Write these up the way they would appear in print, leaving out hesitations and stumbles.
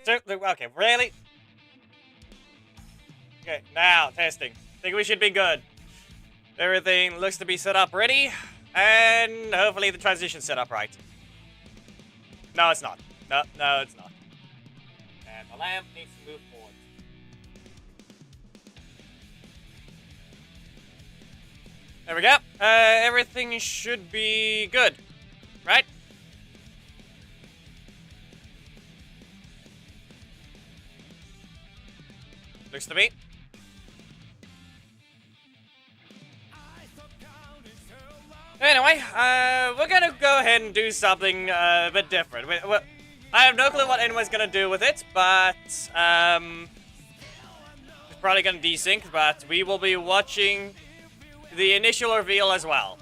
Okay, really? Okay, now, testing. Think we should be good. Everything looks to be set up ready, and hopefully the transition's set up right. No, it's not. No, it's not. And the lamp needs to move forward. There we go. Everything should be good, right? Looks to be. Anyway, we're gonna go ahead and do something a bit different. I have no clue what anyone's gonna do with it, but it's probably gonna desync. But we will be watching the initial reveal as well.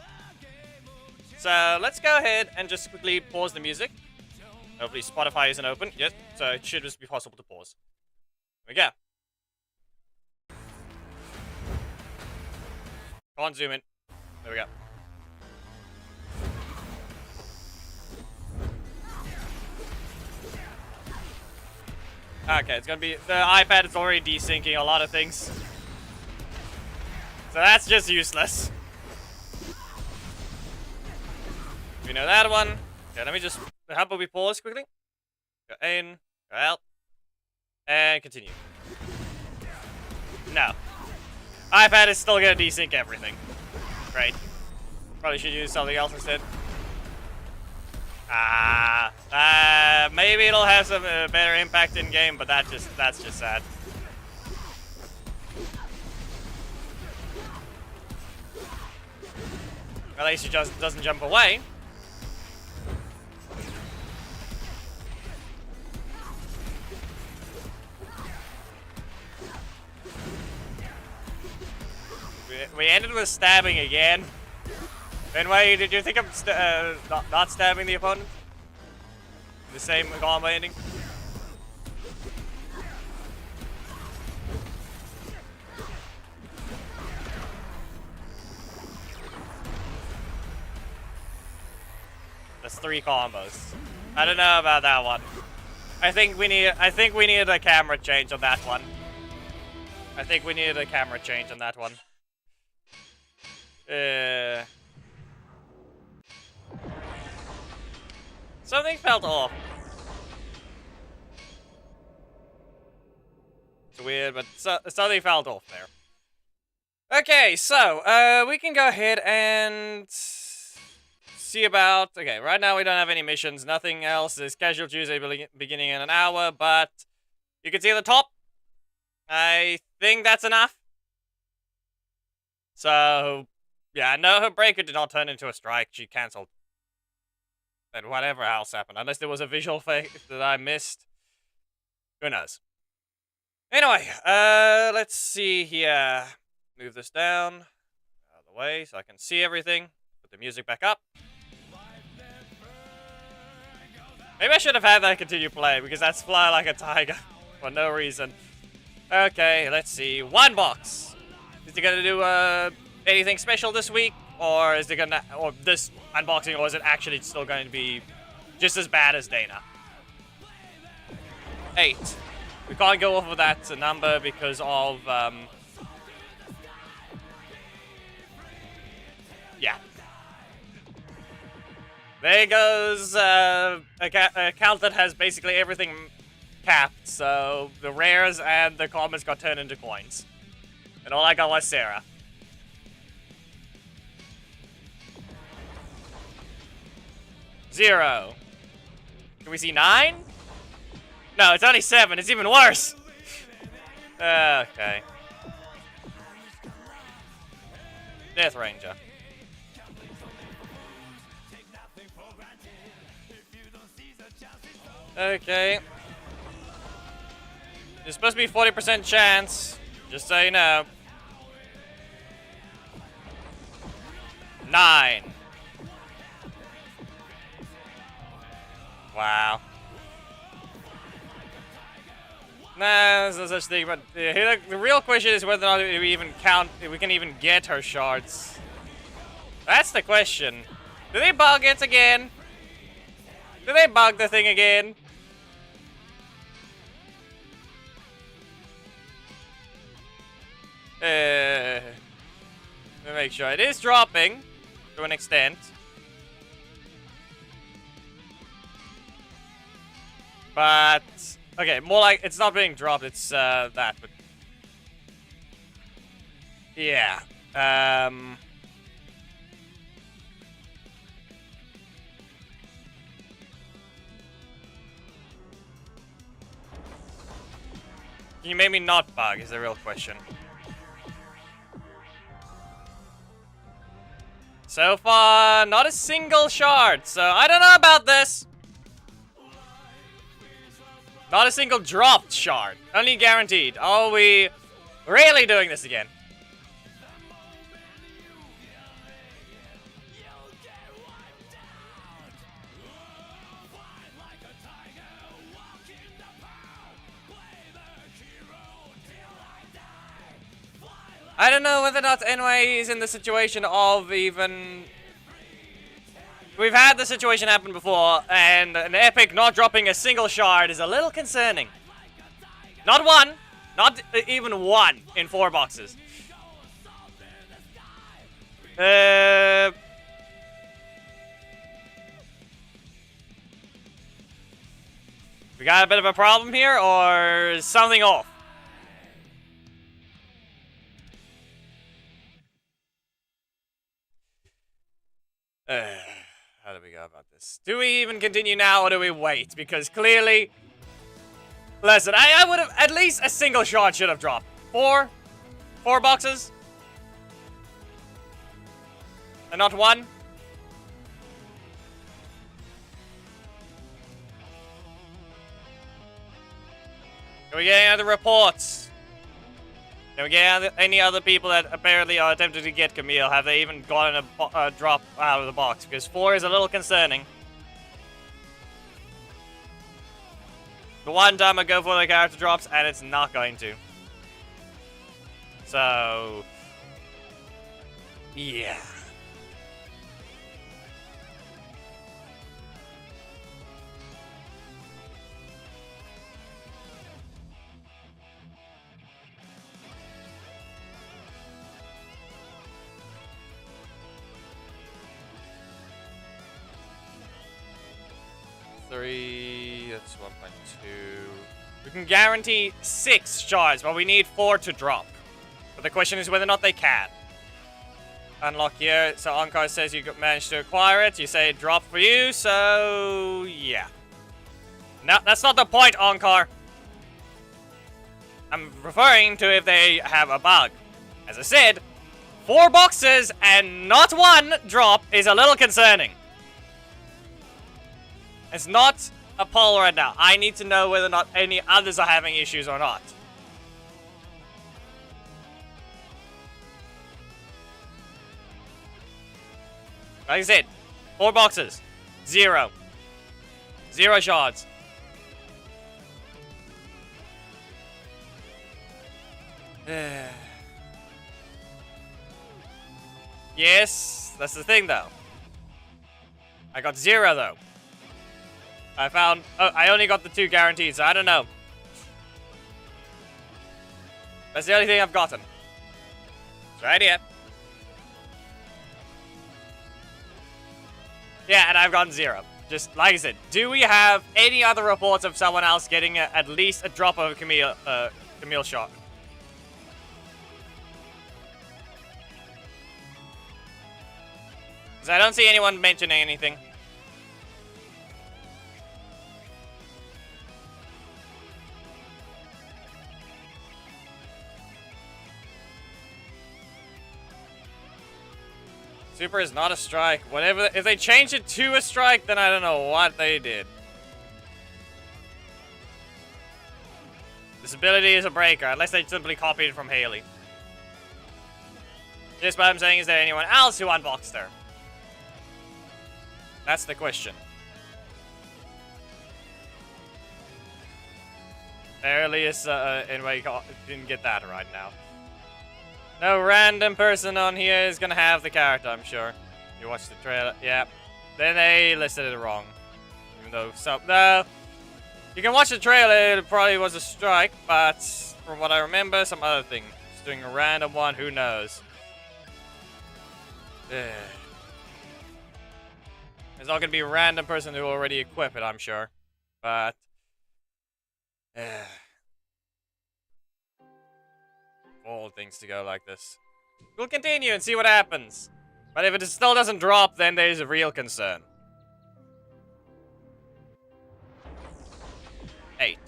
So let's go ahead and just quickly pause the music. Hopefully Spotify isn't open. Yes, so it should just be possible to pause. There we go. Come on, zoom in. There we go. Okay, it's gonna be... The iPad is already desyncing a lot of things. So that's just useless. We know that one. Okay, let me just... How about we pause quickly? Go in, go out, and continue. No. iPad is still gonna desync everything. Great. Probably should use something else instead. Maybe it'll have some better impact in game, but that's just sad. At least he just doesn't jump away. We ended with stabbing again. Anyway, did you think I'm not stabbing the opponent? The same combo ending? That's 3 combos. I don't know about that one. I think we needed a camera change on that one. Something felt off. It's weird, but something felt off there. Okay, so, we can go ahead and see about... Okay, right now we don't have any missions. Nothing else. There's Casual Tuesday beginning in an hour, but you can see at the top. I think that's enough. So, yeah, no, her breaker did not turn into a strike. She cancelled. And whatever else happened. Unless there was a visual effect that I missed. Who knows? Anyway, let's see here. Move this down. Out of the way so I can see everything. Put the music back up. Maybe I should have had that continue playing because that's Fly Like a Tiger. For no reason. Okay, let's see. Unbox. Is he gonna do anything special this week? Or is it gonna, or this unboxing, or is it actually still going to be just as bad as Dana? 8. We can't go over that number because of, yeah. There goes a account that has basically everything capped, so the rares and the commons got turned into coins. And all I got was Sarah. Zero. Can we see 9? No, it's only 7. It's even worse. Okay. Death Ranger. Okay. There's supposed to be 40% chance. Just so you know. 9. Wow. Nah, there's no such thing, but the real question is whether or not we even count, if we can even get her shards. That's the question. Do they bug it again? Do they bug the thing again? Let me make sure. It is dropping to an extent. But, okay, more like, it's not being dropped, it's, that, but... Yeah, Can you make me not bug, is the real question. So far, not a single shard, so I don't know about this. Not a single dropped shard. Only guaranteed. Are we really doing this again? I don't know whether or not anyway is in the situation of even... We've had the situation happen before, and an epic not dropping a single shard is a little concerning. Not one, not even one in 4 boxes. We got a bit of a problem here, or something off? How do we go about this? Do we even continue now, or do we wait? Because clearly... Listen, I would have... At least a single shot should have dropped. 4 boxes? And not one? Can we get any other reports? Can we get any other people that apparently are attempting to get Camille? Have they even gotten a drop out of the box? Because 4 is a little concerning. The one time I go for the character drops, and it's not going to. So... yeah. That's 1.2. We can guarantee 6 shards, but we need 4 to drop. But the question is whether or not they can. Unlock here. So Onkar says you managed to acquire it. You say drop for you, so yeah. No, that's not the point, Onkar. I'm referring to if they have a bug. As I said, 4 boxes and not 1 drop is a little concerning. It's not a poll right now. I need to know whether or not any others are having issues or not. Like I said, 4 boxes. 0. 0 shards. Yes, that's the thing though. I got 0 though. I found... oh, I only got the 2 guaranteed, so I don't know. That's the only thing I've gotten. It's right here. Yeah, and I've gotten 0. Just, like I said, do we have any other reports of someone else getting at least a drop of a Camille shot? Because I don't see anyone mentioning anything. Super is not a strike. Whatever. If they change it to a strike, then I don't know what they did. This ability is a breaker, unless they simply copied it from Haley. Just what I'm saying, is there anyone else who unboxed her? That's the question. Barely is, anyway, didn't get that right now. No random person on here is gonna have the character, I'm sure. You watched the trailer, yeah. Then they listed it wrong. Even though some, no. You can watch the trailer, it probably was a strike, but from what I remember, some other thing just doing a random one. Who knows? There's not gonna be a random person who already equip it, I'm sure. But all things to go like this. We'll continue and see what happens. But if it still doesn't drop, then there's a real concern. 8.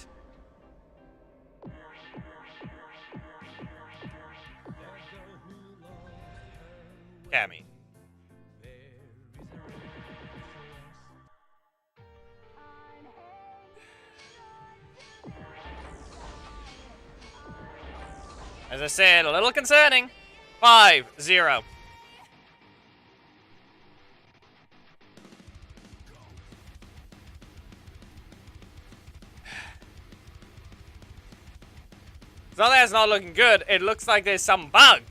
Camille. As I said, a little concerning. 5, 0. It's not that it's not looking good, it looks like there's some bug.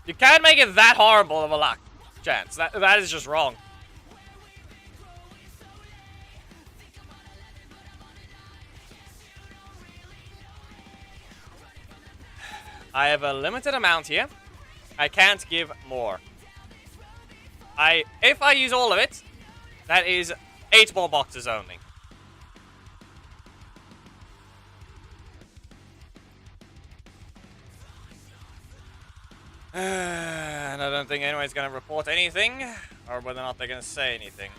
You can't make it that horrible of a luck chance. That is just wrong. I have a limited amount here. I can't give more. If I use all of it, that is 8 more boxes only. And I don't think anyone's going to report anything, or whether or not they're going to say anything.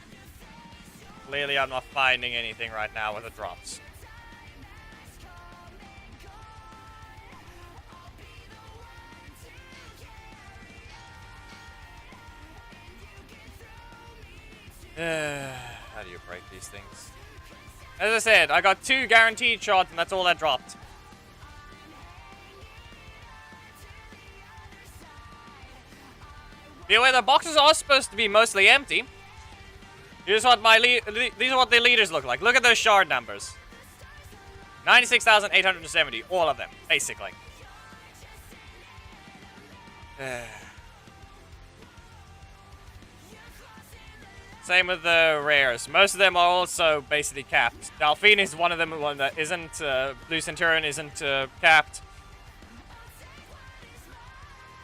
Clearly, I'm not finding anything right now with the drops. How do you break these things? As I said, I got 2 guaranteed shots, and that's all that dropped. Be aware the boxes are supposed to be mostly empty. Here's what these are what the leaders look like. Look at those shard numbers. 96,870, all of them, basically. Same with the rares. Most of them are also basically capped. Delphine is one of them, one that isn't. Blue Centurion isn't capped.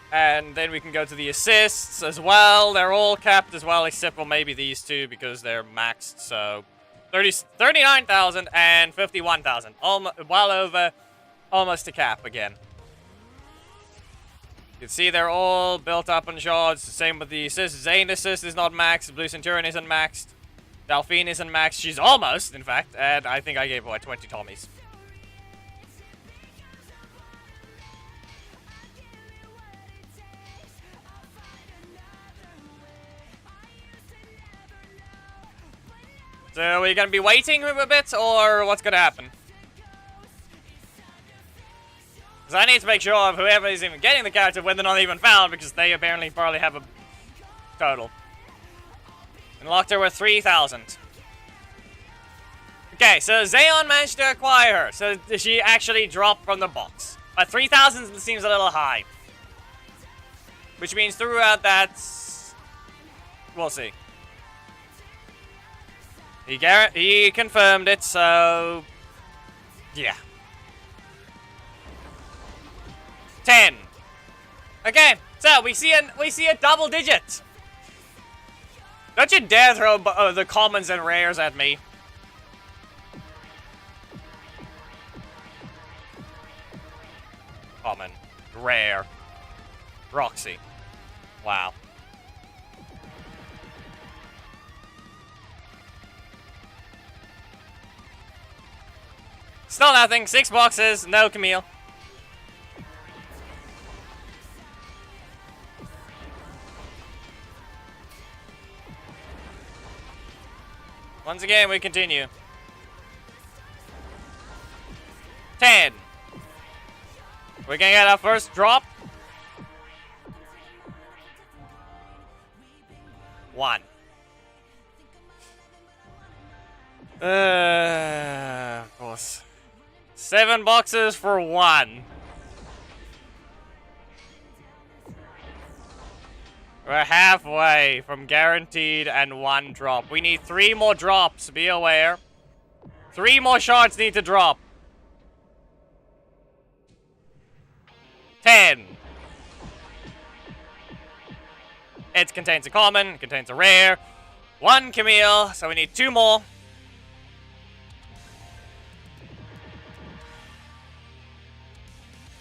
And then we can go to the assists as well. They're all capped as well, except for maybe these two because they're maxed. So 39,000 and 51,000. Well over, almost to cap again. You can see they're all built up on shards. Same with the assist. Zane assist is not maxed. Blue Centurion isn't maxed. Delphine isn't maxed. She's almost, in fact. And I think I gave away 20 Tommies. So are we going to be waiting a bit, or what's going to happen? Because I need to make sure of whoever is even getting the character when they're not even found, because they apparently probably have a total. Unlocked her with 3,000. Okay, so Zayon managed to acquire her, so she actually dropped from the box. But 3,000 seems a little high. Which means throughout that... We'll see. He confirmed it, so... Yeah. 10. Okay, so we see a double digit. Don't you dare throw the commons and rares at me. Common, rare, Roxy. Wow. Still nothing. 6 boxes. No Camille. Once again, we continue. 10. We're gonna get our first drop. 1. Of course. 7 boxes for 1. We're halfway from guaranteed and 1 drop. We need 3 more drops, be aware. 3 more shards need to drop. again! It contains a common, it contains a rare, 1 Camille, so we need 2 more.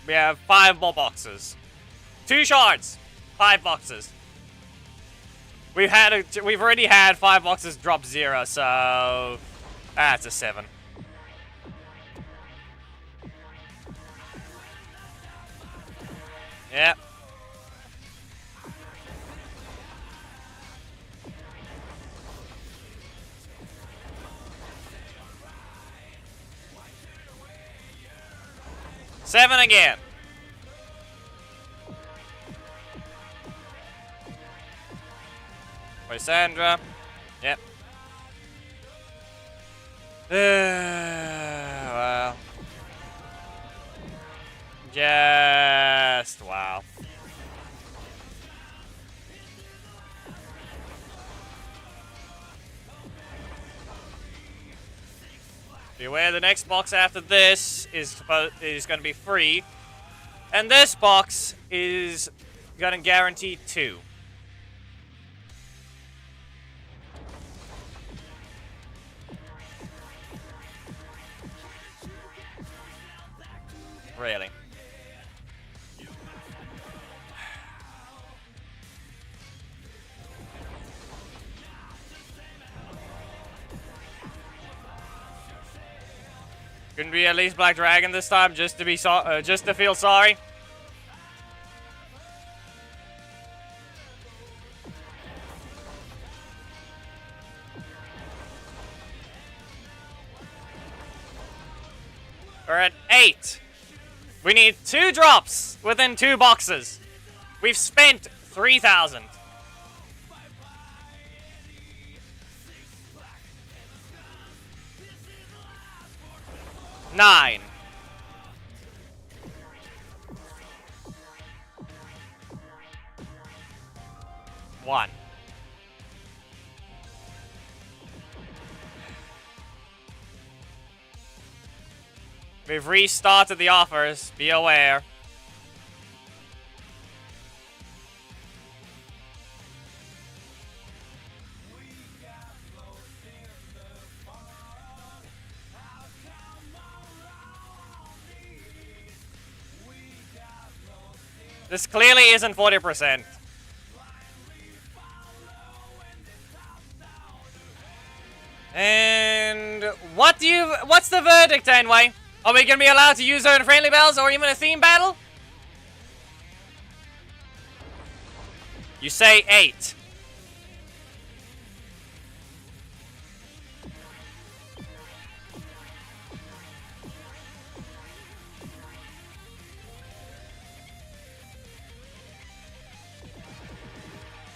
We have 5 more boxes. 2 shards, 5 boxes. We've already had 5 boxes drop 0, so that's a 7. Yep. Seven again. Sandra. Yep. Well. Just wow. Beware, the next box after this is going to be free, and this box is going to guarantee 2. Really. Couldn't be at least Black Dragon this time, just to be just to feel sorry. We're at 8. We need 2 drops within 2 boxes. We've spent 3,000. Nine. 1. We've restarted the offers. Be aware. This clearly isn't 40%. And what's the verdict anyway? Are we gonna be allowed to use her in friendly battles or even a theme battle? You say 8.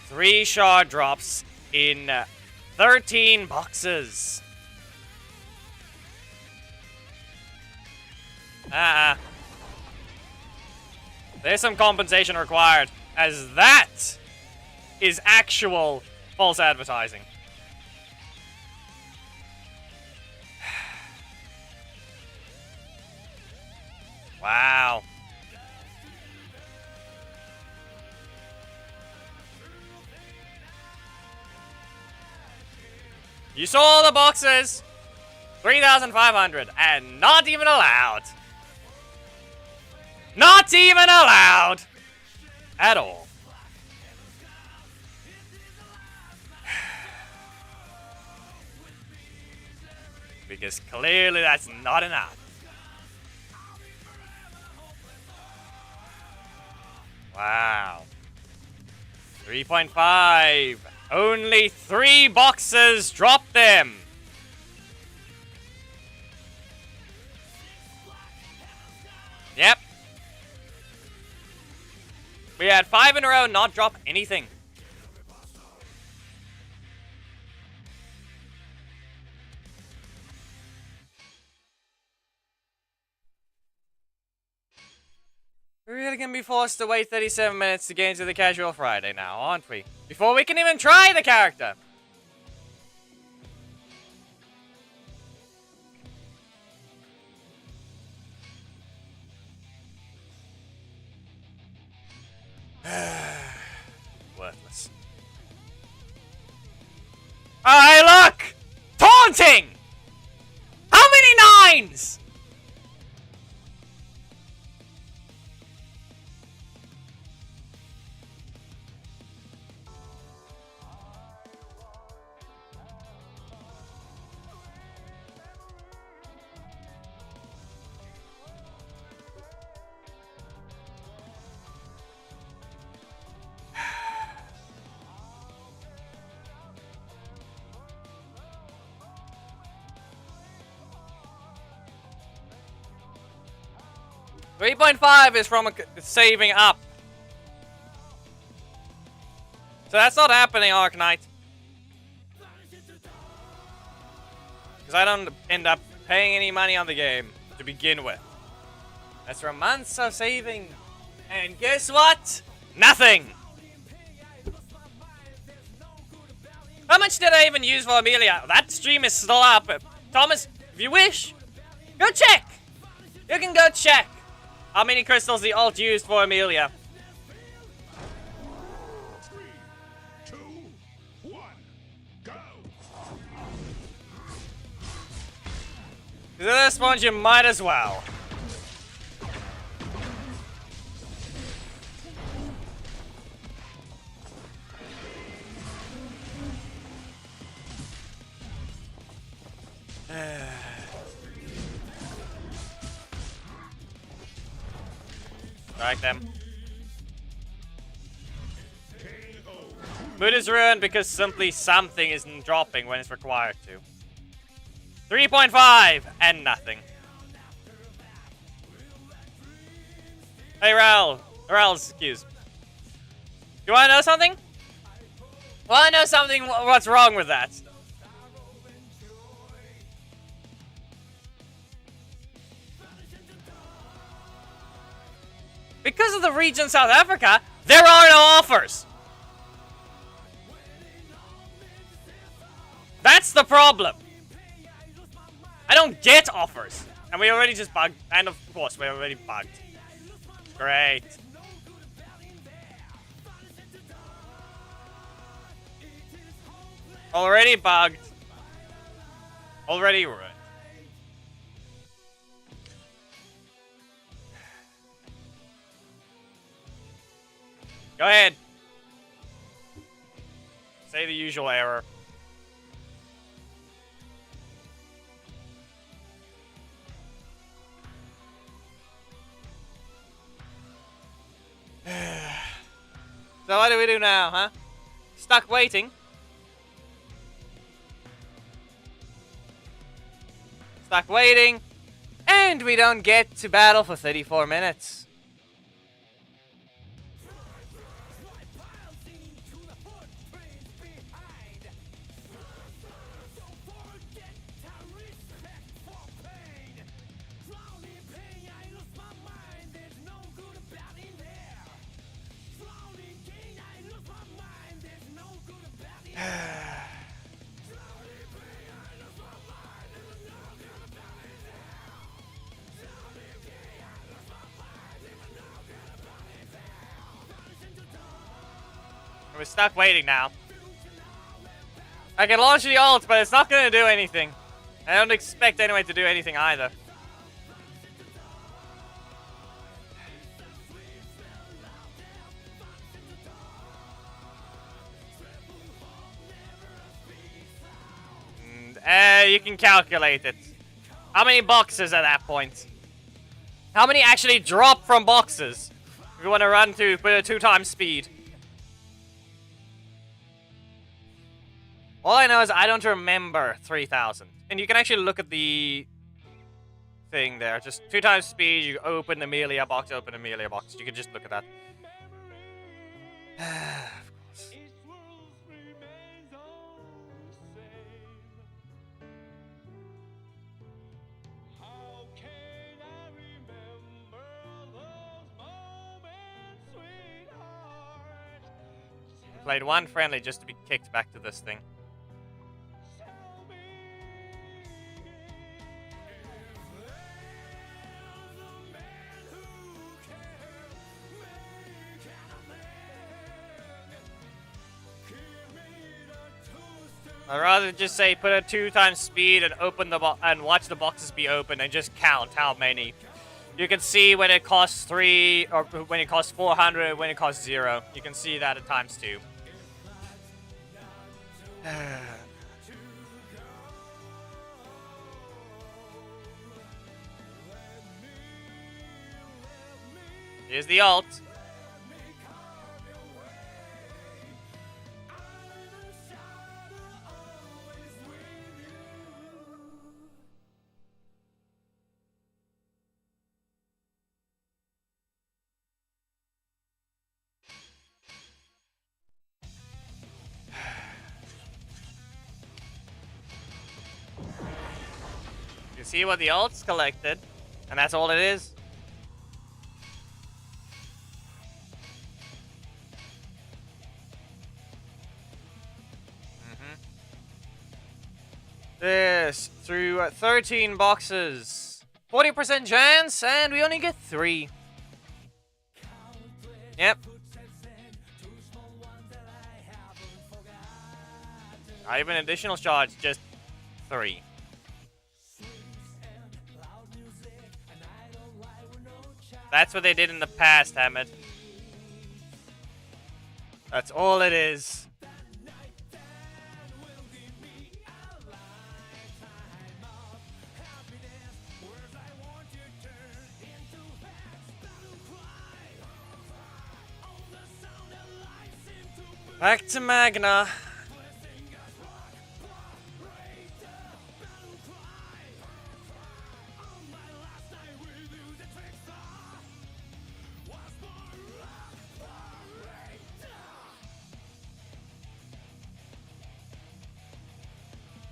Three shard drops in 13 boxes. There's some compensation required, as that is actual false advertising. Wow. You saw the boxes! 3,500, and not even allowed. Not even allowed! At all. Because clearly that's not enough. Wow. 3.5. Only 3 boxes. Drop them. Yep. We had 5 in a row not drop anything. We're really gonna be forced to wait 37 minutes to get into the casual Friday now, aren't we? Before we can even try the character! Worthless. Oh, hey, look! Taunting! How many nines? $3.5 is from saving up. So that's not happening, Arknight. Because I don't end up paying any money on the game to begin with. That's from months of saving. And guess what? Nothing! How much did I even use for Amelia? That stream is still up. Thomas, if you wish, go check! You can go check how many crystals the alt used for Amelia. 3, 2, 1, go! At this point, you might as well. Strike them. Mood is ruined because simply something isn't dropping when it's required to. 3.5 and nothing. Hey, Ral's excuse. You wanna know something? Well, I know something. What's wrong with that? Because of the region South Africa, there are no offers. That's the problem. I don't get offers. And we already just bugged. And of course, we already bugged. Great. Already bugged. Already ruined. Go ahead. Say the usual error. So what do we do now, huh? Stuck waiting. Stuck waiting. And we don't get to battle for 34 minutes. We're stuck waiting now. I can launch the ult, but it's not going to do anything. I don't expect anyone to do anything either. You can calculate it. How many boxes at that point? How many actually drop from boxes? If you want to run to put a 2x speed. All I know is I don't remember 3,000. And you can actually look at the thing there. Just 2x speed, you open Amelia box, open Amelia box. You can just look at that. Of course. Played one friendly just to be kicked back to this thing. I'd rather just say put a 2 times speed and open the and watch the boxes be open and just count how many. You can see when it costs 3 or when it costs 400, when it costs 0. You can see that at times 2. Here's the alt. You see what the alt's collected, and that's all it is. This through 13 boxes, 40% chance, and we only get 3. Yep. Not even additional charge, just 3. That's what they did in the past, Hammett. That's all it is. Back to Magna.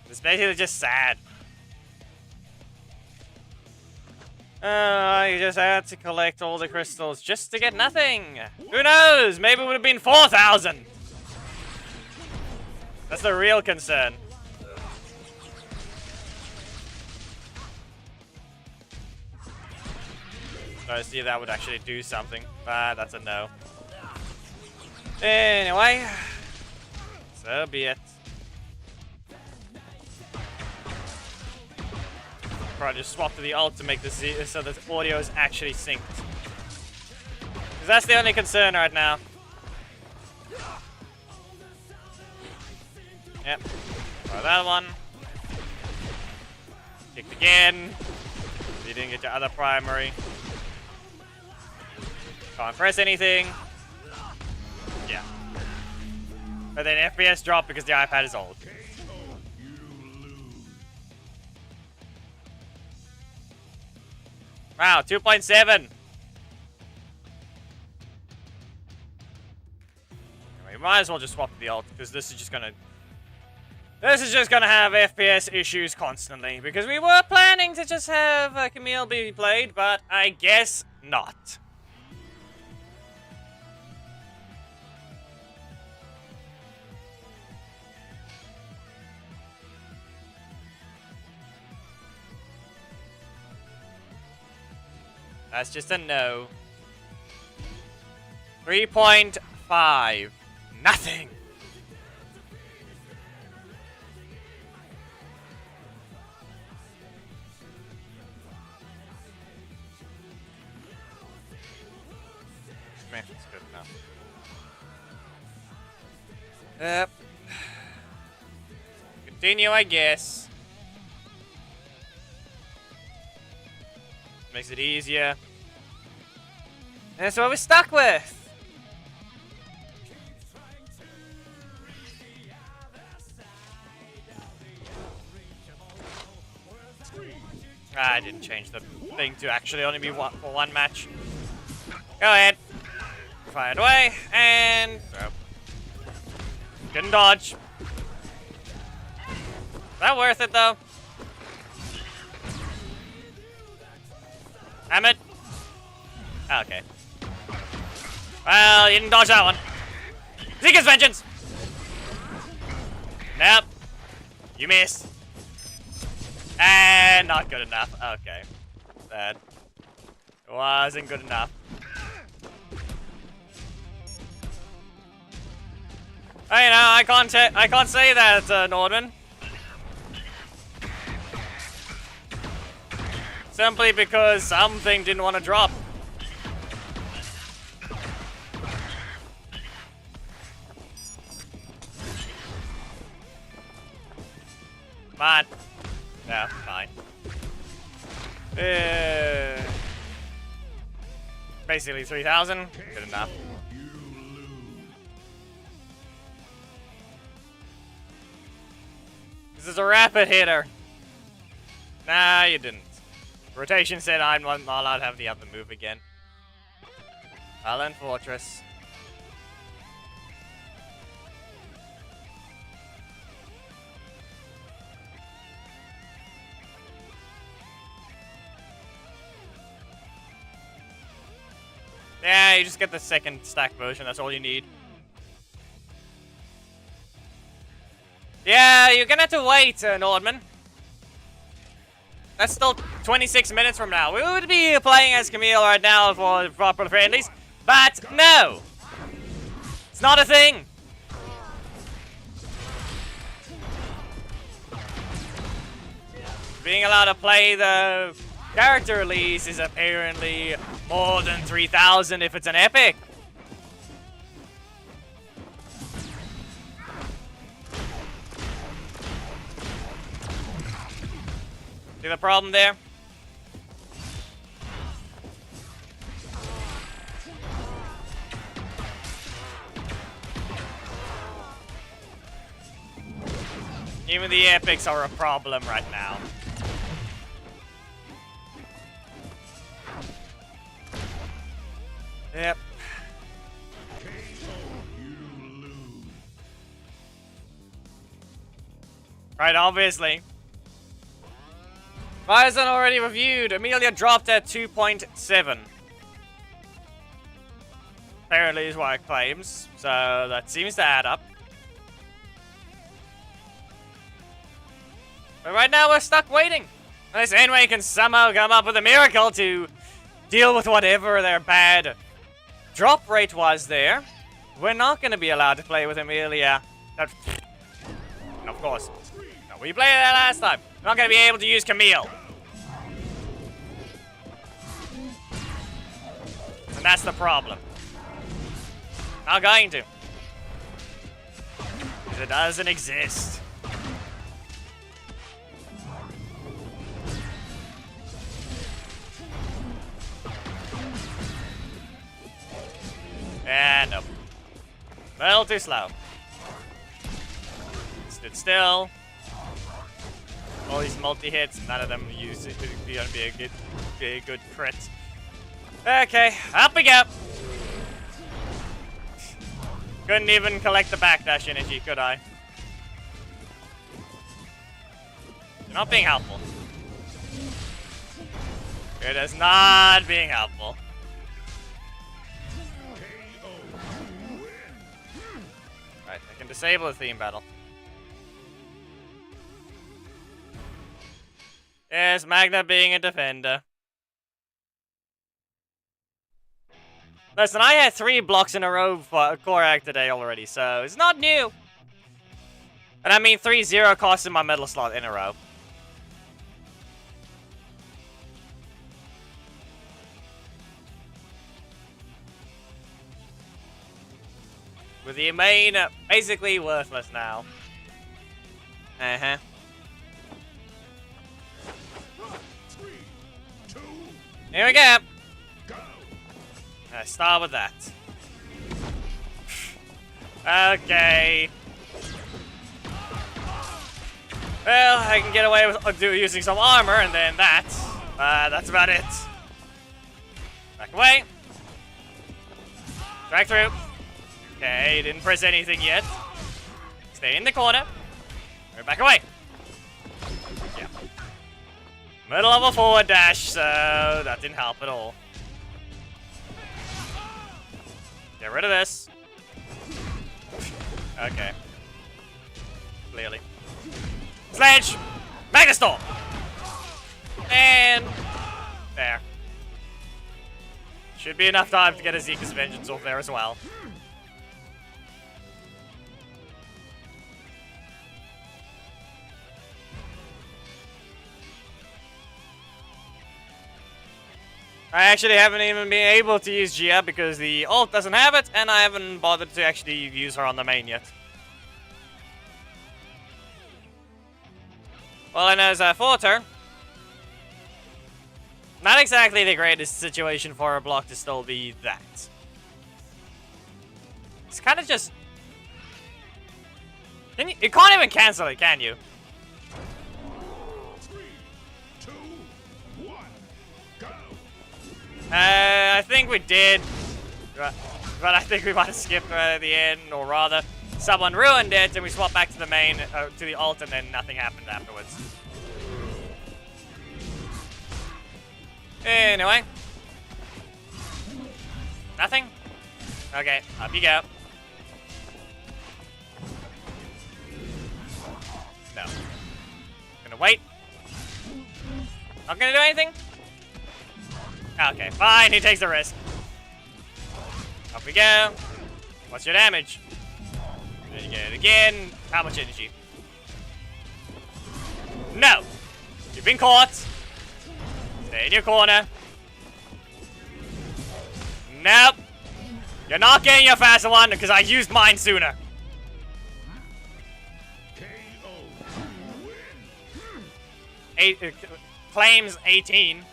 It's basically just sad. You just had to collect all the crystals just to get nothing. Who knows? Maybe it would have been 4,000. That's the real concern. Try to see if that would actually do something. That's a no. Anyway, so be it. Probably just swap to the alt to make this so that the audio is actually synced. Because that's the only concern right now. Yep. Try that one. Kicked again. You didn't get your other primary. Can't press anything. Yeah. But then FPS dropped because the iPad is old. Wow, 2.7. We might as well just swap to the alt because this is just gonna have FPS issues constantly. Because we were planning to just have Camille be played, but I guess not. That's just a no. 3.5. Nothing. Man, that's good enough. Yep. Continue, I guess. Makes it easier. And that's what we're stuck with. I didn't change the thing to actually only be for one match. Go ahead. Fire it away. And throw. Couldn't dodge. Is that worth it though? Damn it. Okay. Well, you didn't dodge that one. Seeker's Vengeance! Nope. You missed. And not good enough. Okay. That wasn't good enough. Hey, no, I can't say that, Nordman. Simply because something didn't want to drop. Come on. No, fine. Basically 3,000. Good enough. This is a rapid hitter. Nah, you didn't. Rotation said I'm not allowed to have the other move again. Island Fortress. Yeah, you just get the second stack version, that's all you need. Yeah, you're gonna have to wait, Nordman. That's still 26 minutes from now. We would be playing as Camille right now for proper friendlies, but no! It's not a thing! Being allowed to play the character release is apparently more than 3,000 if it's an epic. See the problem there? Even the epics are a problem right now. Yep. Right, obviously. Bison already reviewed. Amelia dropped at 2.7. Apparently is what it claims. So that seems to add up. But right now we're stuck waiting. Unless anyway can somehow come up with a miracle to deal with whatever their bad drop rate was there. We're not going to be allowed to play with Amelia. That, of course. No, we played that last time. We're not going to be able to use Camille. And that's the problem. Not going to. It doesn't exist. And nope. A little too slow. Stood still. All these multi-hits, none of them use it. It'd be gonna be a good crit. Okay, up we go. Couldn't even collect the backdash energy, could I? You're not being helpful. It is not being helpful. Right, I can disable the theme battle. Yes, Magna being a defender. Listen, I had 3 blocks in a row for Korak today already, so it's not new. And I mean 3-0 costs in my metal slot in a row. With the main basically worthless now. Uh-huh. 3, 2, Here we go. go. I start with that. Okay. Well, I can get away with using some armor, and then that. That's about it. Back away. Drag through. Okay, didn't press anything yet. Stay in the corner. Right, back away. Yeah. Middle of a forward dash, so that didn't help at all. Get rid of this. Okay. Clearly. Sledge! Magnastorm! And... there. Should be enough time to get a Zika's Vengeance off there as well. I actually haven't even been able to use Gia because the ult doesn't have it, and I haven't bothered to actually use her on the main yet. Well, I know as for turn. Not exactly the greatest situation for a block to still be that. It's kind of just... You can't even cancel it, can you? 3, 2, 1, go! I think we did. But I think we might have skipped right at the end, or rather, someone ruined it, and we swapped back to the main, to the ult, and then nothing happened afterwards. Anyway. Nothing? Okay, up you go. No. Gonna wait. Not gonna do anything? Okay, fine, he takes the risk. Up we go. What's your damage? Then you get it again. How much energy? No! You've been caught. Stay in your corner. Nope. You're not getting your faster one because I used mine sooner. Claims 18.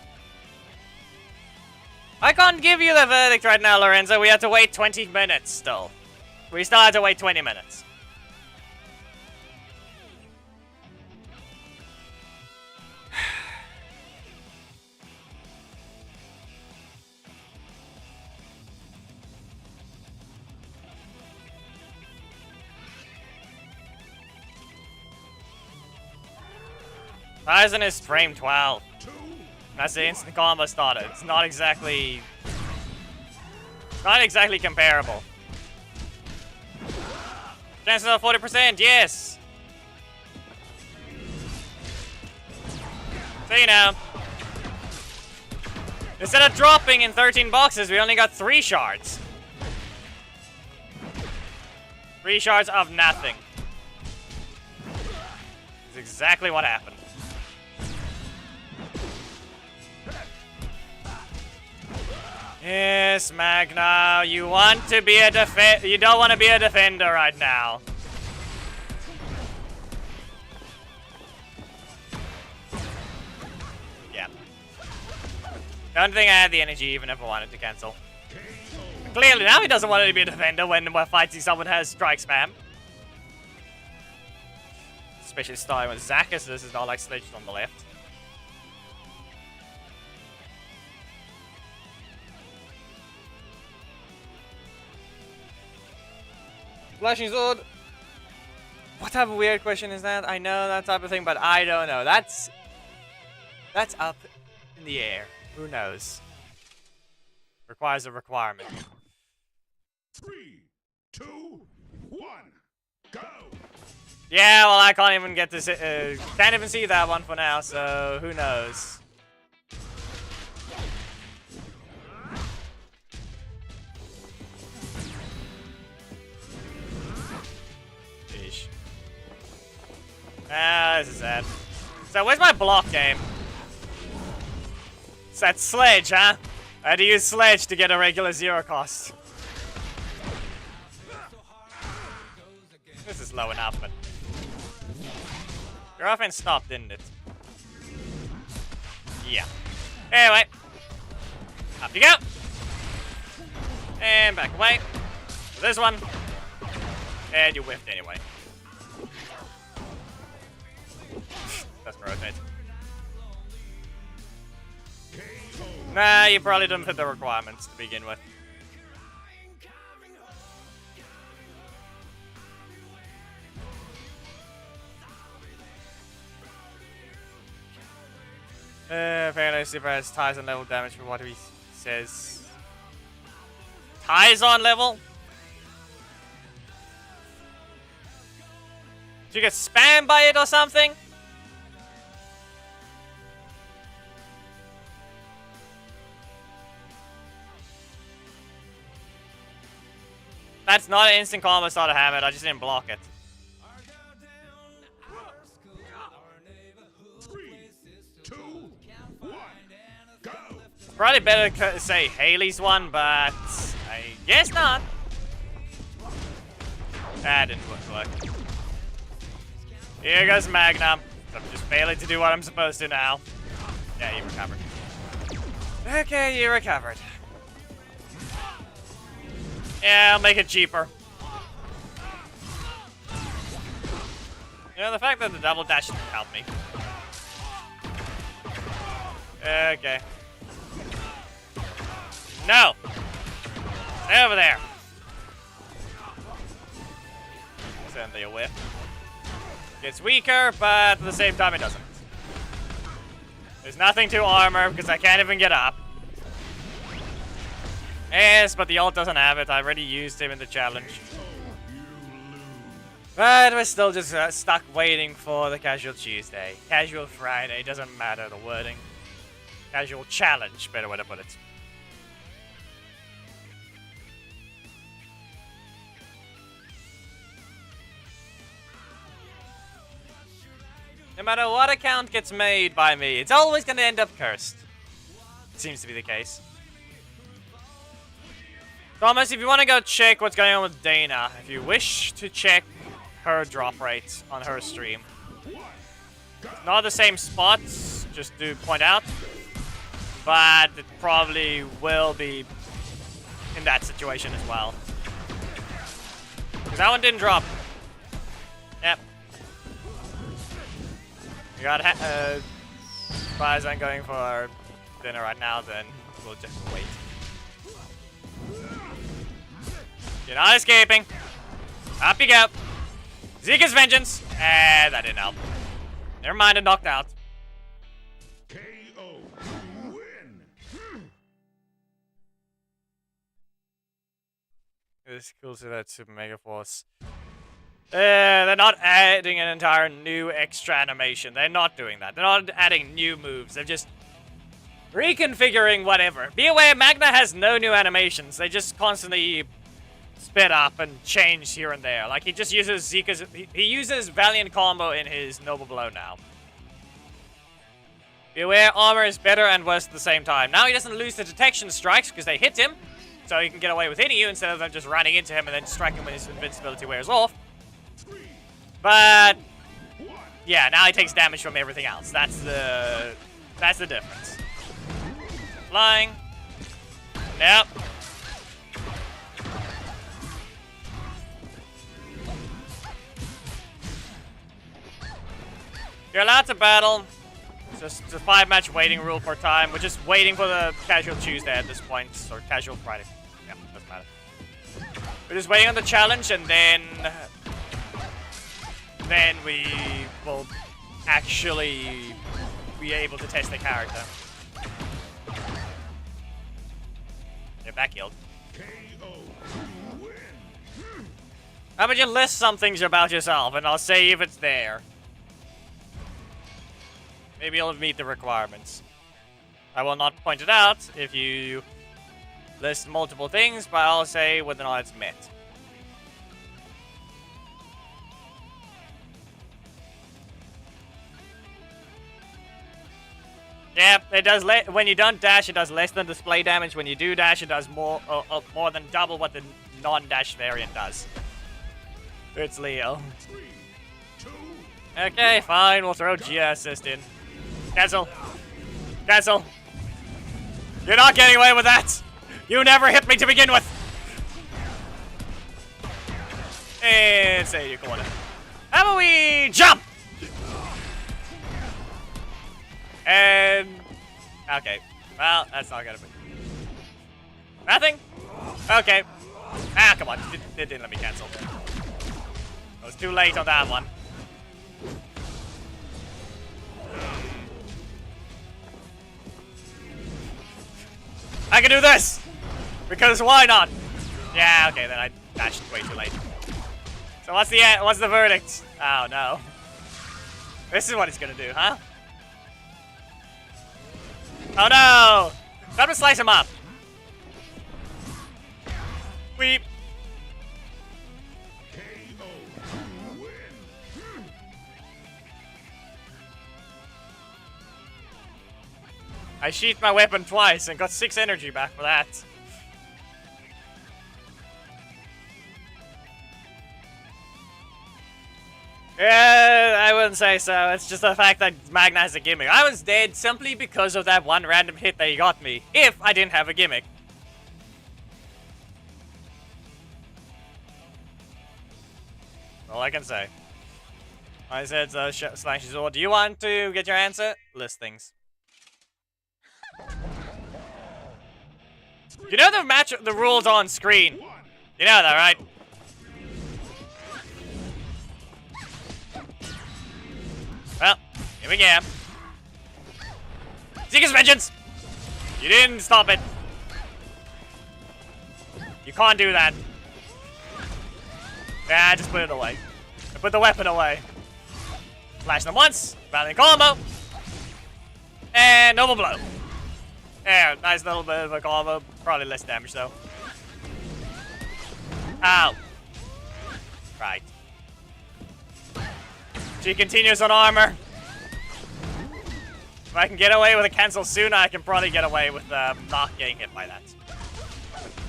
I can't give you the verdict right now, Lorenzo. We have to wait 20 minutes still. We still have to wait 20 minutes. Ryzen is frame 12. That's the instant combo starter. It's not exactly comparable. Chances of 40%, yes. So you know. Instead of dropping in 13 boxes, we only got 3 shards. 3 shards of nothing. That's exactly what happened. Yes, Magna, you want to be a you don't want to be a defender right now. Yeah. Don't think I had the energy even if I wanted to cancel. Clearly now he doesn't want to be a defender when we're fighting someone who has strike spam. Especially starting with Zakis, this is not like Sledge on the left. Flashing sword. What type of weird question is that? I know that type of thing, but I don't know. That's up in the air. Who knows? Requires a requirement. 3, 2, 1, go! Yeah, well, I can't even get this. Can't even see that one for now. So who knows? Ah, this is sad. So, where's my block game? It's that Sledge, huh? I had to use Sledge to get a regular 0 cost. This is low enough, but... Your offense stopped, didn't it? Yeah. Anyway. Up you go! And back away. So this one. And you whiffed anyway. Doesn't rotate. Nah, you probably didn't fit the requirements to begin with. Apparently Super has ties on level damage for what he says. Ties on level? Did you get spammed by it or something? That's not an instant combo starter habit, I just didn't block it. 3, 2, 1, go! Probably better to say Haley's one, but I guess not. That didn't work. Here goes Magnum. I'm just failing to do what I'm supposed to now. Yeah, you recovered. Okay, you recovered. Yeah, I'll make it cheaper. You know, the fact that the double dash didn't help me. Okay. No! Stay over there. Send the whip. Gets weaker, but at the same time it doesn't. There's nothing to armor because I can't even get up. Yes, but the ult doesn't have it. I already used him in the challenge. But we're still just stuck waiting for the Casual Tuesday. Casual Friday, doesn't matter the wording. Casual Challenge, better way to put it. No matter what account gets made by me, it's always going to end up cursed. Seems to be the case. Thomas, if you want to go check what's going on with Dana, if you wish to check her drop rate on her stream. Not the same spots, just to point out. But it probably will be in that situation as well. Because that one didn't drop. Yep. We got Farzan going for dinner right now, then we'll just wait. You're not escaping. Up you go. Zika's vengeance. And that didn't help. Never mind, it knocked out. KO. Win. It's cool to see that Super Mega Force. They're not adding an entire new extra animation. They're not doing that. They're not adding new moves. They're just reconfiguring whatever. Be aware, Magna has no new animations. They just constantly spit up and change here and there. Like, he just uses Zika's... He uses Valiant Combo in his Noble Blow now. Be aware, armor is better and worse at the same time. Now he doesn't lose the detection strikes because they hit him. So he can get away with hitting you instead of them just running into him and then striking when his invincibility wears off. But yeah, now he takes damage from everything else. That's the difference. Flying. Yep. You're allowed to battle. It's just a 5-match waiting rule per time. We're just waiting for the Casual Tuesday at this point, or Casual Friday. Yeah, doesn't matter. We're just waiting on the challenge, and then we will actually be able to test the character. They're back healed. How about you list some things about yourself, and I'll say if it's there. Maybe you'll meet the requirements. I will not point it out if you list multiple things, but I'll say whether or not it's met. Yeah, it does. When you don't dash, it does less than display damage. When you do dash, it does more than double what the non-dash variant does. It's Leo. 3, 2, Okay, fine. We'll throw Gia assist in. Cancel. Cancel. You're not getting away with that. You never hit me to begin with. And say your corner. How about we jump? And okay. Well, that's not gonna be nothing. Okay. Ah, come on. It didn't let me cancel. I was too late on that one. I can do this! Because why not? Yeah, okay, then I dashed way too late. So what's the verdict? Oh no. This is what it's gonna do, huh? Oh no! Time to slice him up. Weep. I sheathed my weapon twice and got 6 energy back for that. Yeah, I wouldn't say so. It's just the fact that Magna has a gimmick. I was dead simply because of that one random hit that he got me, if I didn't have a gimmick. All I can say. I said, Slashy Sword, do you want to get your answer? List things. You know the rules on screen. You know that, right? Well, here we go. Seeker's Vengeance! You didn't stop it. You can't do that. Yeah, just put it away. I put the weapon away. Flash them once, Valiant combo. And Noble Blow. Yeah, nice little bit of a combo. Probably less damage though. Ow. Right. She continues on armor. If I can get away with a cancel sooner, I can probably get away with not getting hit by that.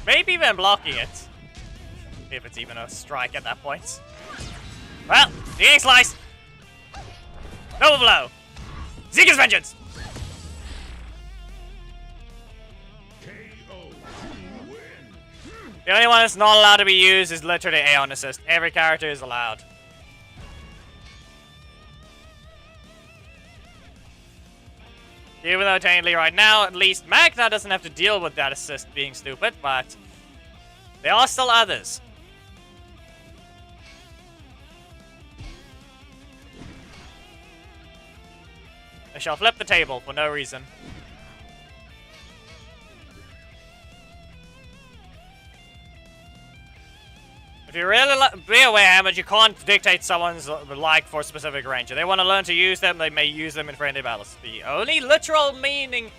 Maybe even blocking it. If it's even a strike at that point. Well, Eating Slice. Noble Blow. Seeker's Vengeance. The only one that's not allowed to be used is literally Aeon Assist. Every character is allowed. Even though technically right now, at least Magna doesn't have to deal with that assist being stupid, but there are still others. I shall flip the table for no reason. If you really be aware how much you can't dictate someone's like for a specific range. If they want to learn to use them, they may use them in friendly battles. The only literal meaning,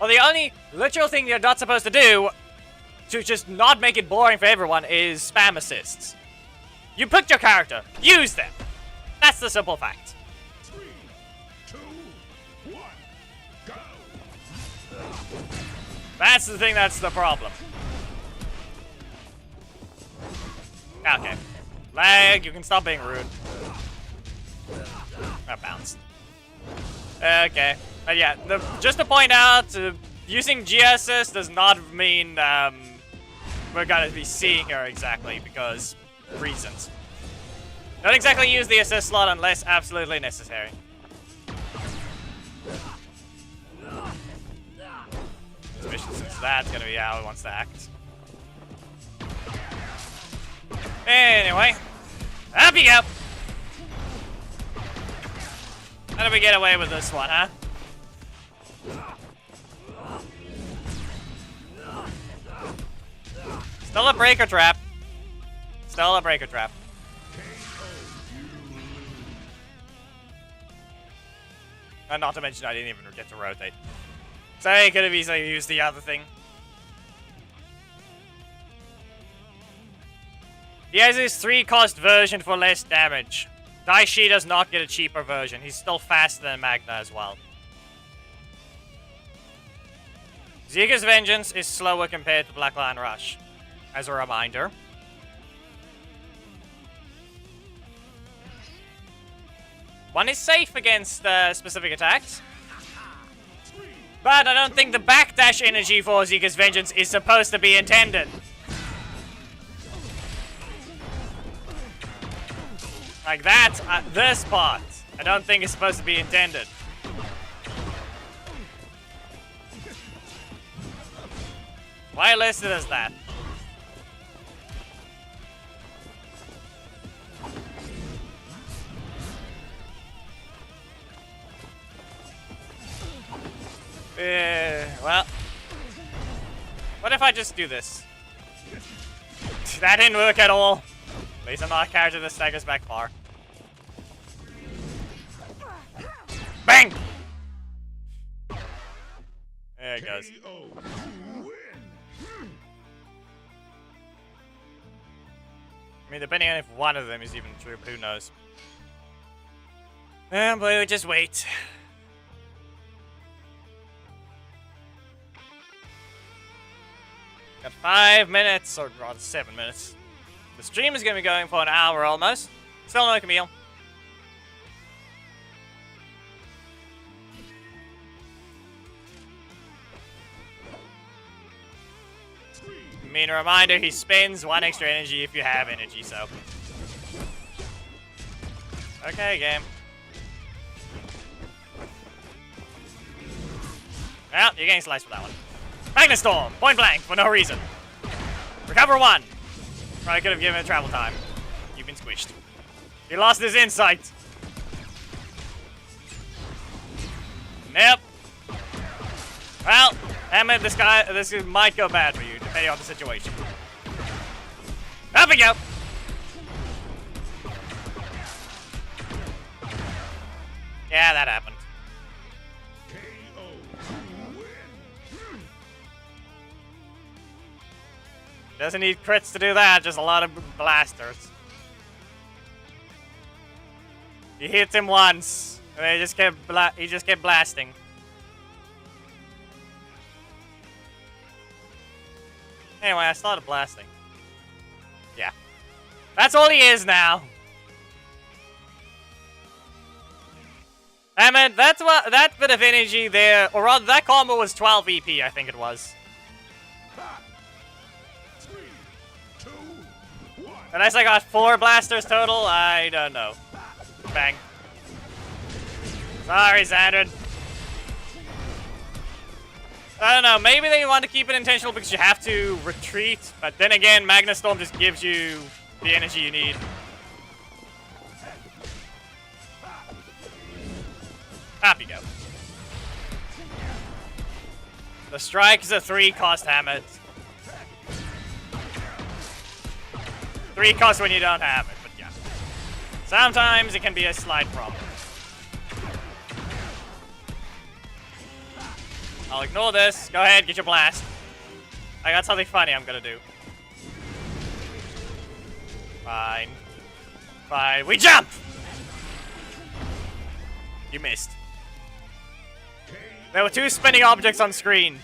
or the only literal thing you're not supposed to do to just not make it boring for everyone is spam assists. You picked your character, use them. That's the simple fact. 3, 2, 1, go. That's the thing that's the problem. Okay. Lag, you can stop being rude. That bounced. Okay. But yeah, just to point out, using GSS does not mean we're gonna be seeing her exactly, because reasons. Don't exactly use the assist slot unless absolutely necessary. Especially since that's gonna be how it wants to act. Anyway, up you go. How do we get away with this one, huh? Still a breaker trap. Still a breaker trap. And not to mention I didn't even get to rotate. So I could have easily used the other thing. He has his 3-cost version for less damage. Daishi does not get a cheaper version. He's still faster than Magna as well. Seeker's Vengeance is slower compared to Black Lion Rush, as a reminder. One is safe against specific attacks. But I don't think the backdash energy for Seeker's Vengeance is supposed to be intended. Like that, this part, I don't think is supposed to be intended. Why listed as that? Well, what if I just do this? That didn't work at all. At least I'm not a character that staggers back far. Bang! There it goes. I mean, depending on if one of them is even true, but who knows. But we'll just wait. 5 minutes, or rather 7 minutes. The stream is going to be going for an hour almost. Still no Camille. I mean, a reminder, he spends 1 extra energy if you have energy, so. Okay, game. Well, you're getting sliced for that one. Magnastorm, point blank, for no reason. Recover 1. Probably could have given it travel time. You've been squished. He lost his insight. Nope. Well, Hammond, this might go bad for you, depending on the situation. Up we go. Yeah, that happened. Doesn't need crits to do that, just a lot of blasters. He hits him once, and he just kept blasting. Anyway, I started blasting. Yeah. That's all he is now. I mean, that bit of energy there, or rather, that combo was 12 EP, I think it was. 3, 2, 1. Unless I got 4 blasters total, I don't know. Bang. Sorry, Xandred. I don't know, maybe they want to keep it intentional because you have to retreat, but then again, Magnastorm just gives you the energy you need. Up you go. The strike is a 3 cost hammer. 3 cost when you don't have it, but yeah. Sometimes it can be a slight problem. I'll ignore this. Go ahead, get your blast. I got something funny I'm gonna do. Fine. Fine. We jump! You missed. There were 2 spinning objects on screen.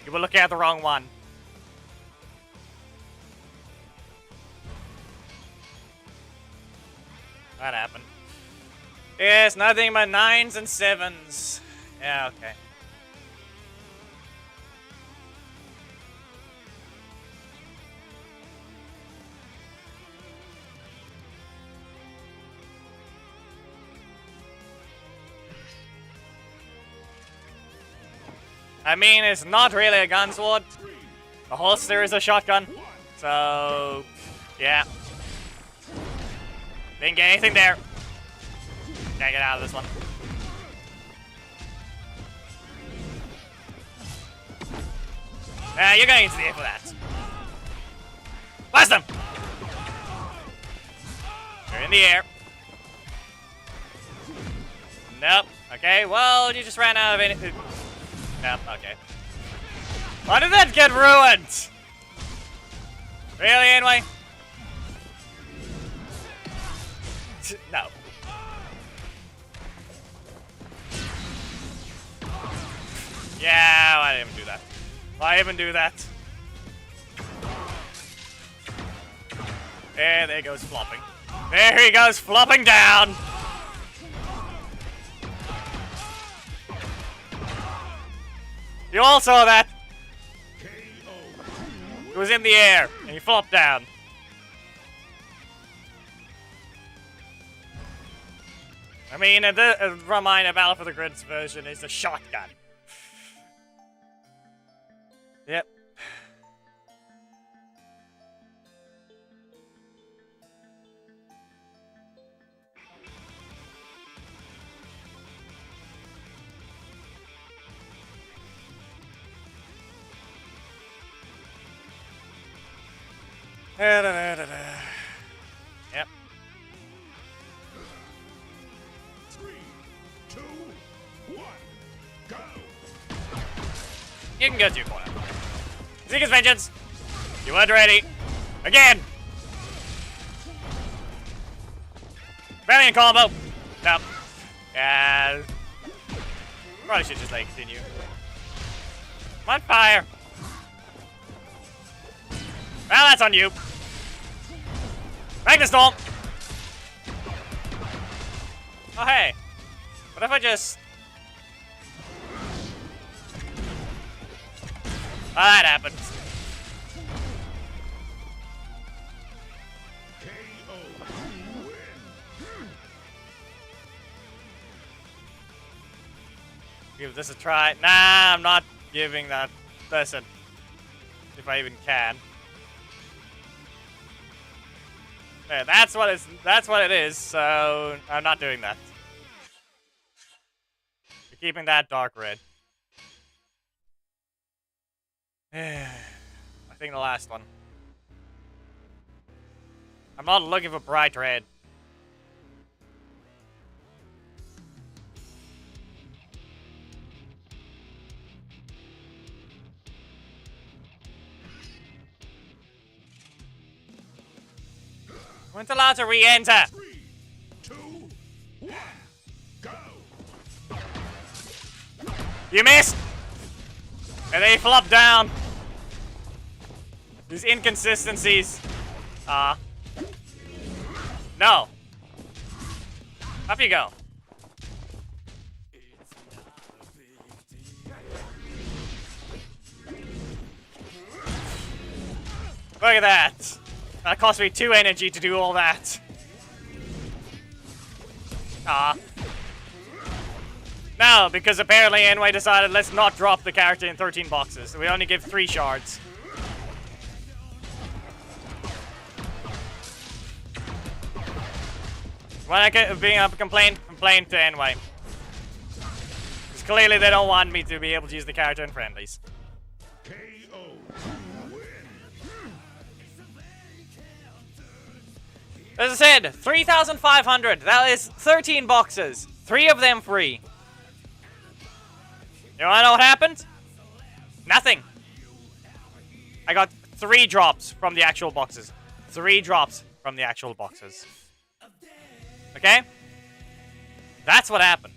You were looking at the wrong one. That happened. Yes, nothing but 9s and 7s. Yeah, okay. I mean, it's not really a gun sword. The holster is a shotgun. So, yeah. Didn't get anything there. Can't get out of this one. You're gonna need to stay for that. Blast them! You're in the air. Nope. Okay, well, you just ran out of anything. Nope, okay. Why did that get ruined? Really, anyway? No. Yeah, why didn't even do that? Why even do that? There he goes flopping. There he goes flopping down! You all saw that! It was in the air, and he flopped down. I mean, the reminder, Battle for the Grids version is a shotgun. Yep. Yep. 3, 2, 1, go! You can go to your corner. Seek his vengeance! You weren't ready. Again! Valiant combo! Nope. Yeah. Probably should just, like, continue. Come on, fire! Well, that's on you. Magnus Storm! Oh, hey. What if I just... Oh, that happened. Give this a try. Nah, I'm not giving that. Listen. If I even can. Yeah, that's what it is, so I'm not doing that. We're keeping that dark red. I think the last one. I'm not looking for bright red. When's allowed to re-enter? 3, 2, 1, go! You missed! And they flop down. These inconsistencies. No. Up you go. Look at that. That cost me 2 energy to do all that. No, because apparently Enway decided let's not drop the character in 13 boxes. We only give 3 shards. When I get being up complain to Enway. Because clearly they don't want me to be able to use the character in friendlies. As I said, 3,500. That is 13 boxes. 3 of them free. You wanna know what happened? Nothing. I got 3 drops from the actual boxes. 3 drops from the actual boxes. Okay? That's what happened.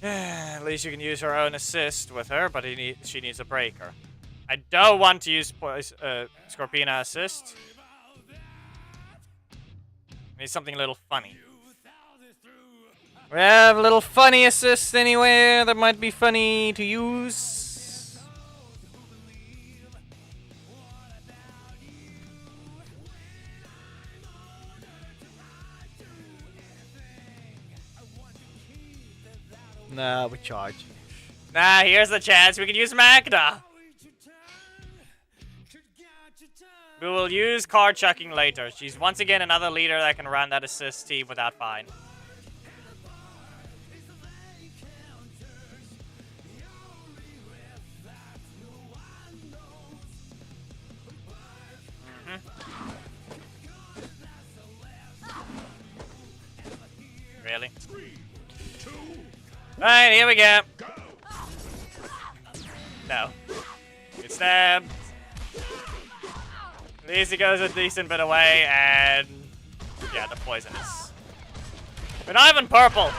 At least you can use her own assist with her, but she needs a breaker. I don't want to use Scorpina assist. I need something a little funny. We have a little funny assist anywhere that might be funny to use. Nah, we charge. Nah, here's the chance. We can use Magda. We will use card chucking later. She's once again another leader that can run that assist team without fine. Really? Alright, here we go. No. Get stabbed. At least he goes a decent bit away, and yeah, the poison is. But not even purple.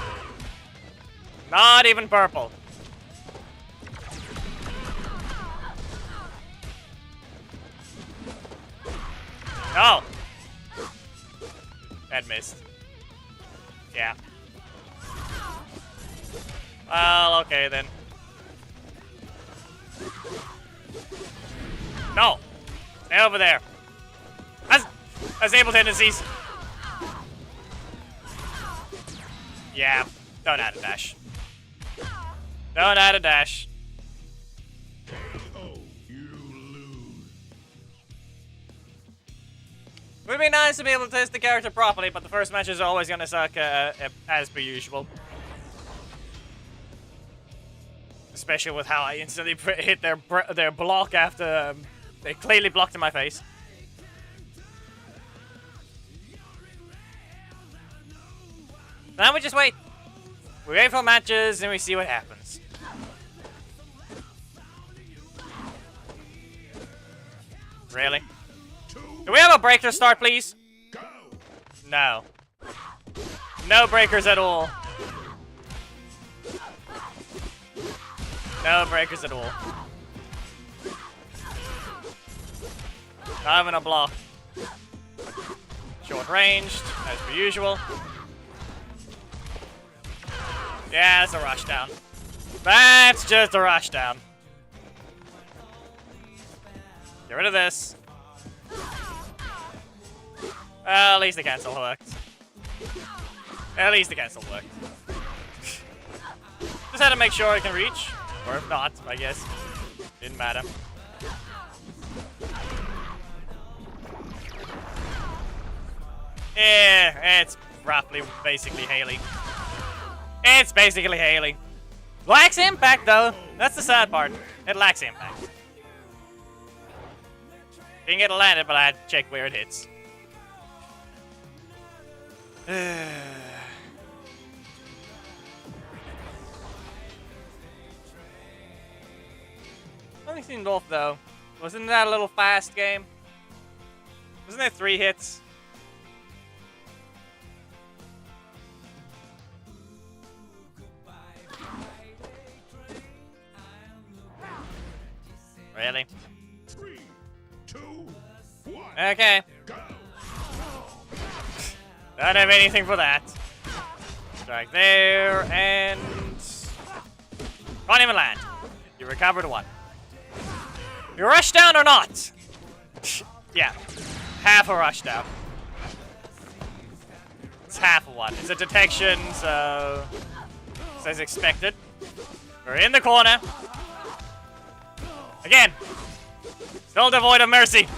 Not even purple. No. That missed. Yeah. Well, okay then. No! Stay over there. As able tendencies. Yeah, don't add a dash. Don't add a dash. Would be nice to be able to test the character properly, but the first match is always gonna suck as per usual. Especially with how I instantly hit their block after they clearly blocked in my face. Now we just wait. We wait for matches and we see what happens. Really? Do we have a breaker start, please? No. No breakers at all. No breakers at all. Not even a block. Short ranged, as per usual. Yeah, it's a rush down. That's just a rush down. Get rid of this. Well, at least the cancel worked. At least the cancel worked. Just had to make sure I can reach. Or if not, I guess. Didn't matter. Yeah, it's roughly basically Haley. It's basically Haley. Lacks impact though. That's the sad part. It lacks impact. Didn't get it landed, but I had to check where it hits. Something seemed off though. Wasn't that a little fast game? Wasn't there 3 hits? Really? 3, 2, 1. Okay. Go. Don't have anything for that. Strike there, and... can't even land. You recovered 1. You rush down or not? Yeah. Half a rush down. It's half a 1. It's a detection, so... it's as expected. We're in the corner. Again. Still devoid of mercy.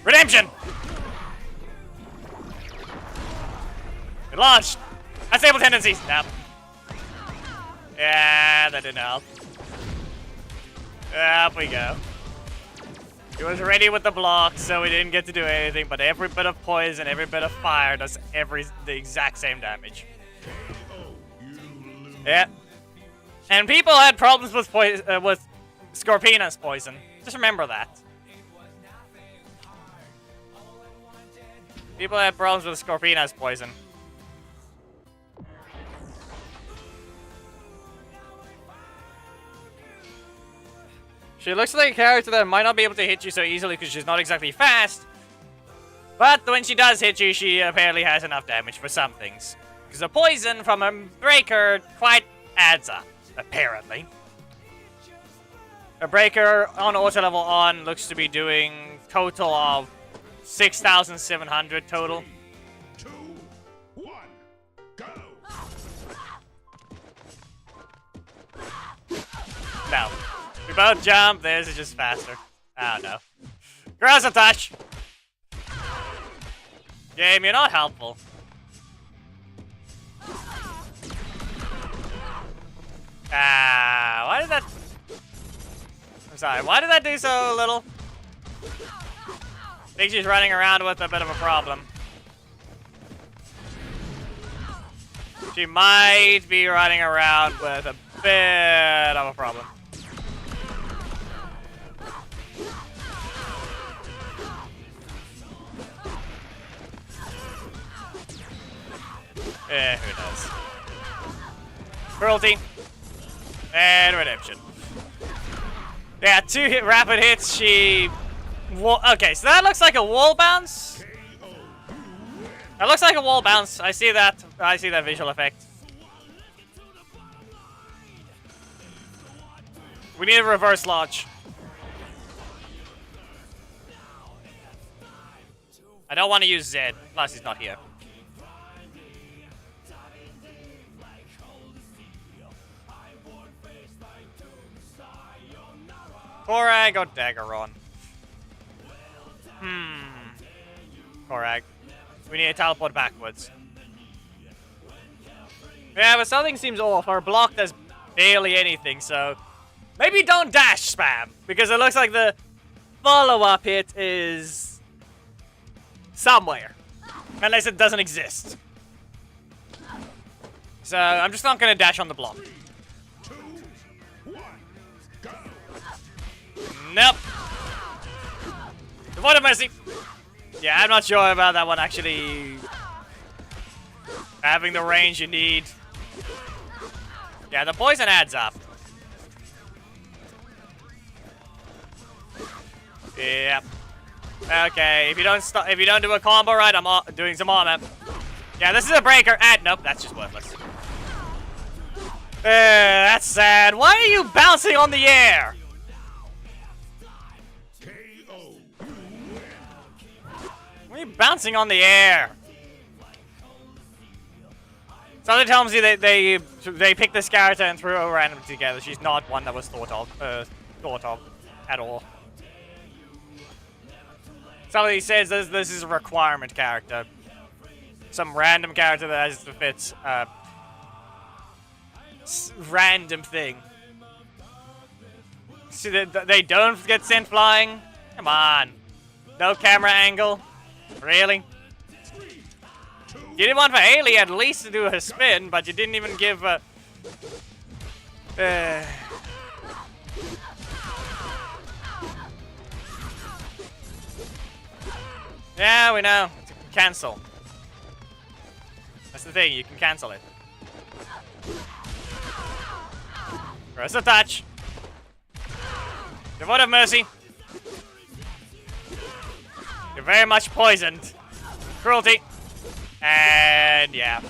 Redemption. It launched. Unstable tendencies. Nope. Yeah, that didn't help. Up we go. He was ready with the block, so we didn't get to do anything, but every bit of poison, every bit of fire does the exact same damage. Yeah. And people had problems with Scorpina's poison. Just remember that. People had problems with Scorpina's poison. She looks like a character that might not be able to hit you so easily because she's not exactly fast. But when she does hit you, she apparently has enough damage for some things. Because the poison from a breaker quite adds up, apparently. A breaker on auto level on looks to be doing total of 6,700 total. 2, 1, go. No. We both jump, theirs is just faster. I don't know. Gross a touch! Game, you're not helpful. Ah, why did that... I'm sorry, why did that do so little? I think she's running around with a bit of a problem. She might be running around with a bit of a problem. Eh, who knows? Cruelty. And redemption. Yeah, 2 rapid hits, she... okay, so that looks like a wall bounce. That looks like a wall bounce. I see that. I see that visual effect. We need a reverse launch. I don't want to use Zed. Plus, he's not here. Korag or Daggeron? Korag. We need to teleport backwards. Yeah, but something seems off. Our block does barely anything, so... maybe don't dash spam, because it looks like the follow-up hit is... somewhere. Unless it doesn't exist. So, I'm just not gonna dash on the block. 2, 1, go. Nope. Avoid of mercy. Yeah, I'm not sure about that one, actually. Having the range you need. Yeah, the poison adds up. Yep. Okay, if you don't do a combo right, I'm doing some armor. Yeah, this is a breaker. Nope, that's just worthless. That's sad. Why are you bouncing on the air? KO. Why are you bouncing on the air? Something tells me they picked this character and threw her randomly together. She's not one that was thought of at all. Somebody says this is a requirement character. Some random character that has to fit random thing. See, they don't get sent flying? Come on. No camera angle? Really? You did want for Amelia at least to do her spin, but you didn't even give Yeah, we know. Cancel. That's the thing, you can cancel it. Press a touch. Devoid of mercy. You're very much poisoned. Cruelty. And yeah,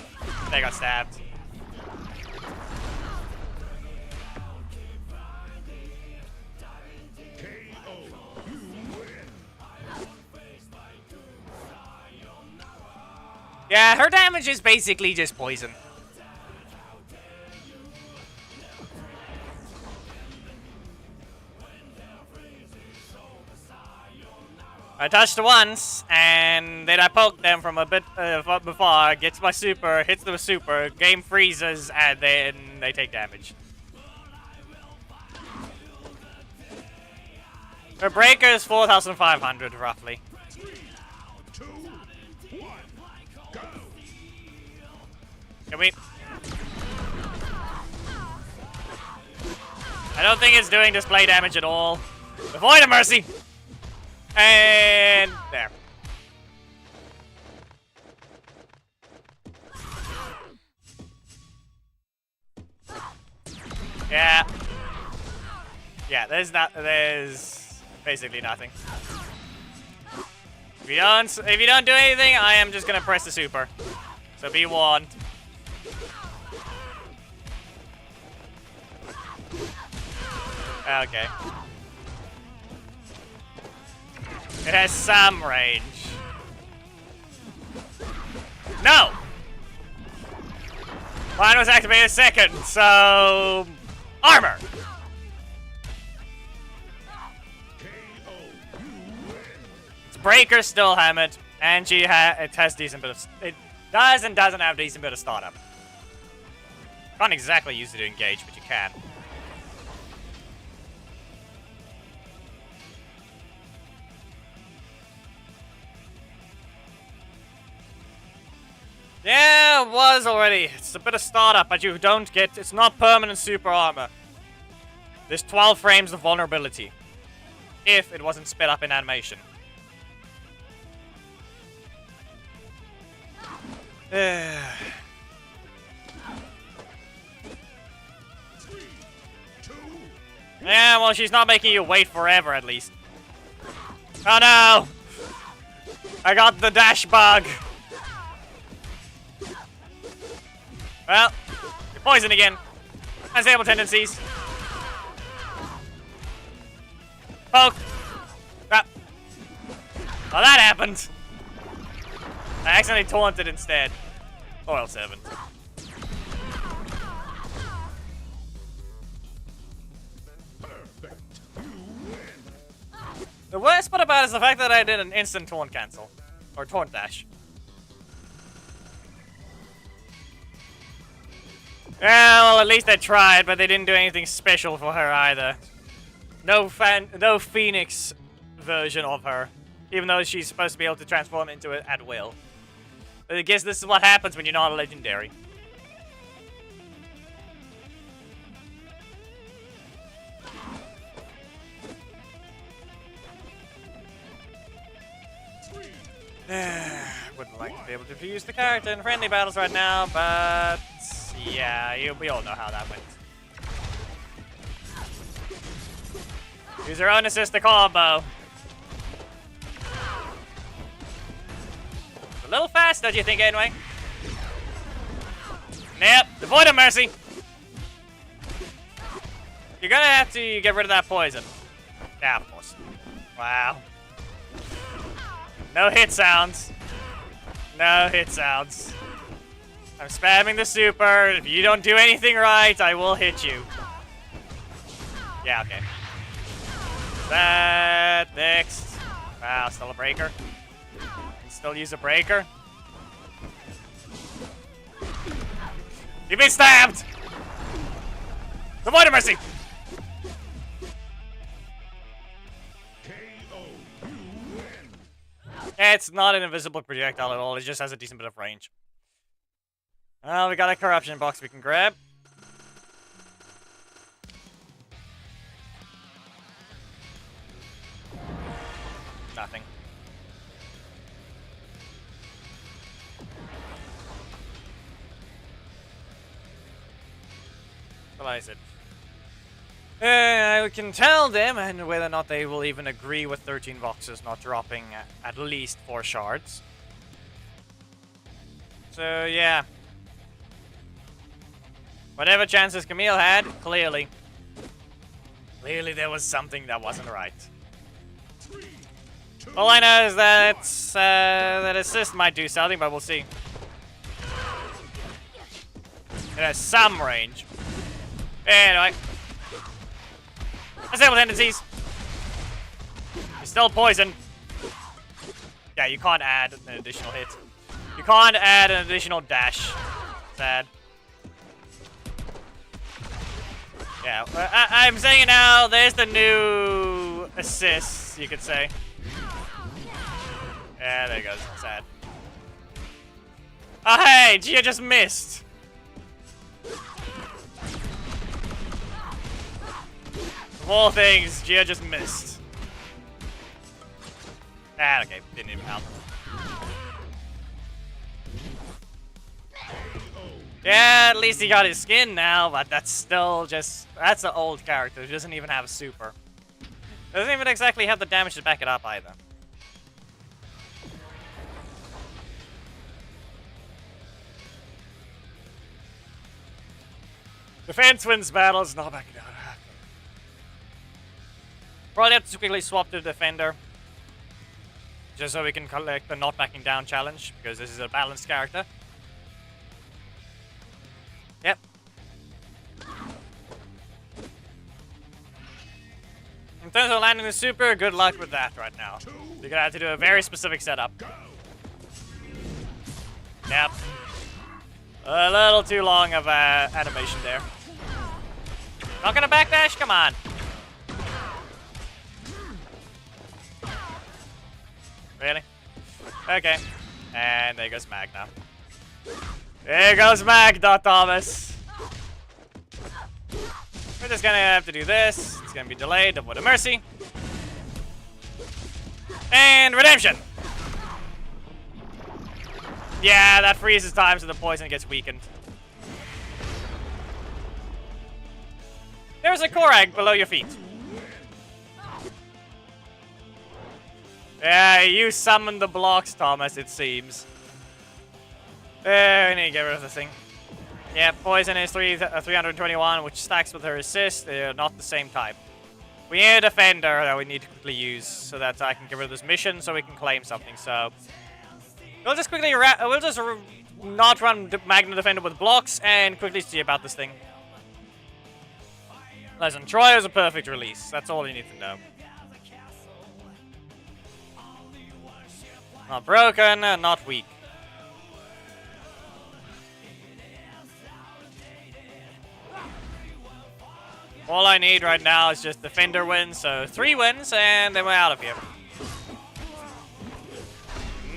they got stabbed. Yeah, her damage is basically just poison. I touched once, and then I poked them from a bit before, gets my super, hits the super, game freezes, and then they take damage. Her breaker is 4,500, roughly. 3, 2, 1, go! Can we... I don't think it's doing display damage at all. Avoid a mercy! And there. Yeah. Yeah, there's basically nothing. If you don't do anything, I am just gonna press the super. So be warned. Okay. It has some range. No! Mine was activated second, so... Armor! Its breaker still hammered, and it has decent bit of... It does and doesn't have decent bit of startup. Can't exactly use it to engage, but you can. Yeah, it was already. It's a bit of startup, but you don't get... It's not permanent super armor. There's 12 frames of vulnerability. If it wasn't sped up in animation. Yeah, well, she's not making you wait forever, at least. Oh, no! I got the dash bug! Well, you're poisoned again. Unstable tendencies. Poke. Ah. Well, that happened. I accidentally taunted instead. Oil 7. The worst part about it is the fact that I did an instant taunt cancel. Or taunt dash. Yeah, well, at least they tried, but they didn't do anything special for her either. No Phoenix version of her, even though she's supposed to be able to transform into it at will. But I guess this is what happens when you're not a legendary. would like to be able to use the character in friendly battles right now, but yeah, we all know how that went. Use your own assist the combo. A little fast, don't you think, anyway? Yep, avoid a mercy. You're gonna have to get rid of that poison. Yeah, of course. Wow. No hit sounds. No hit sounds. I'm spamming the super. If you don't do anything right, I will hit you. Yeah, okay. That next. Wow, still a breaker. Can still use a breaker. You've been stabbed! Avoid a mercy! It's not an invisible projectile at all, it just has a decent bit of range. Well, we got a corruption box we can grab. Nothing. Utilize it. I can tell them, and whether or not they will even agree with 13 boxes not dropping at least 4 shards. So, yeah. Whatever chances Camille had, clearly Clearly there was something that wasn't right. All I know is that that assist might do something, but we'll see. It has some range. Anyway. Disable tendencies. You're still poisoned. Yeah, you can't add an additional hit. You can't add an additional dash. Sad. Yeah, I'm saying it now, there's the new assists, you could say. Yeah, there it goes. Sad. Oh, hey! Gia just missed! Of all things, Gia just missed. Ah, okay. Didn't even help. Yeah, at least he got his skin now, but that's still just... That's an old character who doesn't even have a super. Doesn't even exactly have the damage to back it up either. Defense wins battles, not backing out. Probably have to quickly swap to the defender. Just so we can collect the not backing down challenge, because this is a balanced character. Yep. In terms of landing the super, good luck with that right now. You're gonna have to do a very specific setup. Yep. A little too long of animation there. Not gonna backdash? Come on. Really? Okay. And there goes Mag now. There goes Mag, Thomas. We're just gonna have to do this. It's gonna be delayed. Avoid a mercy. And redemption. Yeah, that freezes time so the poison gets weakened. There's a Korag below your feet. Yeah, you summoned the blocks, Thomas, it seems. I need to get rid of the thing. Yeah, poison is 321, which stacks with her assist. They're not the same type. We need a defender that we need to quickly use so that I can get rid of this mission so we can claim something. So we'll just quickly not run Magna Defender with blocks and quickly see about this thing. Listen, Troy is a perfect release. That's all you need to know. Not broken, not weak. All I need right now is just defender wins, so 3 wins, and then we're out of here.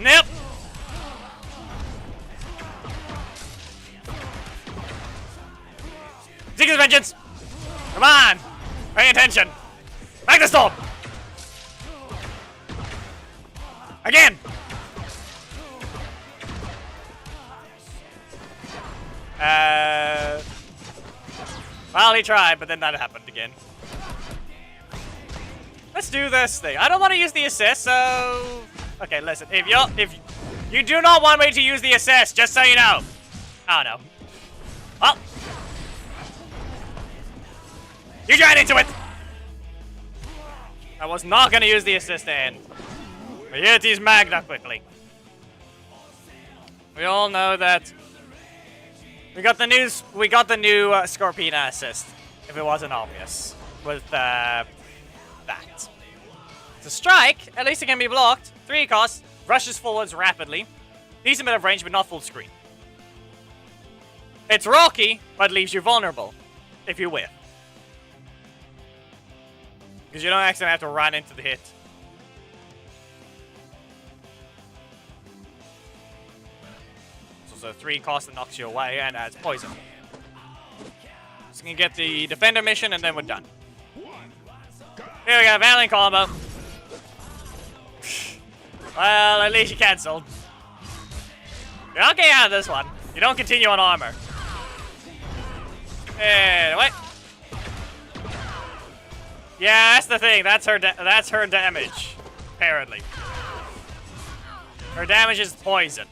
Nope. Seeker's Vengeance! Come on! Pay attention! Back the storm! Well, he tried, but then that happened again. Let's do this thing. I don't want to use the assist, so... Okay, listen. If you do not want me to use the assist, just so you know. Oh, no. Well. You ran into it! I was not going to use the assist to end. But here it is Magna quickly. We all know that... We got the new Scorpina assist, if it wasn't obvious, with that. It's a strike, at least it can be blocked, 3 costs, rushes forwards rapidly, decent bit of range but not full screen. It's rocky, but leaves you vulnerable, if you whiff. Because you don't actually have to run into the hit. So 3 cost that knocks you away and adds poison. Just gonna get the defender mission and then we're done. Here we go, Valiant combo. Well, at least you cancelled. You're not getting out of this one. You don't continue on armor. Anyway. Yeah, that's the thing. That's her damage. Apparently. Her damage is poison.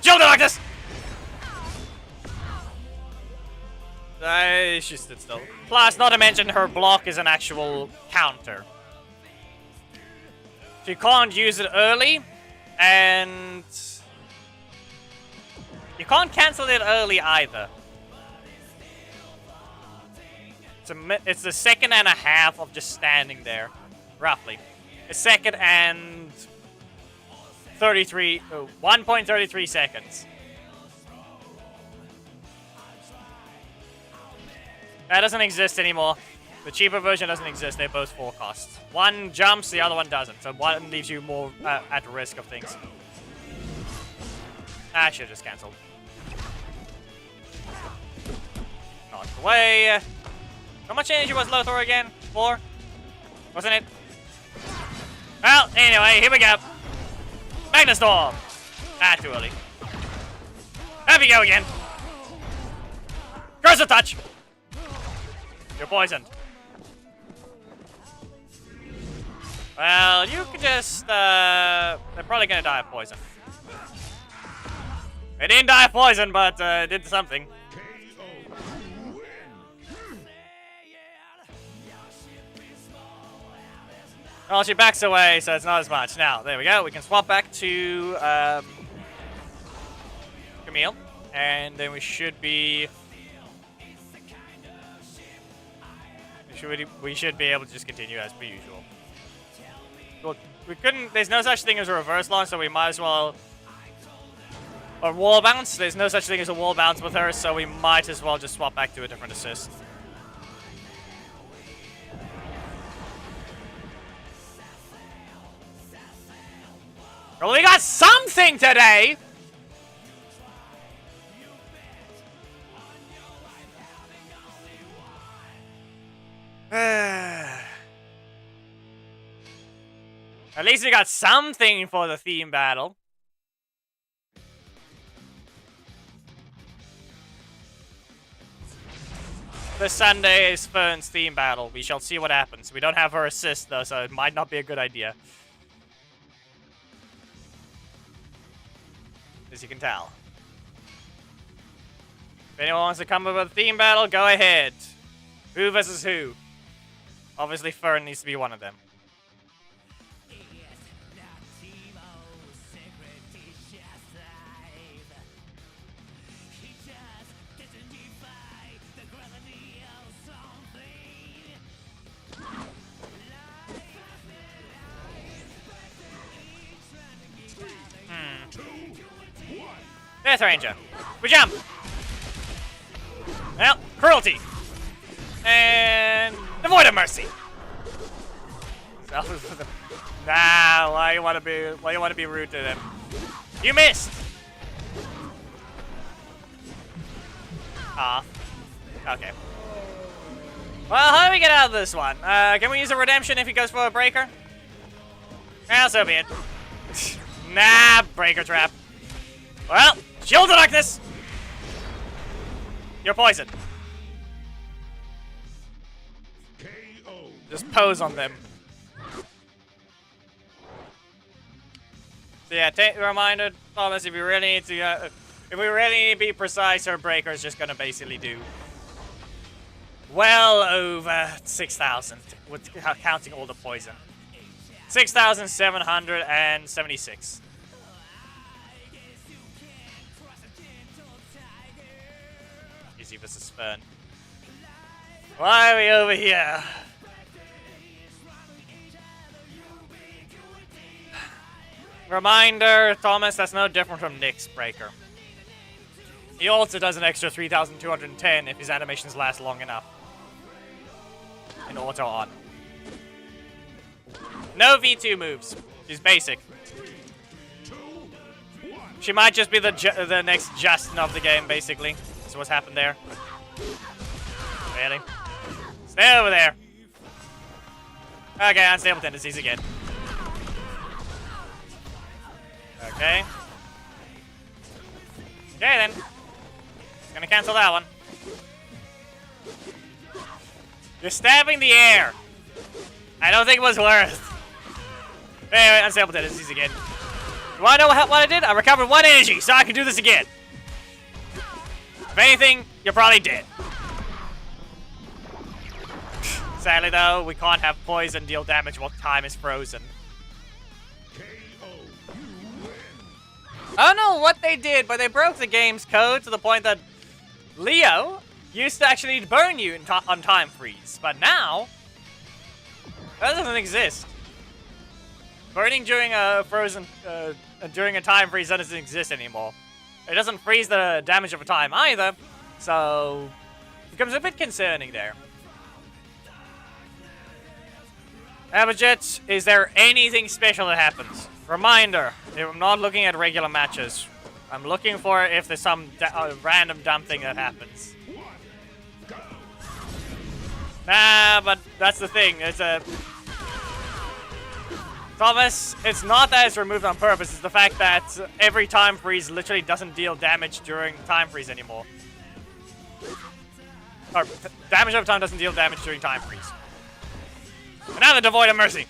Jump like this! She stood still. Plus, not to mention her block is an actual counter. So you can't use it early, and you can't cancel it early either. It's a second and a half of just standing there, roughly. A second and 1.33 seconds. That doesn't exist anymore. The cheaper version doesn't exist. They're both full costs. One jumps, the other one doesn't. So one leaves you more at risk of things. I should have just cancelled. Knocked away. How much energy was Lothar again? 4? Wasn't it? Well, anyway, here we go. Magna Storm! Ah, too early. There we go again. Curse of Touch! You're poisoned. Well, you could just, they're probably gonna die of poison. They didn't die of poison, but, did something. Well, she backs away, so it's not as much. Now, there we go. We can swap back to Camille, and then we should be able to just continue as per usual. Well, we couldn't. There's no such thing as a reverse launch, so we might as well. Or wall bounce. There's no such thing as a wall bounce with her, so we might as well just swap back to a different assist. Well, we got something today! At least we got something for the theme battle. This Sunday is Fern's theme battle. We shall see what happens. We don't have her assist, though, so it might not be a good idea. As you can tell. If anyone wants to come up with a theme battle, go ahead. Who versus who? Obviously, Fern needs to be one of them. Death Ranger. We jump. Well, cruelty. And the Void of Mercy. Nah, why you wanna be rude to them? You missed. Ah. Okay. Well, how do we get out of this one? Can we use a redemption if he goes for a breaker? Well, so be it. Nah, breaker trap. Well, Shield of Darkness! You're poisoned. KO. Just pose on them. So yeah, take a reminder, Thomas, if you really need to, if we really need to be precise, her breaker is just gonna basically do well over 6,000, with counting all the poison. 6,776. Easy versus Fern. Why are we over here? Reminder, Thomas, that's no different from Nick's breaker. He also does an extra 3,210 if his animations last long enough. In auto on. No V2 moves. She's basic. She might just be the next Justin of the game, basically. So what's happened there? Really? Stay over there. Okay, unstable tendencies again. Okay. Okay then. Gonna cancel that one. You're stabbing the air. I don't think it was worth. Anyway, unstable tendencies again. You wanna know what I did? I recovered 1 energy, so I can do this again. If anything, you're probably dead. Sadly though, we can't have poison deal damage while time is frozen. I don't know what they did, but they broke the game's code to the point that Leo used to actually burn you on time freeze, but now that doesn't exist. Burning during a during a time freeze doesn't exist anymore. It doesn't freeze the damage over time either, so it becomes a bit concerning there. Abhijit, is there anything special that happens? Reminder, I'm not looking at regular matches. I'm looking for if there's some random dumb thing that happens. Nah, but that's the thing. It's Thomas, it's not that it's removed on purpose. It's the fact that every time freeze literally doesn't deal damage during time freeze anymore. Or damage over time doesn't deal damage during time freeze. And now the devoid of mercy.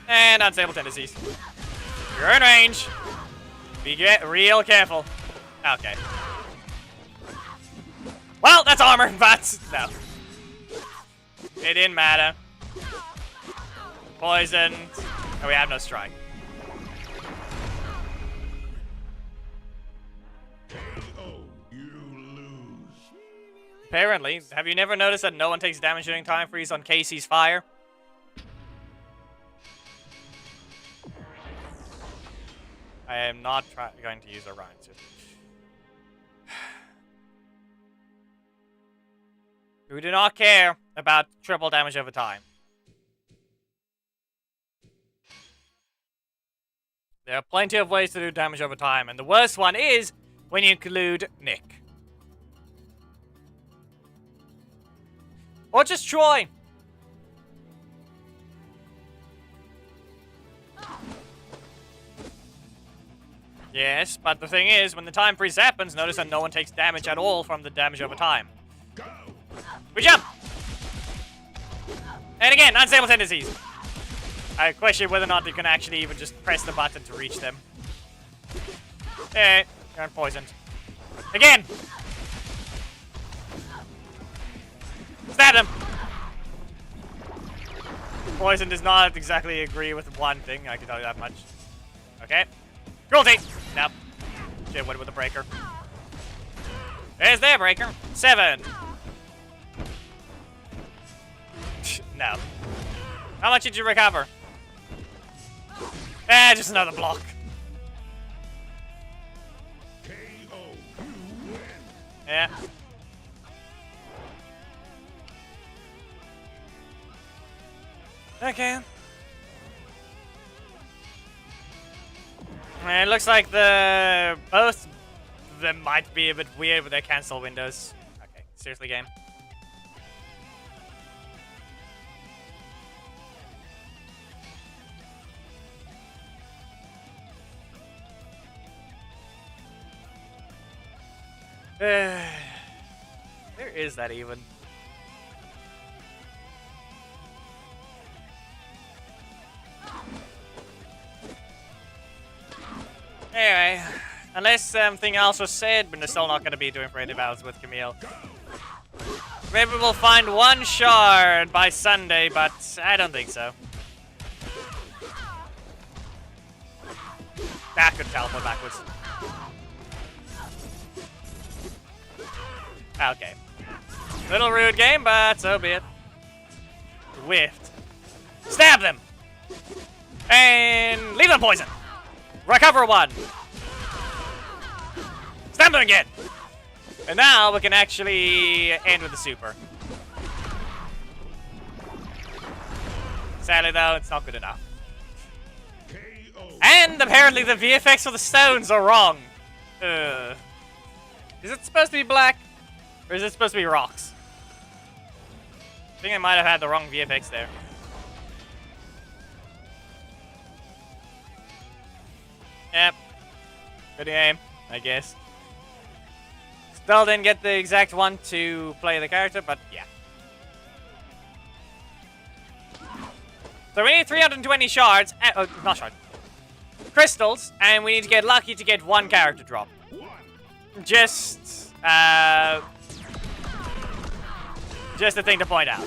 And unstable tendencies. You're in range. Be real careful. Okay. Well, that's armor, but no. It didn't matter. Poisoned. And we have no strike. You lose. Apparently. Have you never noticed that no one takes damage during time freeze on Casey's fire? I am not going to use Orion suit. We do not care about triple damage over time. There are plenty of ways to do damage over time, and the worst one is when you include Nick. Or just Troy. Yes, but the thing is, when the time freeze happens, notice that no one takes damage at all from the damage over time. We jump! And again, unstable tendencies. I question whether or not you can actually even just press the button to reach them. Hey, you're poisoned. Again! Stab him! Poison does not exactly agree with one thing, I can tell you that much. Okay. Cruelty! Nope. Shit, went with the breaker. There's their breaker. 7. No. How much did you recover? Just another block. Yeah. Okay. It looks like both of them might be a bit weird with their cancel windows. Okay, seriously, game. Where is that even? Anyway, unless something else was said, but they're still not going to be doing creative battles with Camille. Maybe we'll find one shard by Sunday, but I don't think so. That could teleport backwards. Okay. Little rude game, but so be it. Whiffed. Stab them! And leave them poison! Recover one! Stab them again! And now we can actually end with the super. Sadly though, it's not good enough. And apparently the VFX for the stones are wrong. Is it supposed to be black? Or is it supposed to be rocks? I think I might have had the wrong VFX there. Yep. Good game, I guess. Still didn't get the exact one to play the character, but yeah. So we need 320 shards, not shards, crystals, and we need to get lucky to get one character drop. Just a thing to point out.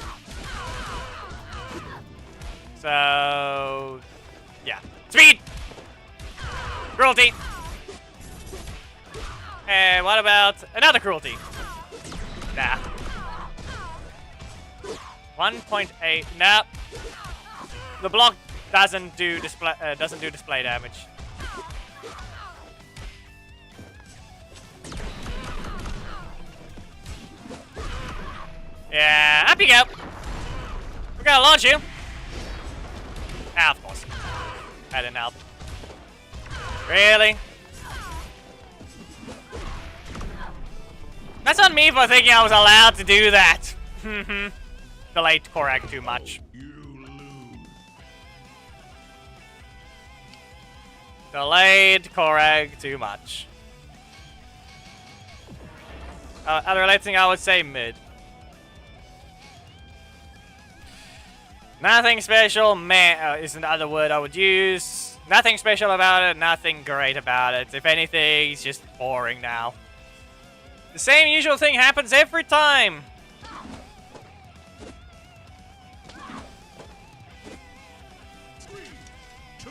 So, yeah. Speed! Cruelty! And what about another cruelty? Nah. 1.8. Nah. The block doesn't do display damage. Yeah, up you go. We're gonna launch you. Ah, of course. That didn't help. Really? That's on me for thinking I was allowed to do that. Delayed Korag too much. You lose. Delayed Korag too much. Other relating, I would say mid. Nothing special, man, is another word I would use. Nothing special about it, nothing great about it. If anything, it's just boring now. The same usual thing happens every time. Three, two,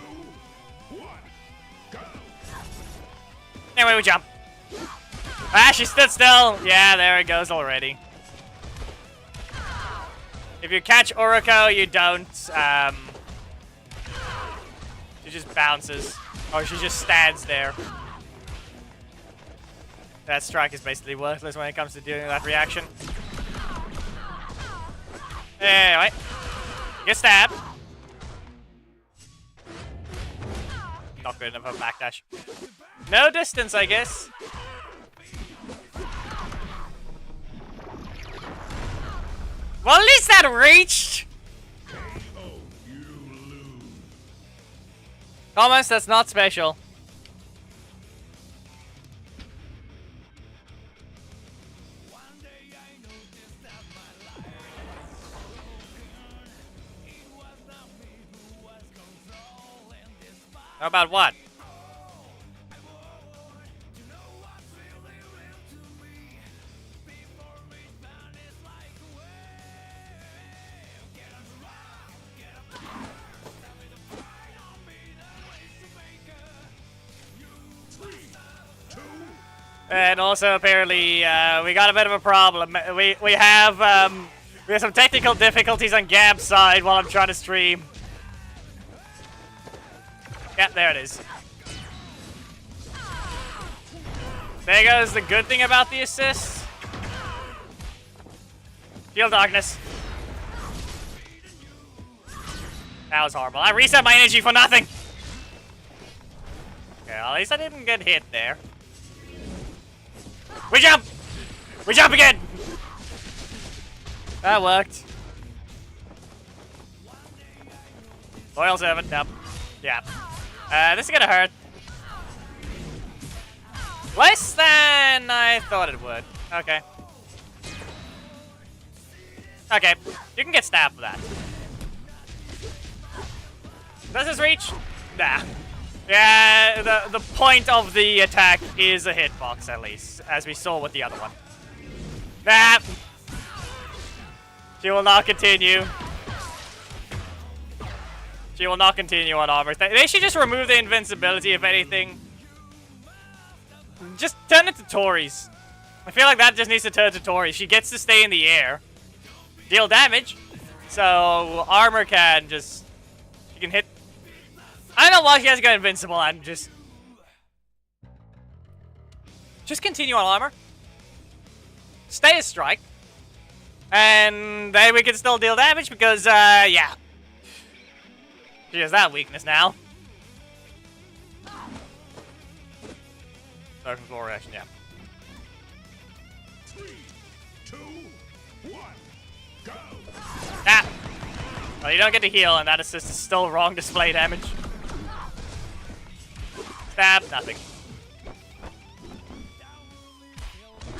one, go. Anyway, we jump. Ah, she stood still. Yeah, there it goes already. If you catch Oriko, you don't, she just bounces. Or she just stands there. That strike is basically worthless when it comes to dealing with that reaction. Anyway. Get stabbed. Not good enough of a backdash. No distance, I guess. Well, at least that reached! KO, you lose. Comments, that's not special. How about what? And also apparently we got a bit of a problem. We have some technical difficulties on Gab's side while I'm trying to stream. Yeah, there it is. There goes the good thing about the assist. Feel darkness. That was horrible. I reset my energy for nothing. Okay, well, at least I didn't get hit there. We jump! We jump again! That worked. Loyal 7, yep. Yeah. This is gonna hurt. Less than I thought it would. Okay. Okay, you can get stabbed for that. Does this reach? Nah. Yeah, the point of the attack is a hitbox, at least, as we saw with the other one. Nah. She will not continue. She will not continue on armor. They should just remove the invincibility, if anything. Just turn it to Tori's. I feel like that just needs to turn to Tori. She gets to stay in the air, deal damage, so armor can just... She can hit... I don't know why she has got invincible and just continue on armor. Stay a strike. And then we can still deal damage because, yeah. She has that weakness now. Sorry, floor reaction, yeah. 3, 2, 1, go! Ah! Well, you don't get to heal, and that assist is still wrong display damage. Stab, nothing.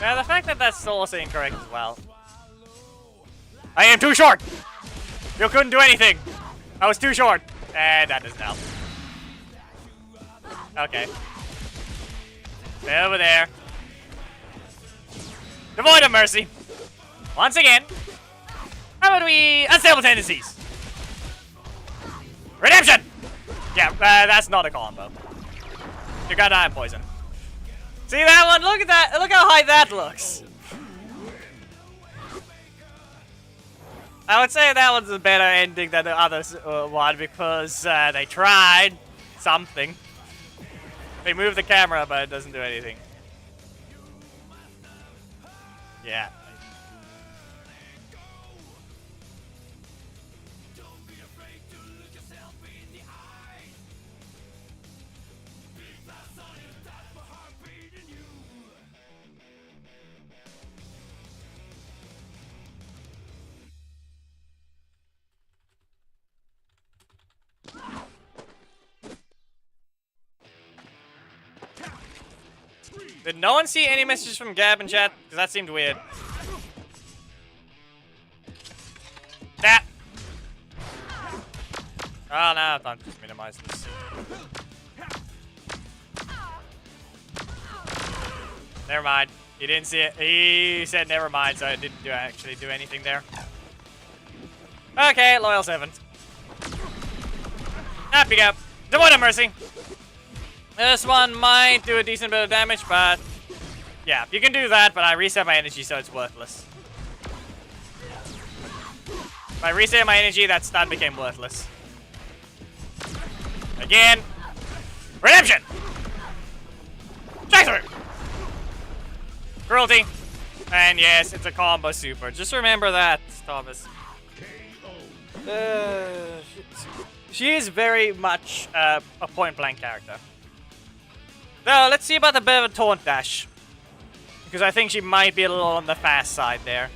Now, the fact that that's still also incorrect as well. I am too short! You couldn't do anything! I was too short! And that doesn't help. Okay. Stay over there. Devoid of mercy. Once again. How about we... Unstable tendencies. Redemption! Yeah, that's not a combo. You got eye poison. See that one? Look at that. Look how high that looks. I would say that one's a better ending than the other one because they tried something. They moved the camera, but it doesn't do anything. Yeah. Did no one see any messages from Gab in chat? Because that seemed weird. That. Oh no, I'm just minimize this. Never mind. He didn't see it. He said never mind, so it didn't actually do anything there. Okay, loyal 7. Up you go. Devoid of mercy. This one might do a decent bit of damage, but yeah, you can do that, but I reset my energy, so it's worthless. If I reset my energy, that stun became worthless. Again. Redemption! Strike through! Cruelty. And yes, it's a combo super. Just remember that, Thomas. She is very much a point-blank character. Though, let's see about the bit of a taunt dash. Because I think she might be a little on the fast side there.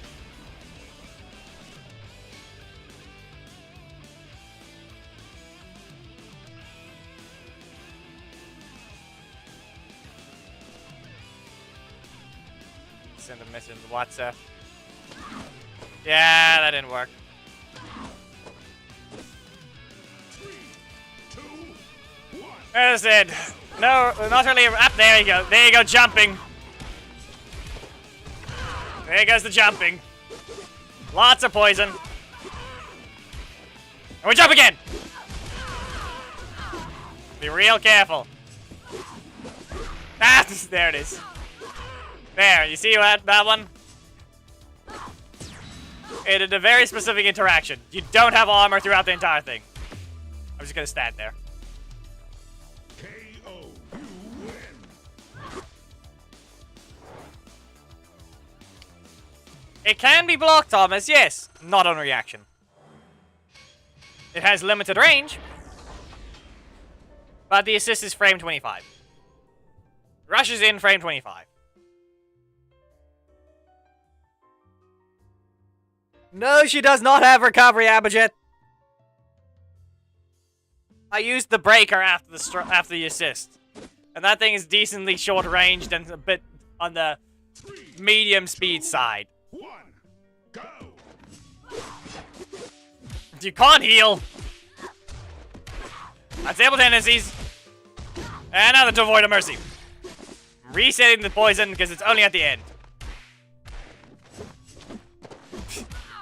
Send a message to WhatsApp. Yeah, that didn't work. 3, 2, 1. As I said, no, not really. Up there you go. There you go, jumping. There goes the jumping. Lots of poison. And we jump again. Be real careful. Ah, there it is. There, you see that one? It did a very specific interaction. You don't have armor throughout the entire thing. I'm just gonna stand there. KO. You win. It can be blocked, Thomas, yes. Not on reaction. It has limited range. But the assist is frame 25. Rushes in frame 25. No, she does not have recovery, Abijit. I used the breaker after the assist. And that thing is decently short-ranged and a bit on the medium speed side. 1, go! You can't heal. Unstable tendencies. And now the Devoid of Mercy. Resetting the poison because it's only at the end.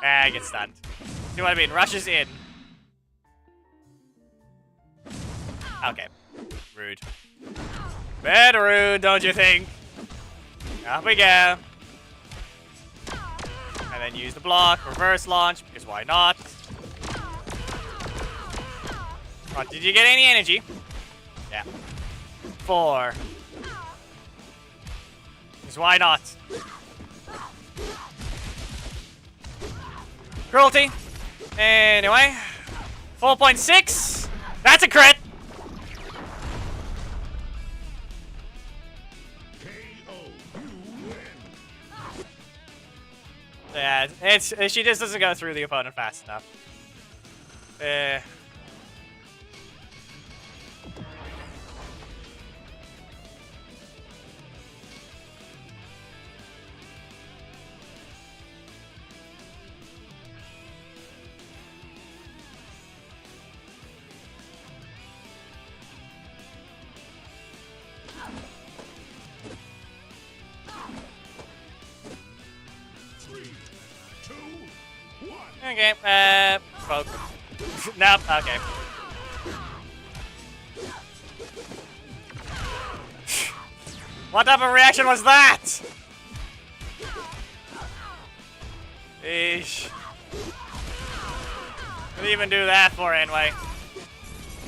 I get stunned. See what I mean? Rushes in. Okay. Rude. Bit rude, don't you think? Up we go. And then use the block, reverse launch, because why not? Oh, did you get any energy? Yeah. 4. Because why not? Cruelty. Anyway. 4.6. That's a crit. Yeah, she just doesn't go through the opponent fast enough. Okay, poke. Nope, okay. What type of reaction was that? Eesh. What did even do that for anyway?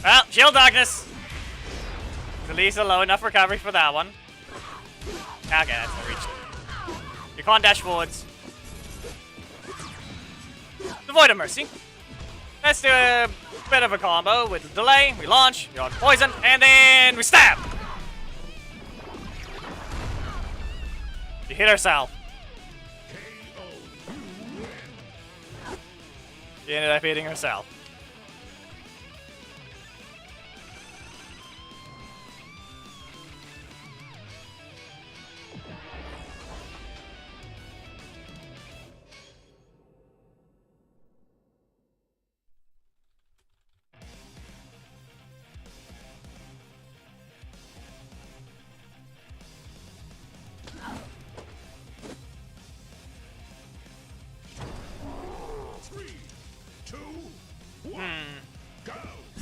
Well, shield darkness. At least a low enough recovery for that one. Okay, that's the reach. You can't dash forwards. Devoid of Mercy. Let's do a bit of a combo with the delay. We launch, we on poison, and then we stab. She hit herself. She ended up hitting herself.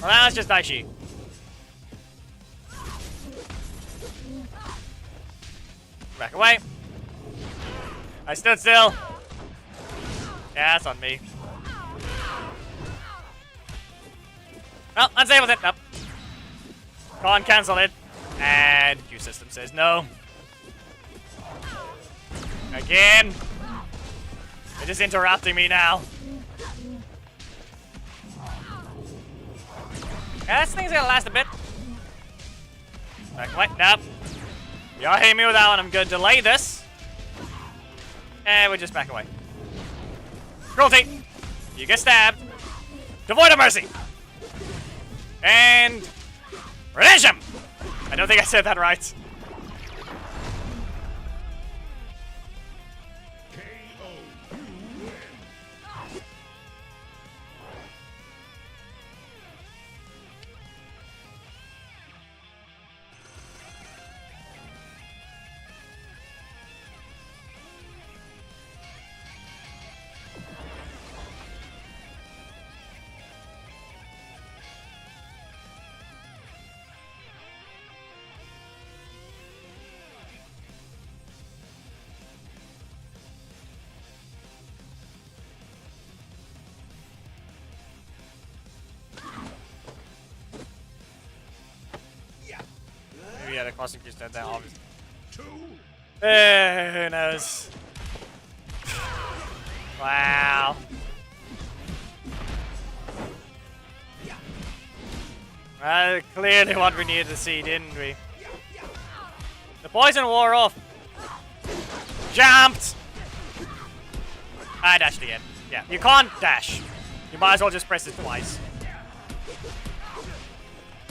Well, that's just Daishi. Back away. I stood still. Yeah, that's on me. Well, unstable it. Nope. Can't cancel it. And Q system says no. Again. They're just interrupting me now. Yeah, this thing's gonna last a bit. Back away. Nope. Y'all hit me with that one. I'm gonna delay this. And we just back away. Cruelty. You get stabbed. Devoid of Mercy. And Redemption. I don't think I said that right. Yeah, the crossing is dead there, obviously. Who knows? Wow. Clearly what we needed to see, didn't we? The poison wore off. Jumped! I dashed again. Yeah, you can't dash. You might as well just press it twice.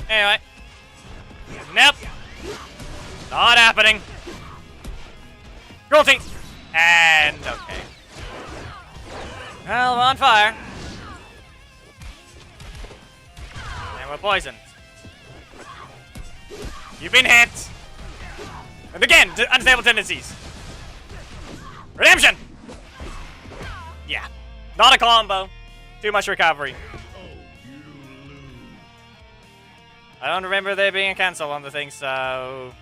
Anyway. Nope. Not happening. Cruelty. And okay. Well, we're on fire. And we're poisoned. You've been hit. And again, unstable tendencies. Redemption! Yeah. Not a combo. Too much recovery. I don't remember there being a cancel on the thing, so...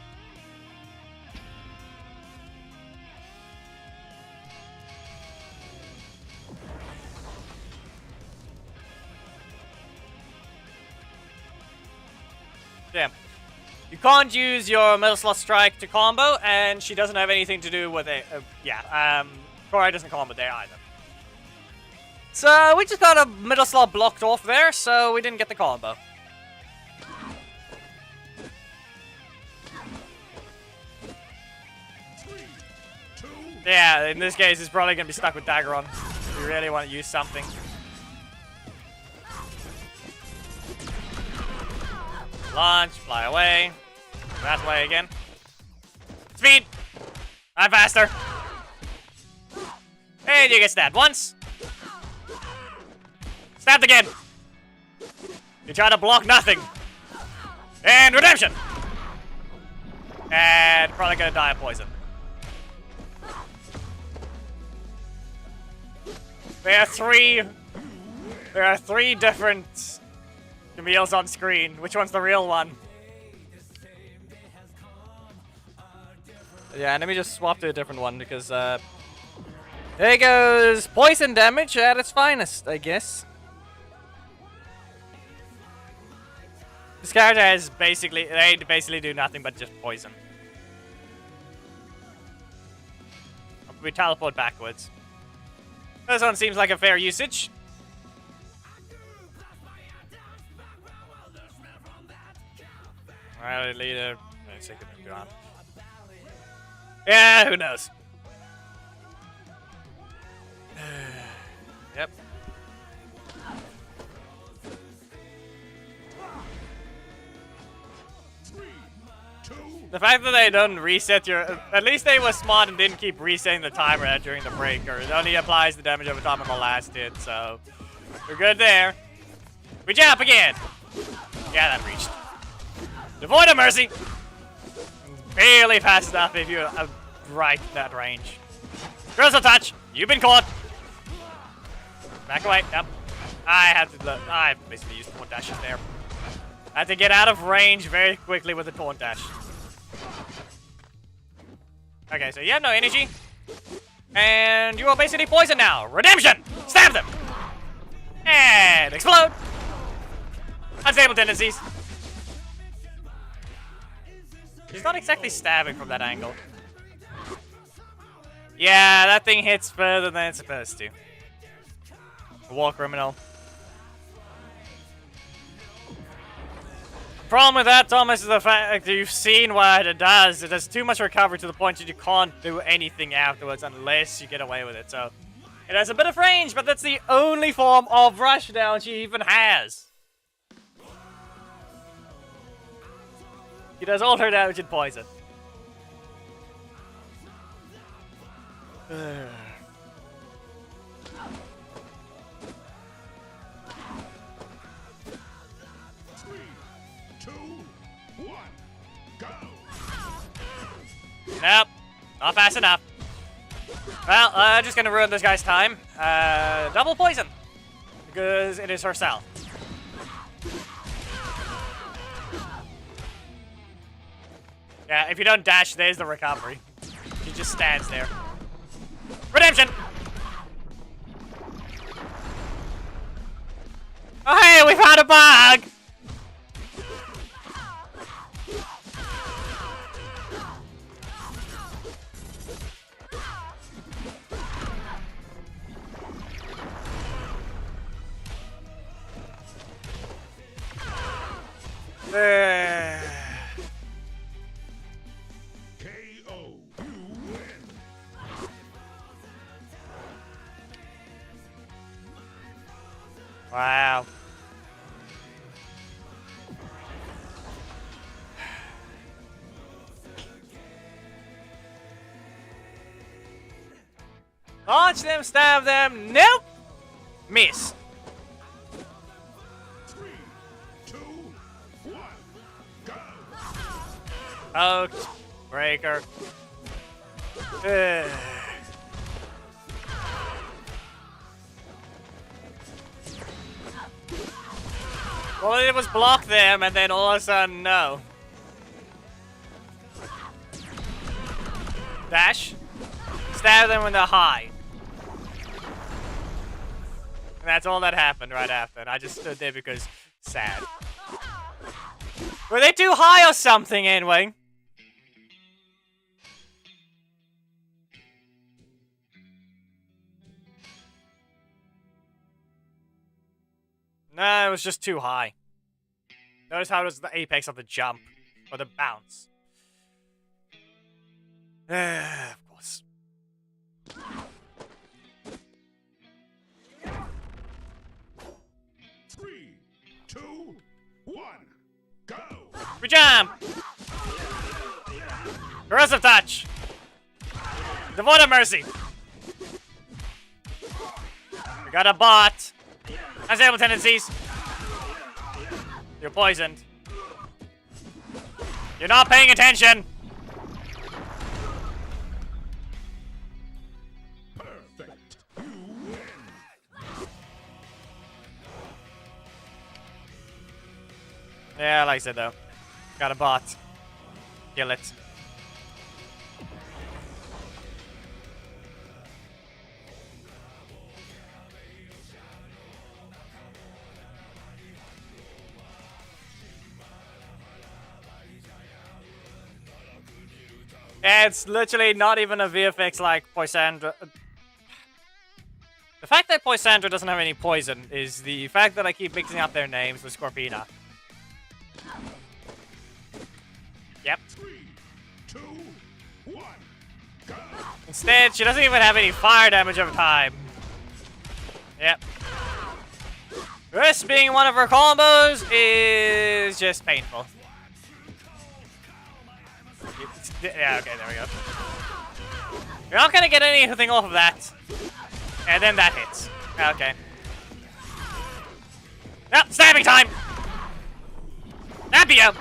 Damn. You can't use your middle slot strike to combo, and she doesn't have anything to do with it. Korai doesn't combo there either. So we just got a middle slot blocked off there, so we didn't get the combo. Yeah, in this case, it's probably gonna be stuck with Dagger on. If you really want to use something. Launch, fly away. That way again. Speed! I'm faster. And you get stabbed once. Stabbed again. You try to block nothing. And redemption! And probably gonna die of poison. There are three different Camille's on screen. Which one's the real one? Yeah, let me just swap to a different one because there goes poison damage at its finest, I guess. This character has they basically do nothing but just poison. We teleport backwards. This one seems like a fair usage. Alright, leader. Yeah, who knows? Yep. The fact that they don't reset your... At least they were smart and didn't keep resetting the timer during the break, or it only applies the damage over time on the last hit, so... We're good there. We jump again! Yeah, that reached. Devoid of mercy! Barely fast enough if you're right that range. Crystal touch! You've been caught! Back away, yep. I basically used taunt dashes there. I had to get out of range very quickly with the taunt dash. Okay, so you have no energy. And you are basically poisoned now. Redemption! Stab them! And explode! Unstable tendencies. She's not exactly stabbing from that angle. Yeah, that thing hits further than it's supposed to. War criminal. Problem with that, Thomas, is the fact that you've seen what it does. It does too much recovery to the point that you can't do anything afterwards unless you get away with it. So it has a bit of range, but that's the only form of rushdown she even has. He does all her damage in poison. 2, 1, go! Nope, not fast enough. Well, I'm just gonna ruin this guy's time. Double poison, because it is herself. Yeah, if you don't dash, there's the recovery. She just stands there. Redemption! Oh hey, we found a bug! KO. You win. Wow. Launch them, stab them. Nope. Miss. 3, 2, 1, go! Out. Breaker. Ugh. Well, it was block them, and then all of a sudden, no. Dash. Stab them when they're high. And that's all that happened right after. And I just stood there because sad. Were they too high or something, anyway? No, it was just too high. Notice how it was the apex of the jump. Or the bounce. Of course. Three, two, one, go! We jump! Corrosive touch! Devoid of mercy! We got a bot! Unstable tendencies! You're poisoned. You're not paying attention! Perfect. You win. Yeah, like I said though. Got a bot. Kill it. It's literally not even a VFX like Poisandra. The fact that Poisandra doesn't have any poison is the fact that I keep mixing up their names with Scorpina. Yep. 3, 2, 1, go! Instead, she doesn't even have any fire damage over time. Yep. This being one of her combos is just painful. Yeah, okay, there we go. You're not gonna get anything off of that. And then that hits. Okay. Yep, stabbing time! Appio!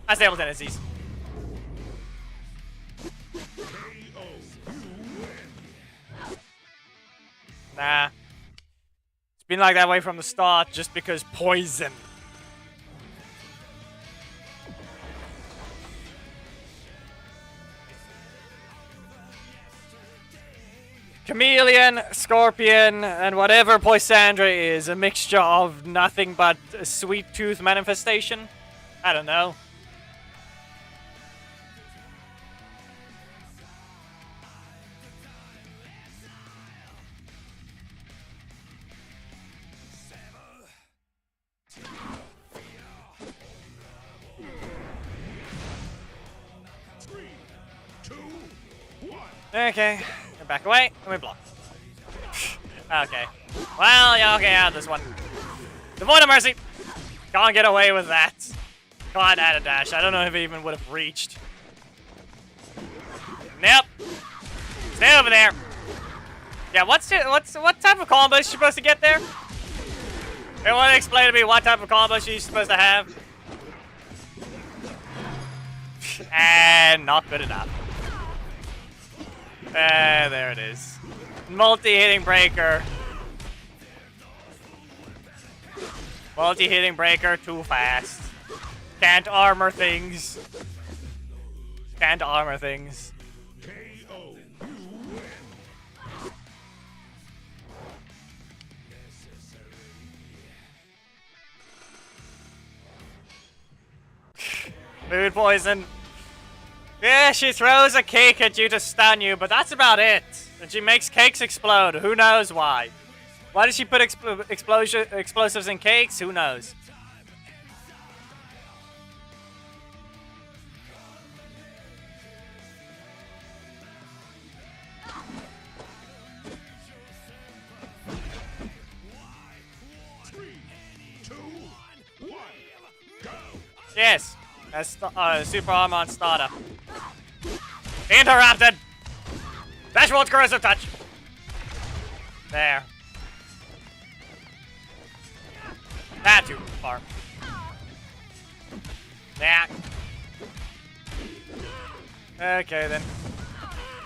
Unstable tendencies. Nah. It's been like that way from the start just because poison. Chameleon, Scorpion, and whatever Poisandra is, a mixture of nothing but a sweet tooth manifestation? I don't know. Three, two, one. Okay, back away, and we block. Okay. Well, yeah, okay, I have this one. Devoid of mercy! Can't get away with that. Can't add a dash. I don't know if it even would have reached. Nope. Stay over there. Yeah, what type of combo is she supposed to get there? They want to explain to me what type of combo she's supposed to have. And not good enough. There it is. Multi-hitting breaker. Multi-hitting breaker too fast. Can't armor things. Can't armor things. KO. You win. Food poison. Yeah, she throws a cake at you to stun you, but that's about it. And she makes cakes explode. Who knows why? Why does she put explosives in cakes? Who knows? Three, two, one, go! Yes. That's super armor on starter. Interrupted! Dashboard's corrosive touch. There. Not too far. Nah. Okay then.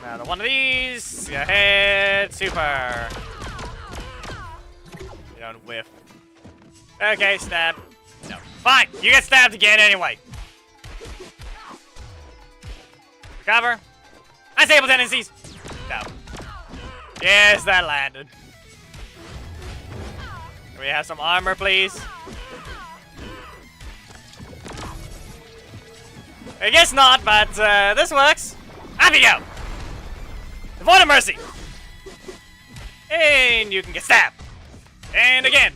Another one of these. Your head. Super. You don't whiff. Okay, stab. No. Fine. You get stabbed again anyway. Recover. Unstable tendencies. No. Yes, that landed. Can we have some armor, please? I guess not, but this works. Off you go. Avoid a mercy. And you can get stabbed. And again.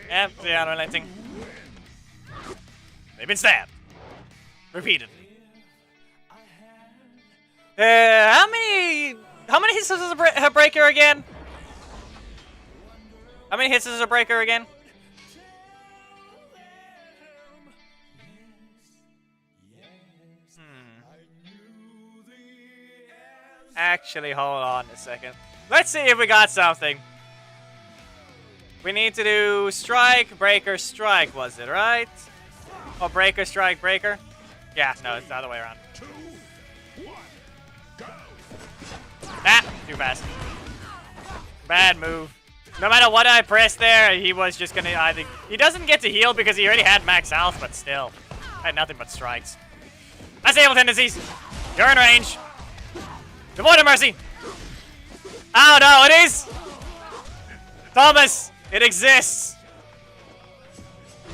Yep, the unrelenting. They've been stabbed. Repeatedly. How many hits does a breaker again? How many hits does a breaker again? Actually, hold on a second. Let's see if we got something. We need to do strike, breaker, strike, was it, right? Or breaker, strike, breaker? Yeah, no, it's the other way around. 2, 1, go. Ah, too fast. Bad move. No matter what I pressed there, he was just gonna either... He doesn't get to heal because he already had max health, but still. I had nothing but strikes. Unstable tendencies. You're in range. Avoid a mercy. Oh no, it is! Thomas, it exists.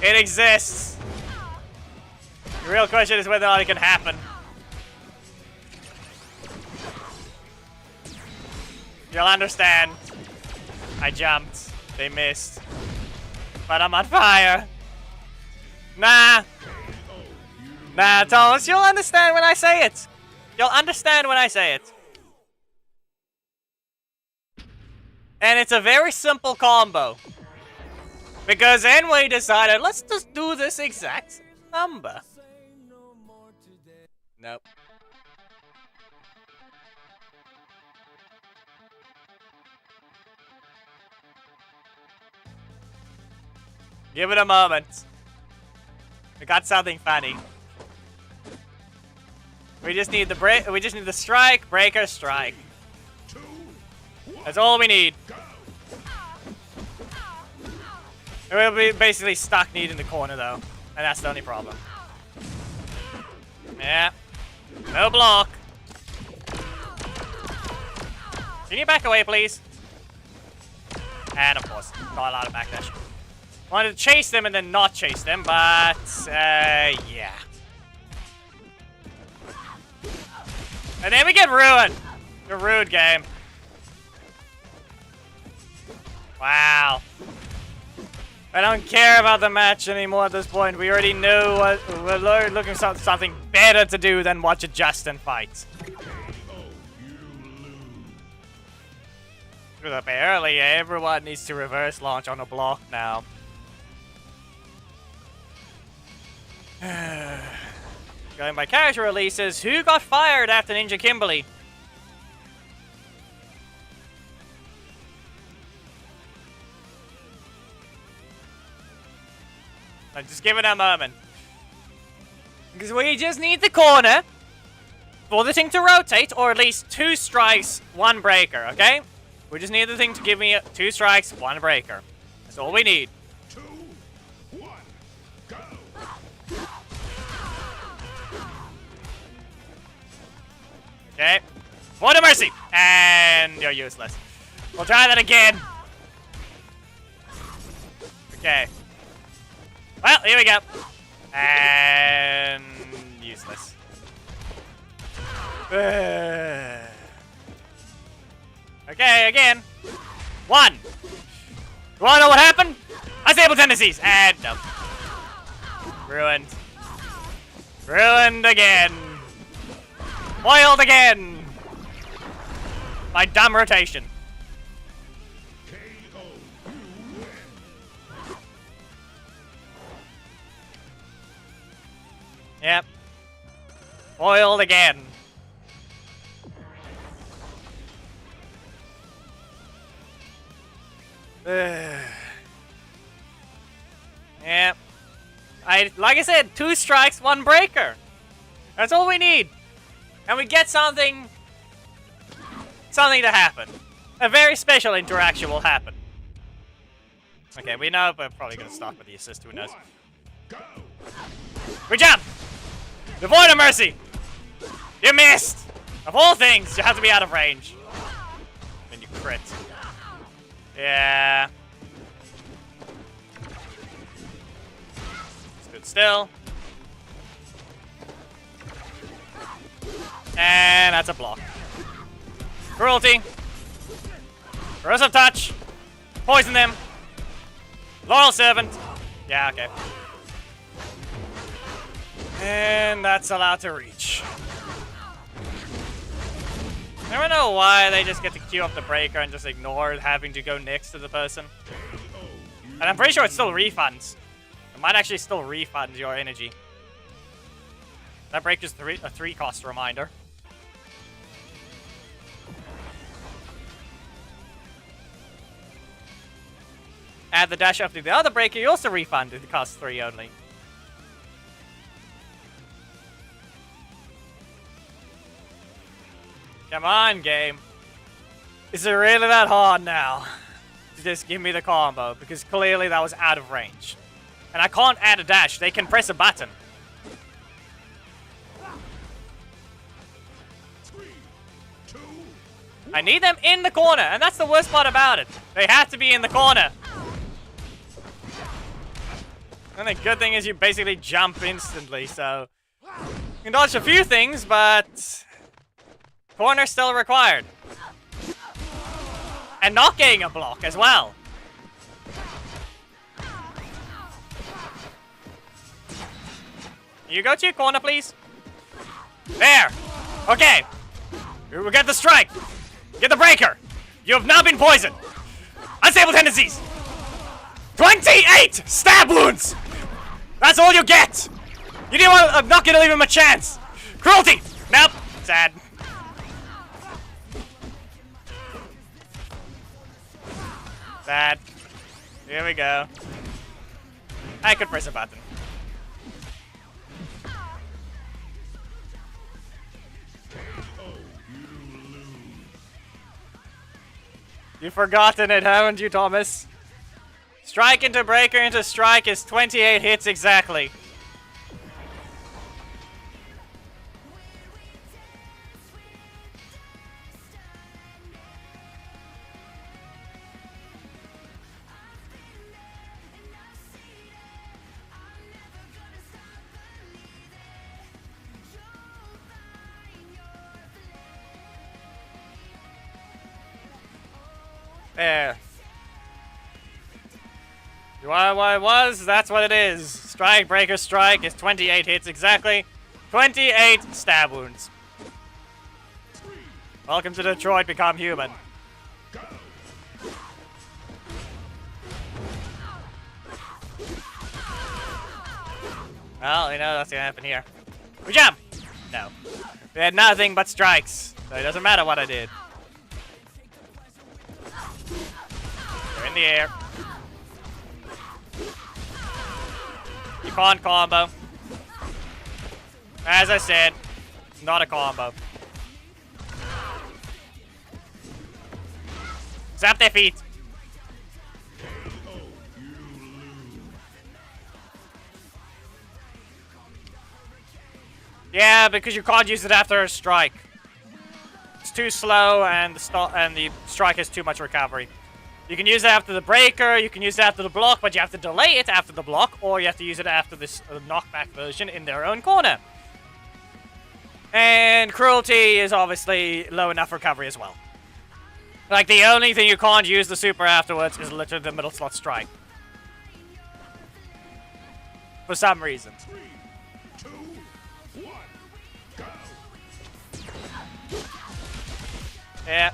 It exists. The real question is whether or not it can happen. You'll understand. I jumped. They missed. But I'm on fire. Nah. Nah, Thomas, you'll understand when I say it. You'll understand when I say it. And it's a very simple combo. Because Enway decided, let's just do this exact number. Nope. Give it a moment. We got something funny. We just need the break. We just need the strike, breaker, strike. That's all we need. We'll be basically stuck neat in the corner though, and that's the only problem. Yeah. No block. Can you back away, please? And of course, not allowed to backdash. Wanted to chase them and then not chase them, but yeah. And then we get ruined. The rude game. Wow. I don't care about the match anymore at this point. We already know what we're looking for something better to do than watch a Justin fight. Apparently, everyone needs to reverse launch on a block now. Going by character releases, who got fired after Ninja Kimberly? I'm just giving it a moment. Because we just need the corner for the thing to rotate, or at least 2 strikes, 1 breaker, okay? We just need the thing to give me 2 strikes, 1 breaker. That's all we need. 2, 1, go. Okay. What a mercy! And you're useless. We'll try that again. Okay. Well, here we go. And useless. Okay, again. 1. You wanna know what happened? Unstable tendencies. And no. Ruined. Ruined again. Foiled again. By dumb rotation. Yep. Foiled again. Yeah. Like I said, 2 strikes, 1 breaker. That's all we need. And we get something to happen. A very special interaction will happen. Okay, we know, but probably gonna stop with the assist, who knows. Good job! The Void of Mercy! You missed! Of all things, you have to be out of range. Then you crit. Yeah. Stood still. And that's a block. Cruelty. Corrosive Touch. Poison them. Loyal Servant. Yeah, okay. And that's allowed to reach. I don't know why they just get to queue up the breaker and just ignore having to go next to the person. And I'm pretty sure it still refunds. It might actually still refund your energy. That breaker's a 3 cost reminder. Add the dash after the other breaker, you also refund it costs 3 only. Come on, game. Is it really that hard now to just give me the combo? Because clearly that was out of range. And I can't add a dash, they can press a button. 3, 2, I need them in the corner, and that's the worst part about it. They have to be in the corner. And the good thing is you basically jump instantly, so you can dodge a few things, but corner still required. And not getting a block as well. You go to your corner, please. There. Okay. We get the strike. Get the breaker. You have now been poisoned. Unstable tendencies. 28 stab wounds. That's all you get. You didn't want. I'm not gonna leave him a chance. Cruelty. Nope. Sad. Sad. Here we go. I could press a button. You've forgotten it, haven't you, Thomas? Strike into breaker into strike is 28 hits exactly. There. You are what it was, that's what it is. Strike, breaker, strike is 28 hits exactly. 28 stab wounds. Welcome to Detroit, Become Human. Well, you know that's gonna happen here. We jump! No. We had nothing but strikes, so it doesn't matter what I did. They're in the air. You can't combo. As I said, it's not a combo. Zap their feet. Yeah, because you can't use it after a strike. It's too slow, and the strike has too much recovery. You can use it after the breaker, you can use it after the block, but you have to delay it after the block, or you have to use it after this knockback version in their own corner. And Cruelty is obviously low enough recovery as well. Like, the only thing you can't use the super afterwards is literally the middle slot strike. For some reason. 3, 2, 1, go. Yeah.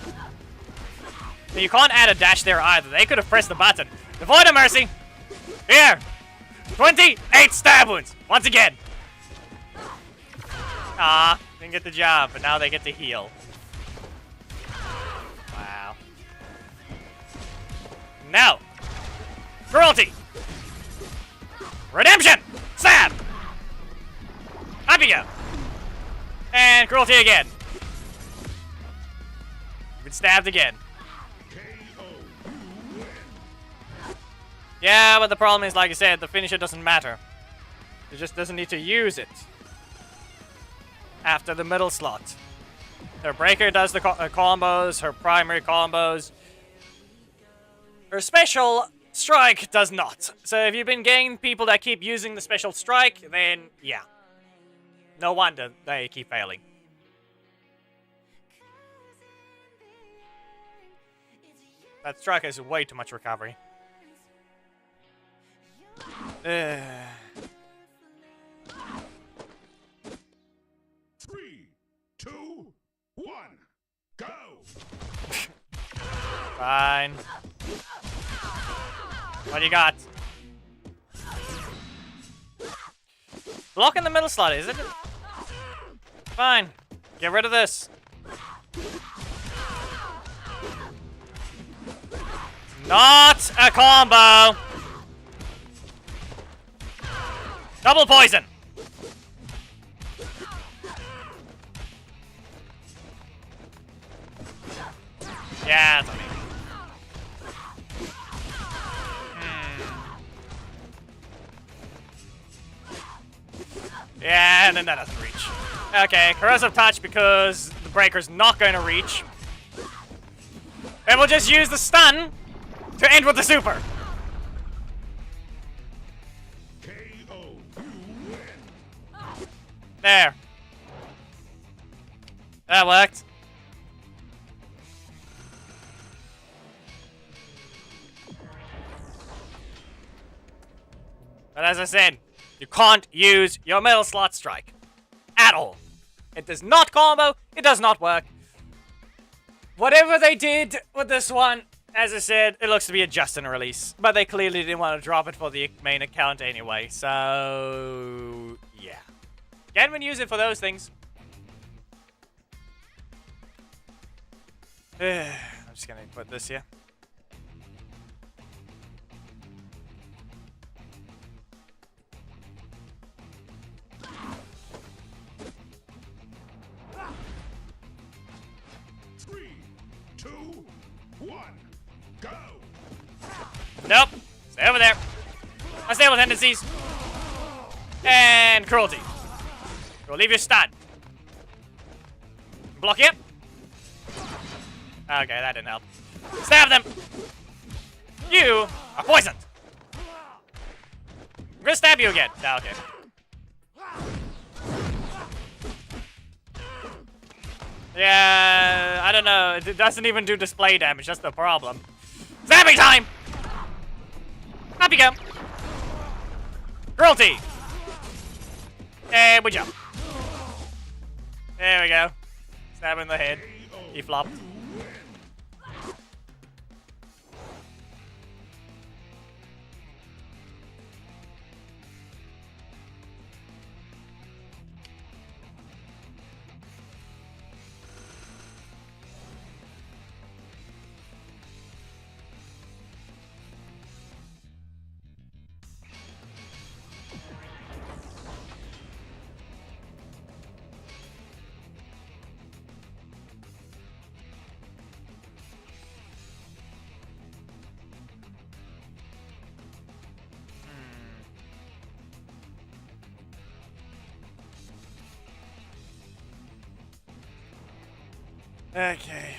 And you can't add a dash there either. They could have pressed the button. The Void of Mercy. Here. 28 stab wounds. Once again. Ah, didn't get the job, but now they get to heal. Wow. No. Cruelty. Redemption. Stab. Up you go. And cruelty again. You've been stabbed again. Yeah, but the problem is, like I said, the finisher doesn't matter. It just doesn't need to use it after the middle slot. Her breaker does the combos, her primary combos. Her special strike does not. So if you've been getting people that keep using the special strike, then yeah. No wonder they keep failing. That strike has way too much recovery. 3, 2, 1, go! Fine. What do you got? Block in the middle slot, is it? Fine. Get rid of this. Not a combo. Double poison. Yeah, that's on me. Yeah, and then that doesn't reach. Okay, corrosive touch because the breaker's not going to reach. And we'll just use the stun to end with the super. There. That worked. But as I said, you can't use your middle slot strike. At all. It does not combo. It does not work. Whatever they did with this one, as I said, it looks to be a just-in release. But they clearly didn't want to drop it for the main account anyway. So, yeah. Can't even use it for those things. I'm just gonna put this here. Go! Nope. Stay over there. Unstable tendencies. And cruelty. We'll leave you stunned. Block it. Okay, that didn't help. Stab them. You are poisoned. I'm gonna stab you again. No, okay. Yeah, I don't know. It doesn't even do display damage. That's the problem. Stabbing time! Up you go. Cruelty. And we jump. There we go. Stab in the head. He flopped. Okay.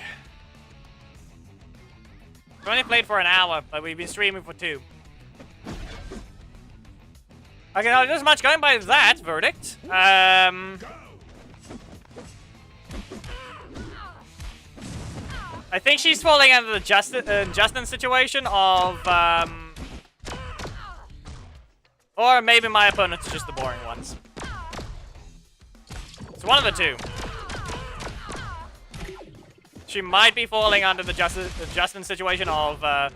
We only played for an hour, but we've been streaming for 2. Okay, now there's much going by that verdict. I think she's falling under the Justin situation of, or maybe my opponents are just the boring ones. It's one of the two. She might be falling under the Justin situation of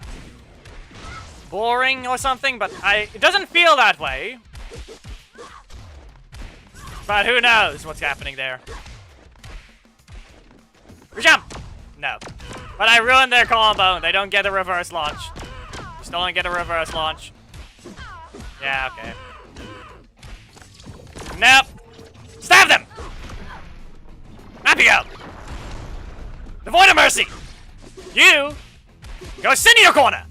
boring or something, but it doesn't feel that way. But who knows what's happening there. Jump! No. But I ruined their combo and they don't get a reverse launch. Still don't get a reverse launch. Yeah, okay. Nope. Stab them! Abigail! Devoid of mercy! You go sit in your corner!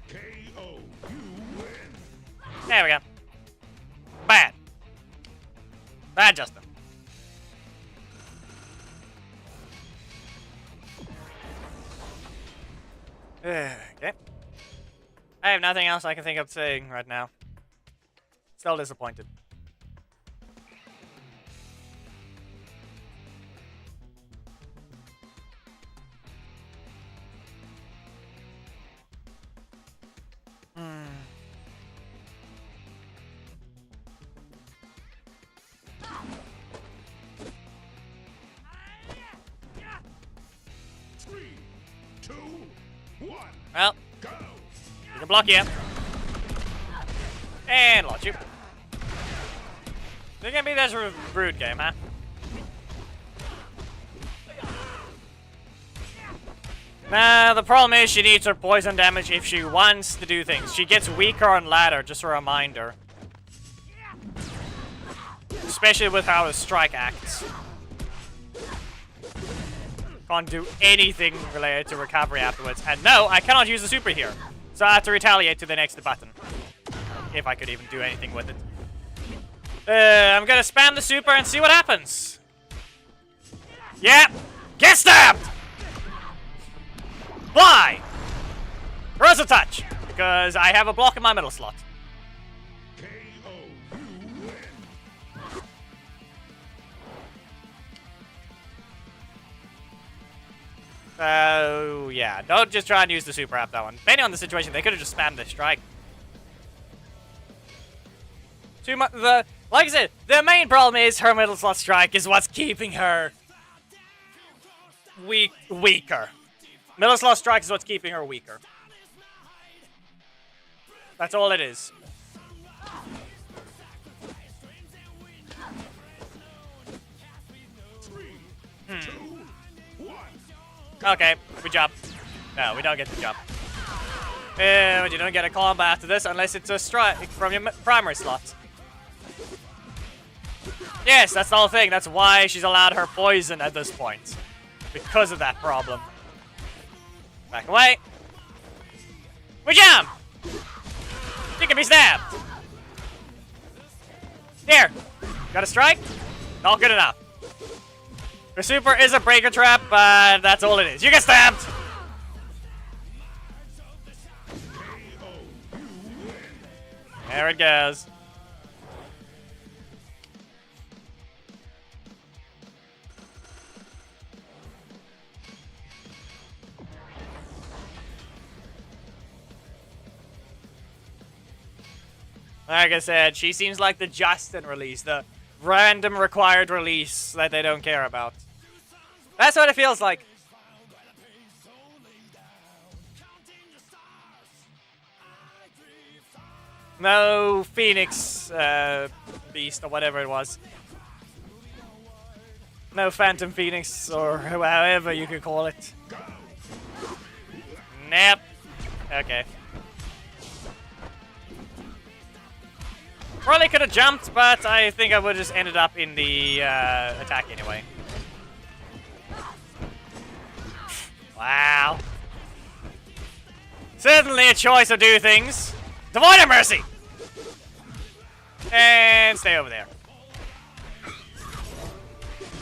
KO. You win. There we go. Bad. Bad, Justin. Okay. I have nothing else I can think of saying right now. Still disappointed. Three, two, one. Well, Go. you can block you. And launch you. They're gonna be this rude game, huh? Nah, the problem is she needs her poison damage if she wants to do things. She gets weaker on ladder, just a reminder. Especially with how the strike acts. Can't do anything related to recovery afterwards. And no, I cannot use the super here. So I have to retaliate to the next button. If I could even do anything with it. I'm gonna spam the super and see what happens. Yeah! Get stabbed! Why? Corrosive touch! Because I have a block in my middle slot. KO. You win. Oh, yeah. Don't just try and use the super app that one. Depending on the situation, they could have just spammed the strike. Too much. Like I said, the main problem is her middle slot strike is what's keeping her weaker. Middle slot strike is what's keeping her weaker. That's all it is. Three, two, one. Okay, good job. No, we don't get the job. And you don't get a combo after this unless it's a strike from your primary slot. Yes, that's the whole thing. That's why she's allowed her poison at this point. Because of that problem. Back away. We jump! You can be stabbed! Here! Got a strike? Not good enough. Her super is a breaker trap, but that's all it is. You get stabbed! There it goes. Like I said, she seems like the Justin release, the random required release that they don't care about. That's what it feels like. No Phoenix Beast or whatever it was. No Phantom Phoenix or however you could call it. Nope. Okay. Probably could have jumped, but I think I would have just ended up in the attack anyway. Wow. Certainly a choice to do things. Devoid of mercy! And stay over there.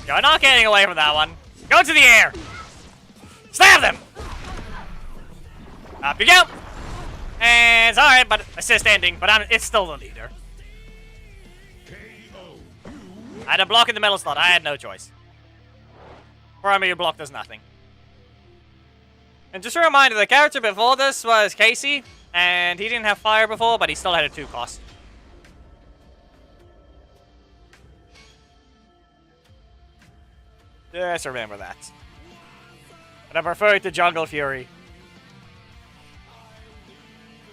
You're not getting away from that one. Go to the air! Stab them! Up you go! And it's alright, but assist ending, but it's still the leader. I had a block in the middle slot. I had no choice. Primary block does nothing. And just a reminder, the character before this was Casey, and he didn't have fire before, but he still had a 2 cost. Just remember that. But I prefer it to Jungle Fury.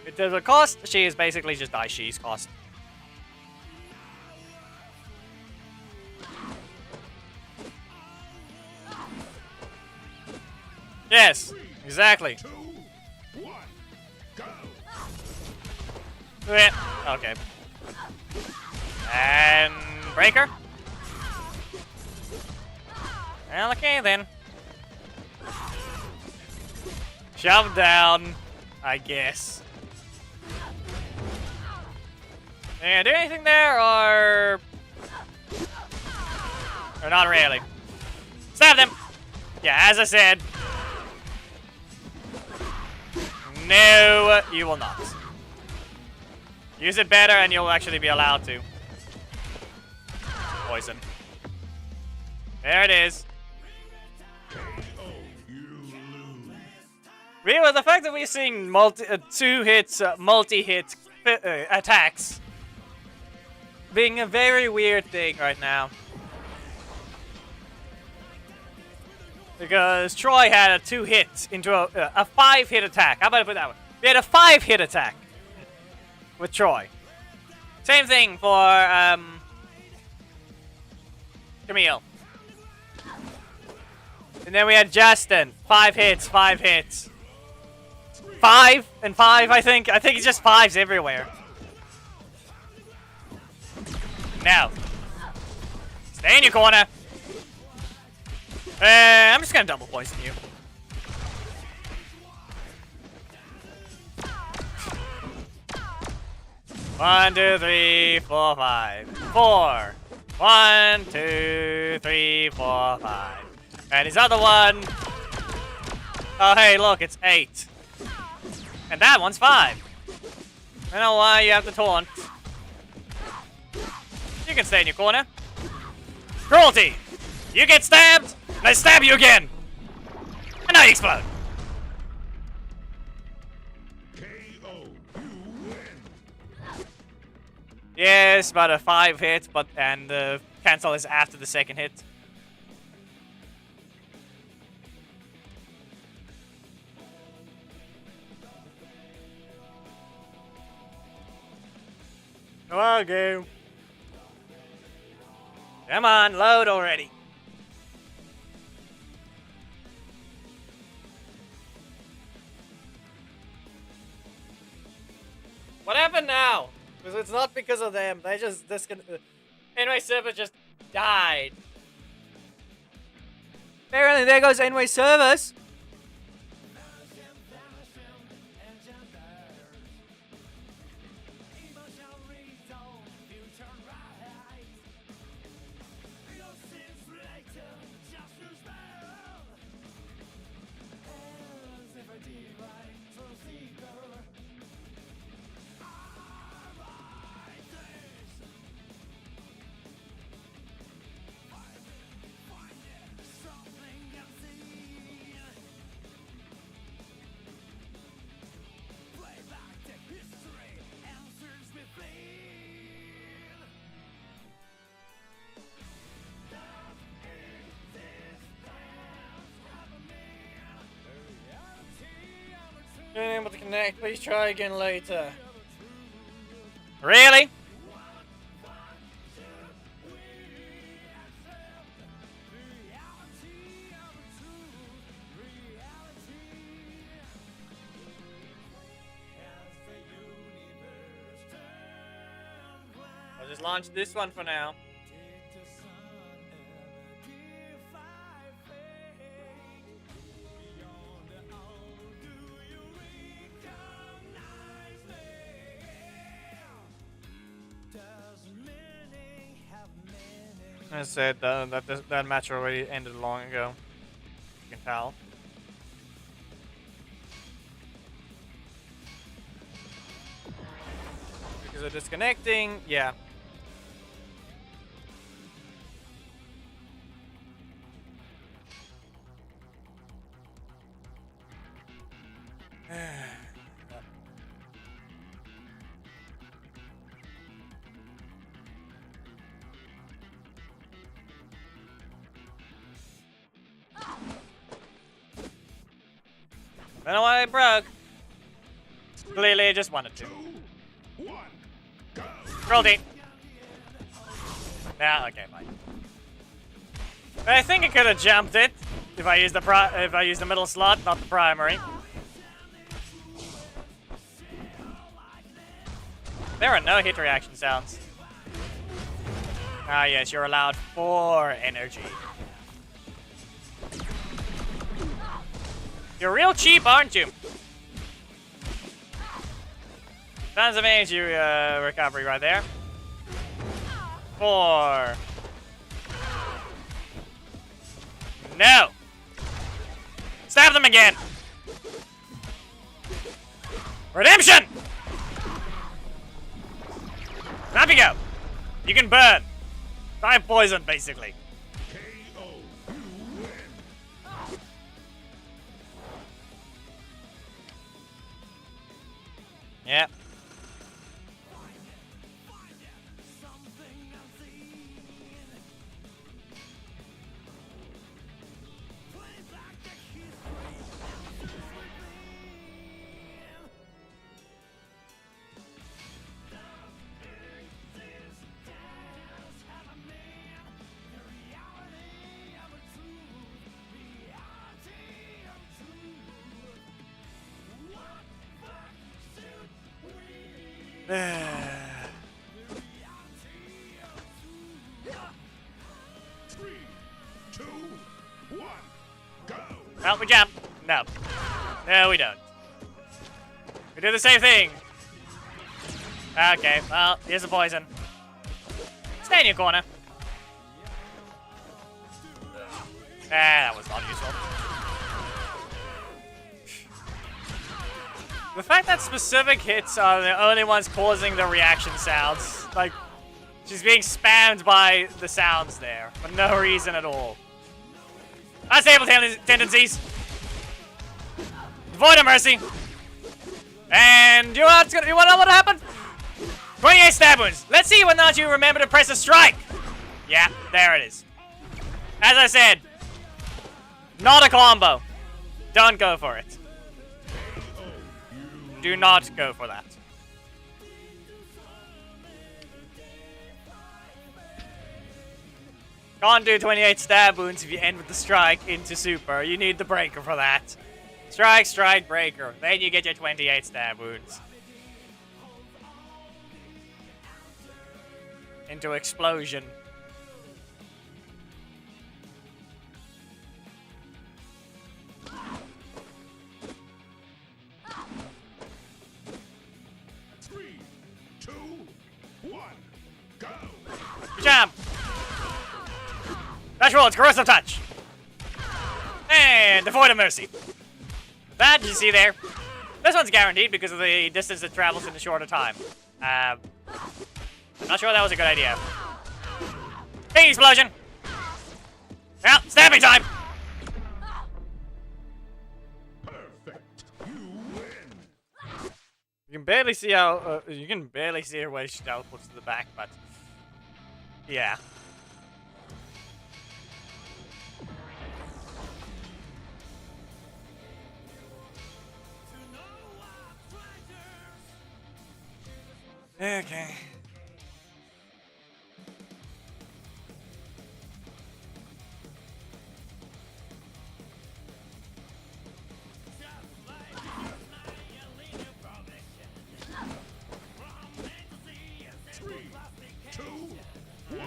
In terms of cost, she is basically just Daishi's cost. Yes, exactly. Okay. And breaker. Well, okay then. Shove down, I guess. Yeah, do anything there or not really? Stab them. Yeah, as I said. No, you will not. Use it better and you'll actually be allowed to. Poison. There it is. Really, the fact that we're seeing multi-hit attacks being a very weird thing right now. Because Troy had a 2-hit into a 5-hit attack. How about I put that one? We had a 5-hit attack with Troy. Same thing for Camille. And then we had Justin. 5 hits, 5 hits. 5 and 5, I think. I think it's just 5s everywhere. Now. Stay in your corner. I'm just gonna double poison you. One, 2, 3, 4, 5. 4. 1, 2, 3, 4, 5. And his other one. Oh, hey, look, it's 8. And that one's 5. I don't know why you have to taunt. You can stay in your corner. Cruelty! You get stabbed, and I stab you again! And now you explode! KO, you win. Yes, about a 5 hit, and the cancel is after the second hit. Come on, game. Come on, load already. What happened now? Because it's not because of them. They just Anyway, server just died. Apparently, there goes Anyway Service. Unable to connect. Please try again later. Really? I'll just launch this one for now. I said that match already ended long ago. You can tell. Because of disconnecting, yeah. I don't know why I broke. Clearly, I just wanted to. 2, 1, go. Cruelty. Yeah, okay, fine. But I think I could have jumped it if I used the middle slot, not the primary. There are no hit reaction sounds. Ah, yes, you're allowed 4 energy. You're real cheap, aren't you? Tons of energy recovery right there. 4. No! Stab them again! Redemption! Up you go! You can burn. Die poison, basically. KO. You win. Yep. Three, two, one, go. Well, we jump. No. No, we don't. We do the same thing. Okay, well, here's the poison. Stay in your corner. That was not useful. The fact that specific hits are the only ones causing the reaction sounds. Like, she's being spammed by the sounds there for no reason at all. Unstable tendencies. Void of Mercy. And you know what happened? 28 stab wounds. Let's see whether or not you remember to press a strike. Yeah, there it is. As I said, not a combo. Don't go for it. Do not go for that. Can't do 28 stab wounds if you end with the strike into super. You need the breaker for that. Strike, strike, breaker. Then you get your 28 stab wounds. Into explosion. Three, two, one, go. Jump! Dash roll, it's corrosive touch. And the Void of Mercy. That, you see there. This one's guaranteed because of the distance it travels in a shorter time. I'm not sure that was a good idea. Big explosion! Well, stabbing time! Perfect. You win. You can barely see how, you can barely see her way she teleports to the back, but yeah. Okay. Three, two, one,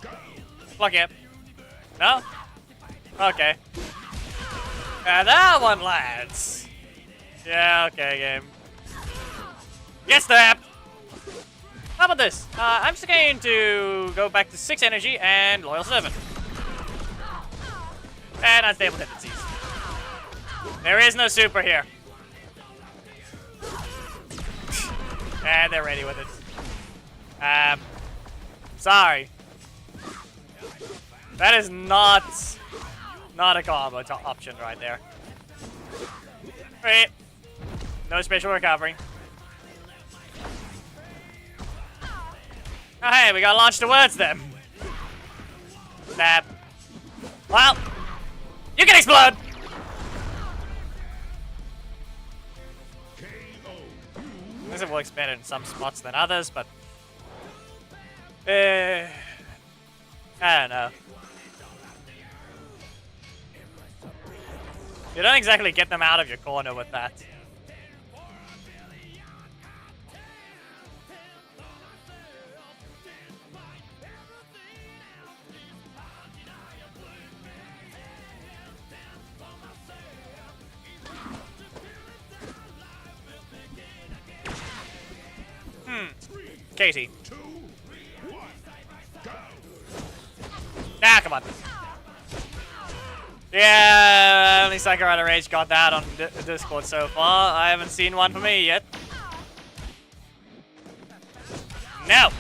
go. Pluck it. No? Okay. That one lands. Yeah, okay, game. Get stabbed! How about this? I'm just going to go back to 6 energy and loyal 7. And unstable tendencies. There is no super here. And they're ready with it. Sorry. That is not a combo option right there. Wait. No special recovery. Oh, hey, we got launched towards them. Snap. Well, you can explode. This works better in some spots than others, but I don't know. You don't exactly get them out of your corner with that. Katie. 2, 1, go! Ah, come on. Yeah, only Psycho Rider Rage got that on Discord so far. I haven't seen one for me yet. No!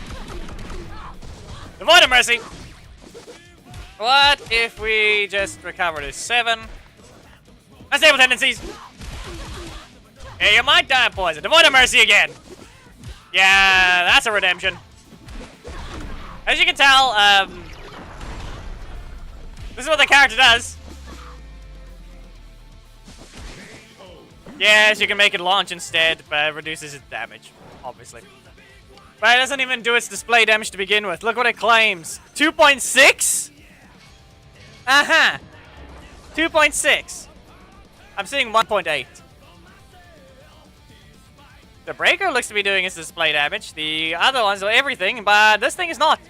The Void of Mercy! What if we just recover to 7? Unstable tendencies! Yeah, you might die of poison. The Void of Mercy again! Yeah, that's a redemption. As you can tell, this is what the character does. Yes, you can make it launch instead, but it reduces its damage, obviously. But it doesn't even do its display damage to begin with. Look what it claims. 2.6? Uh-huh. 2.6. I'm seeing 1.8. The Breaker looks to be doing its display damage. The other ones are everything, but this thing is not.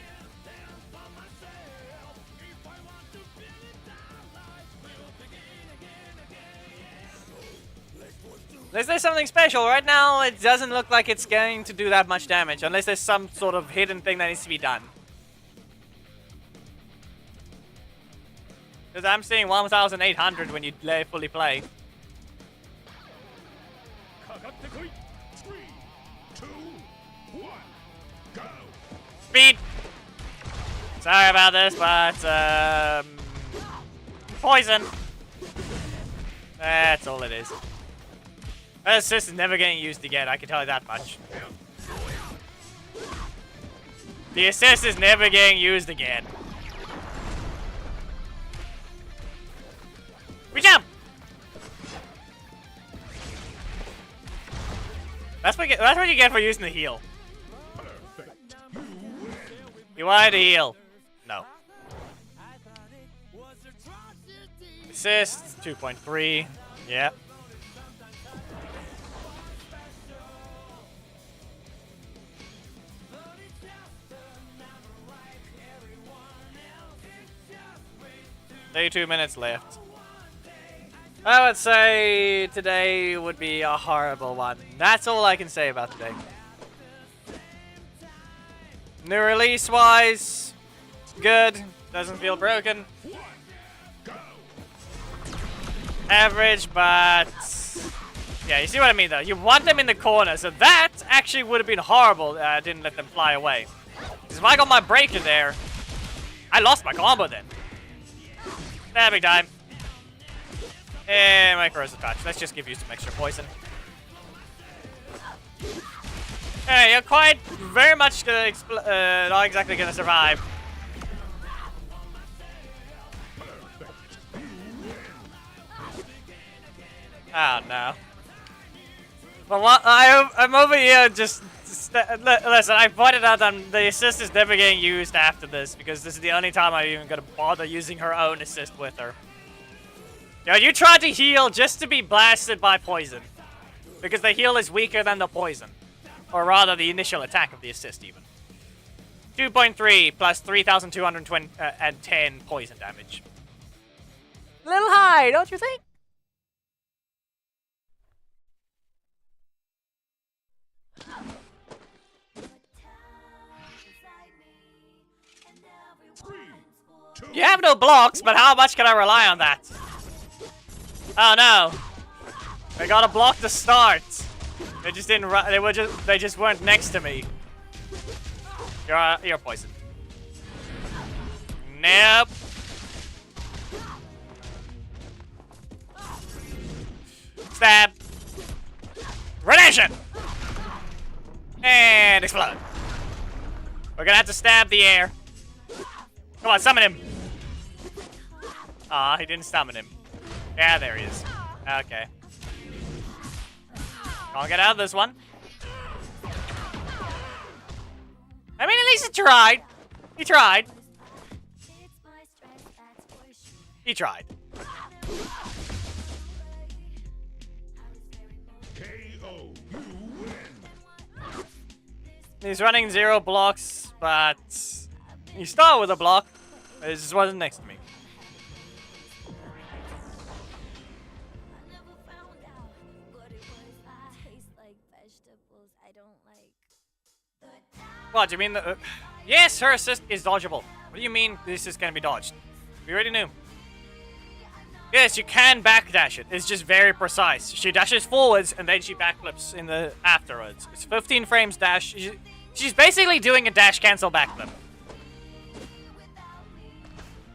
Is there something special? Right now, it doesn't look like it's going to do that much damage, unless there's some sort of hidden thing that needs to be done. Because I'm seeing 1,800 when you fully play. 3, 2, 1, go! Speed! Sorry about this, but, poison. That's all it is. That assist is never getting used again, I can tell you that much. The assist is never getting used again. We jump! That's what you get for using the heal. Perfect. You wanted to heal. No. Assist, 2.3. Yep. Two minutes left. I would say today would be a horrible one. That's all I can say about today. New release wise, good. Doesn't feel broken. Average, but yeah, you see what I mean though. You want them in the corner, so that actually would have been horrible. I didn't let them fly away. Because if I got my breaker there, I lost my combo then. Big time. And my corrosive patch. Let's just give you some extra poison. Hey, you're quite very much gonna not exactly gonna survive. Oh no. But what I'm over here just listen. I pointed out that the assist is never getting used after this because this is the only time I'm even gonna bother using her own assist with her. Yo, you tried to heal just to be blasted by poison because the heal is weaker than the poison, or rather the initial attack of the assist even. 2.3 plus 3,210 poison damage. A little high, don't you think? You have no blocks, but how much can I rely on that? Oh no! I got a block to start. They just didn't. They just weren't next to me. You're poisoned. Nope. Stab. Redemption. And explode. We're gonna have to stab the air. Come on, summon him. Aw, he didn't summon him. Yeah, there he is. Okay. I'll get out of this one. I mean, at least he tried. He tried. He tried. KO. You win. He's running 0 blocks, but he started with a block. It just wasn't next to me. I don't like the What, do you mean the... yes, her assist is dodgeable. What do you mean this is gonna be dodged? We already knew. Yes, you can backdash it. It's just very precise. She dashes forwards and then she backflips in the afterwards. It's 15 frames dash. She's basically doing a dash cancel backflip.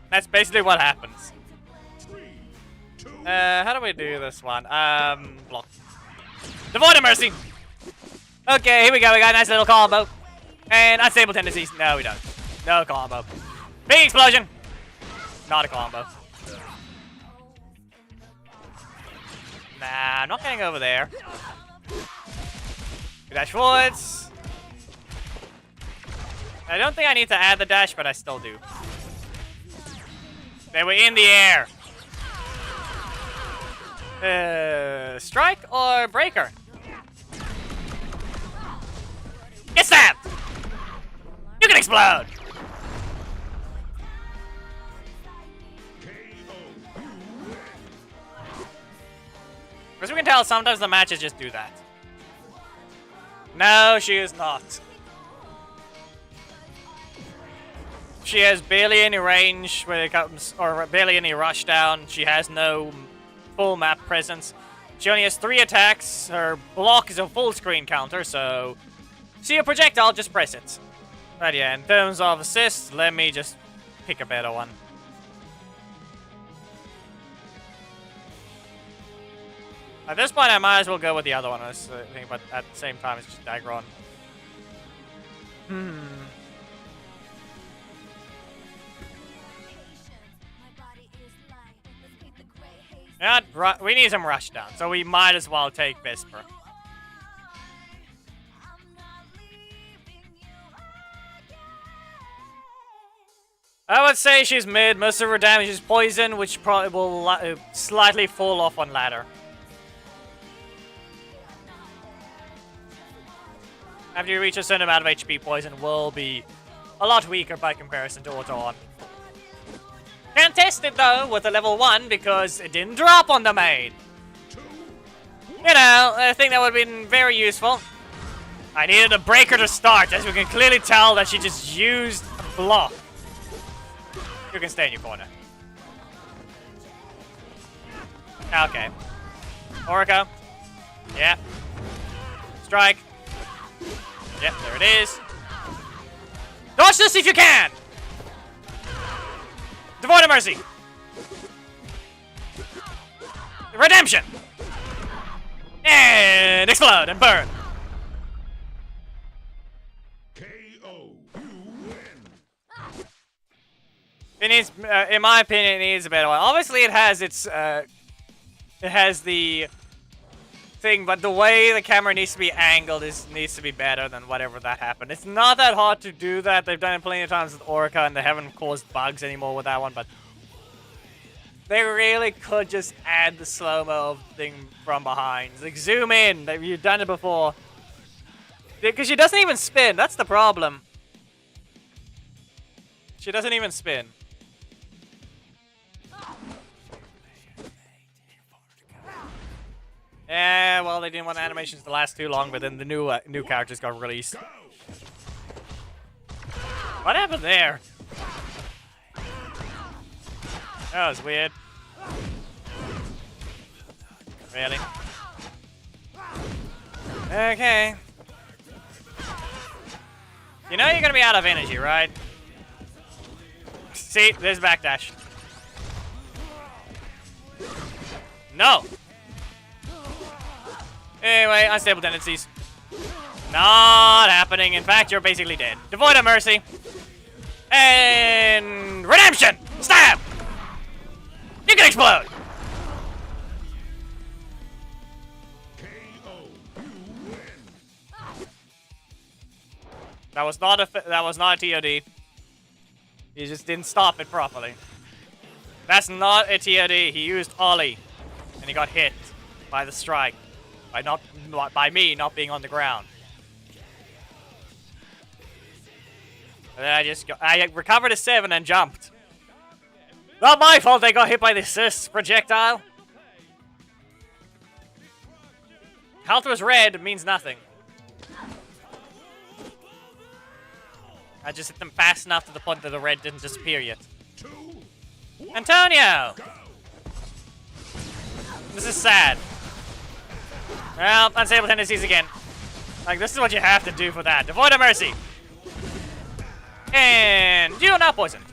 That's basically what happens. How do we do this one? Block. Devoid of Mercy! Okay, here we go. We got a nice little combo. And unstable tendencies. No, we don't. No combo. Big explosion! Not a combo. Nah, I'm not getting over there. Dash forwards. I don't think I need to add the dash, but I still do. They were in the air. Strike or breaker? Get stabbed! You can explode! As we can tell, sometimes the matches just do that. No, she is not. She has barely any range when it comes, or barely any rush down. She has no full map presence. She only has 3 attacks. Her block is a full screen counter, so see a projectile, just press it. But yeah, in terms of assists, let me just pick a better one. At this point, I might as well go with the other one, I think, but at the same time, it's just Dagron. Yeah, we need some rush down, so we might as well take Vesper. I would say she's mid. Most of her damage is poison, which probably will slightly fall off on ladder. After you reach a certain amount of HP, poison will be a lot weaker by comparison to auto-on. Can't test it though with a level 1 because it didn't drop on the main. You know, I think that would have been very useful. I needed a breaker to start, as we can clearly tell that she just used a block. You can stay in your corner. Okay. Orico. Yeah. Strike. Yep, there it is. Dodge this if you can! Devoid of Mercy! Redemption! And explode and burn! KO. You win. It needs, in my opinion, it needs a better one. Obviously, it has its, it has the thing, but the way the camera needs to be angled needs to be better than whatever that happened. It's not that hard to do that. They've done it plenty of times with Orca, and they haven't caused bugs anymore with that one, but they really could just add the slow-mo thing from behind. Like, zoom in. You've done it before. Because she doesn't even spin. That's the problem. She doesn't even spin. Yeah, well, they didn't want animations to last too long, but then the new characters got released. What happened there? That was weird. Really? Okay. You know you're gonna be out of energy, right? See, there's backdash. No! Anyway, unstable tendencies. Not happening. In fact, you're basically dead. Devoid of Mercy. And redemption! Stab! You can explode! KO. You win. That was not a TOD. He just didn't stop it properly. That's not a TOD. He used Ollie. And he got hit by the strike. By me not being on the ground. And then I recovered a 7 and jumped. Not my fault I got hit by the assist projectile. Health was red means nothing. I just hit them fast enough to the point that the red didn't disappear yet. 2, 1, Antonio! go! This is sad. Well, unstable tendencies again. Like, this is what you have to do for that. Devoid of mercy. And you are not poisoned.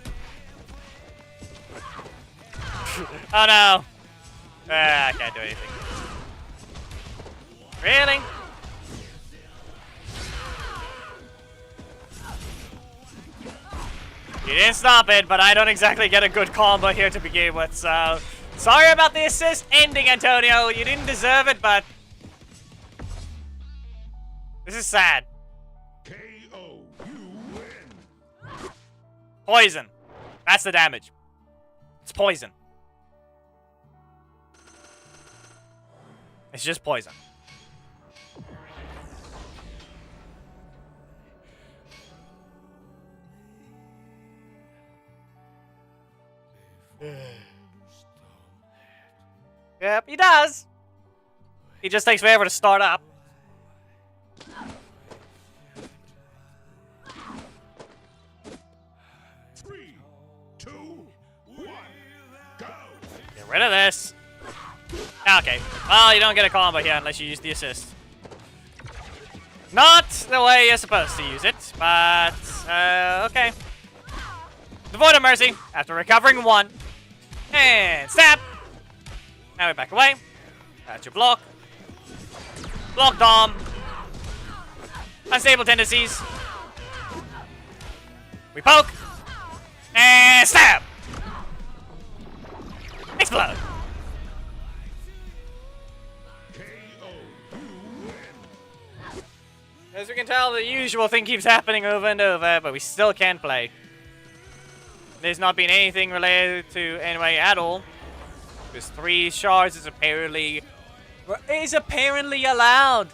Oh no. I can't do anything. Really? You didn't stop it, but I don't exactly get a good combo here to begin with, so... Sorry about the assist ending, Antonio. You didn't deserve it, but... This is sad. KO. You win. Poison. That's the damage. It's poison. It's just poison. Yep, he does. He just takes forever to start up. Three, 2, 1, go! Get rid of this. Okay. Well, you don't get a combo here unless you use the assist. Not the way you're supposed to use it, but okay. Devoid of mercy after recovering 1. And stab. Now we back away. That's your block. Block dom. Unstable tendencies. We poke. And stab. Explode. KO. You win. As we can tell, the usual thing keeps happening over and over, but we still can't play. There's not been anything related to anyway at all. Because 3 shards is apparently allowed.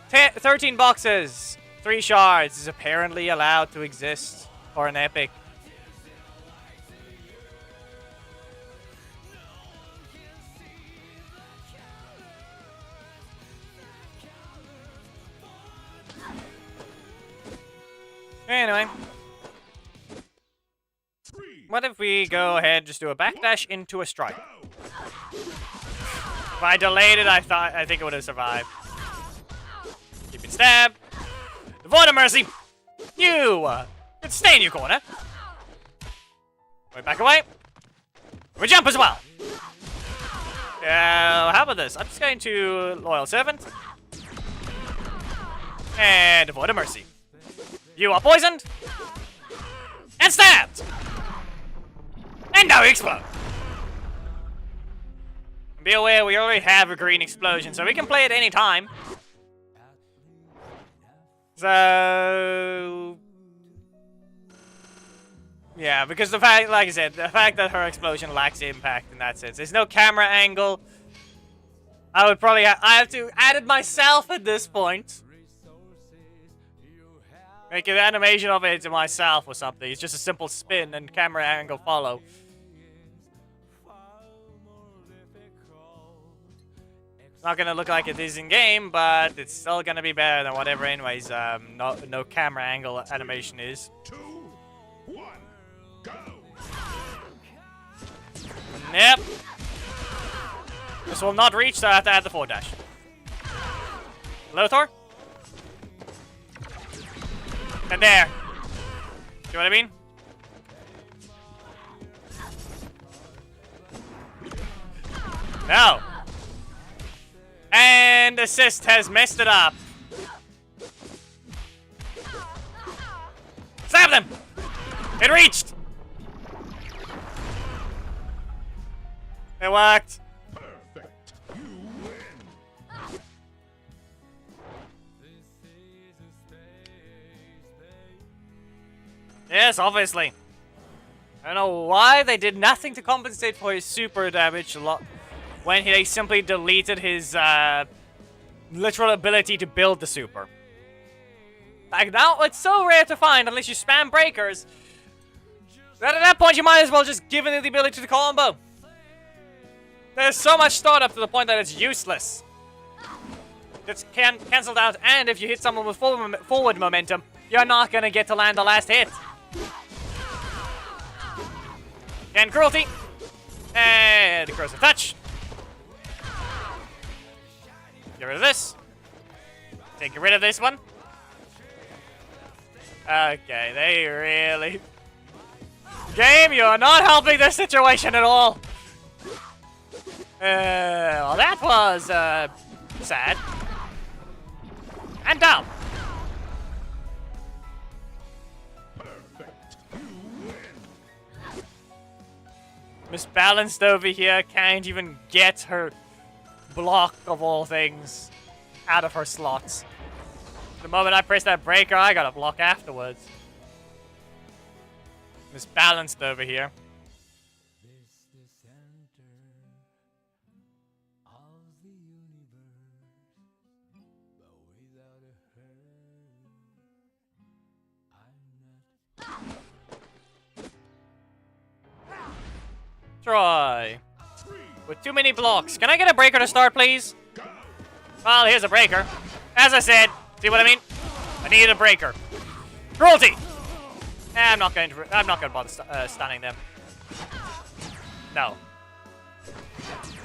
13 boxes, 3 shards is apparently allowed to exist for an epic. Anyway. What if we go ahead and just do a backdash into a strike? If I delayed it, I think it would have survived. Keep it stab. Devoid of mercy. You could stay in your corner. We back away. We jump as well. How about this? I'm just going to Loyal Servant. And Devoid of mercy. You are poisoned. And stabbed. And now we explode. Be aware, we already have a green explosion, so we can play it any time. So... yeah, because the fact, like I said, the fact that her explosion lacks impact in that sense. There's no camera angle. I would probably I have to add it myself at this point. Make an animation of it to myself or something. It's just a simple spin and camera angle follow. It's not gonna look like it is in game, but it's still gonna be better than whatever anyways no camera angle animation is. 2, 1, go! Yep. This will not reach, so I have to add the forward dash. Lothar? And there. See what I mean? No. And assist has messed it up. Stab them! It reached! It worked. Perfect. You win. Yes, obviously. I don't know why they did nothing to compensate for his super damage when they simply deleted his literal ability to build the super. Like now, it's so rare to find unless you spam breakers. That at that point you might as well just give it the ability to combo. There's so much startup to the point that it's useless. It's cancelled out, and if you hit someone with forward momentum, you're not gonna get to land the last hit. Again, cruelty. And the corrosive touch. Get rid of this. Take rid of this one. Okay, they really... Game, you are not helping this situation at all. Well, that was, sad. And dumb. Perfect. You win. Misbalanced over here, can't even get her block of all things out of her slots. The moment I press that breaker, I got a block afterwards. Misbalanced over here. This the center of the universe, but without her, I'm not. Try. With too many blocks. Can I get a breaker to start, please? Well, here's a breaker. As I said, see what I mean? I need a breaker. Cruelty! I'm not going to bother stunning them. No.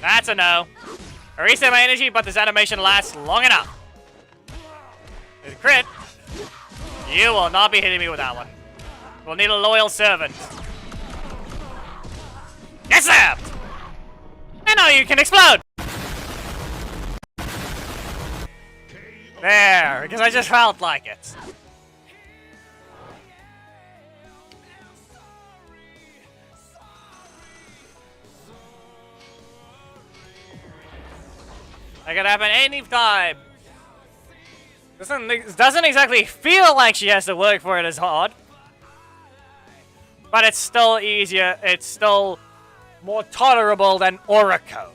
That's a no. I reset my energy, but this animation lasts long enough. With a crit, you will not be hitting me with that one. We'll need a loyal servant. Get stabbed! And now you can explode! There, because I just felt like it. That could happen any time. Doesn't exactly feel like she has to work for it as hard. But it's still easier, it's still more tolerable than Oracle.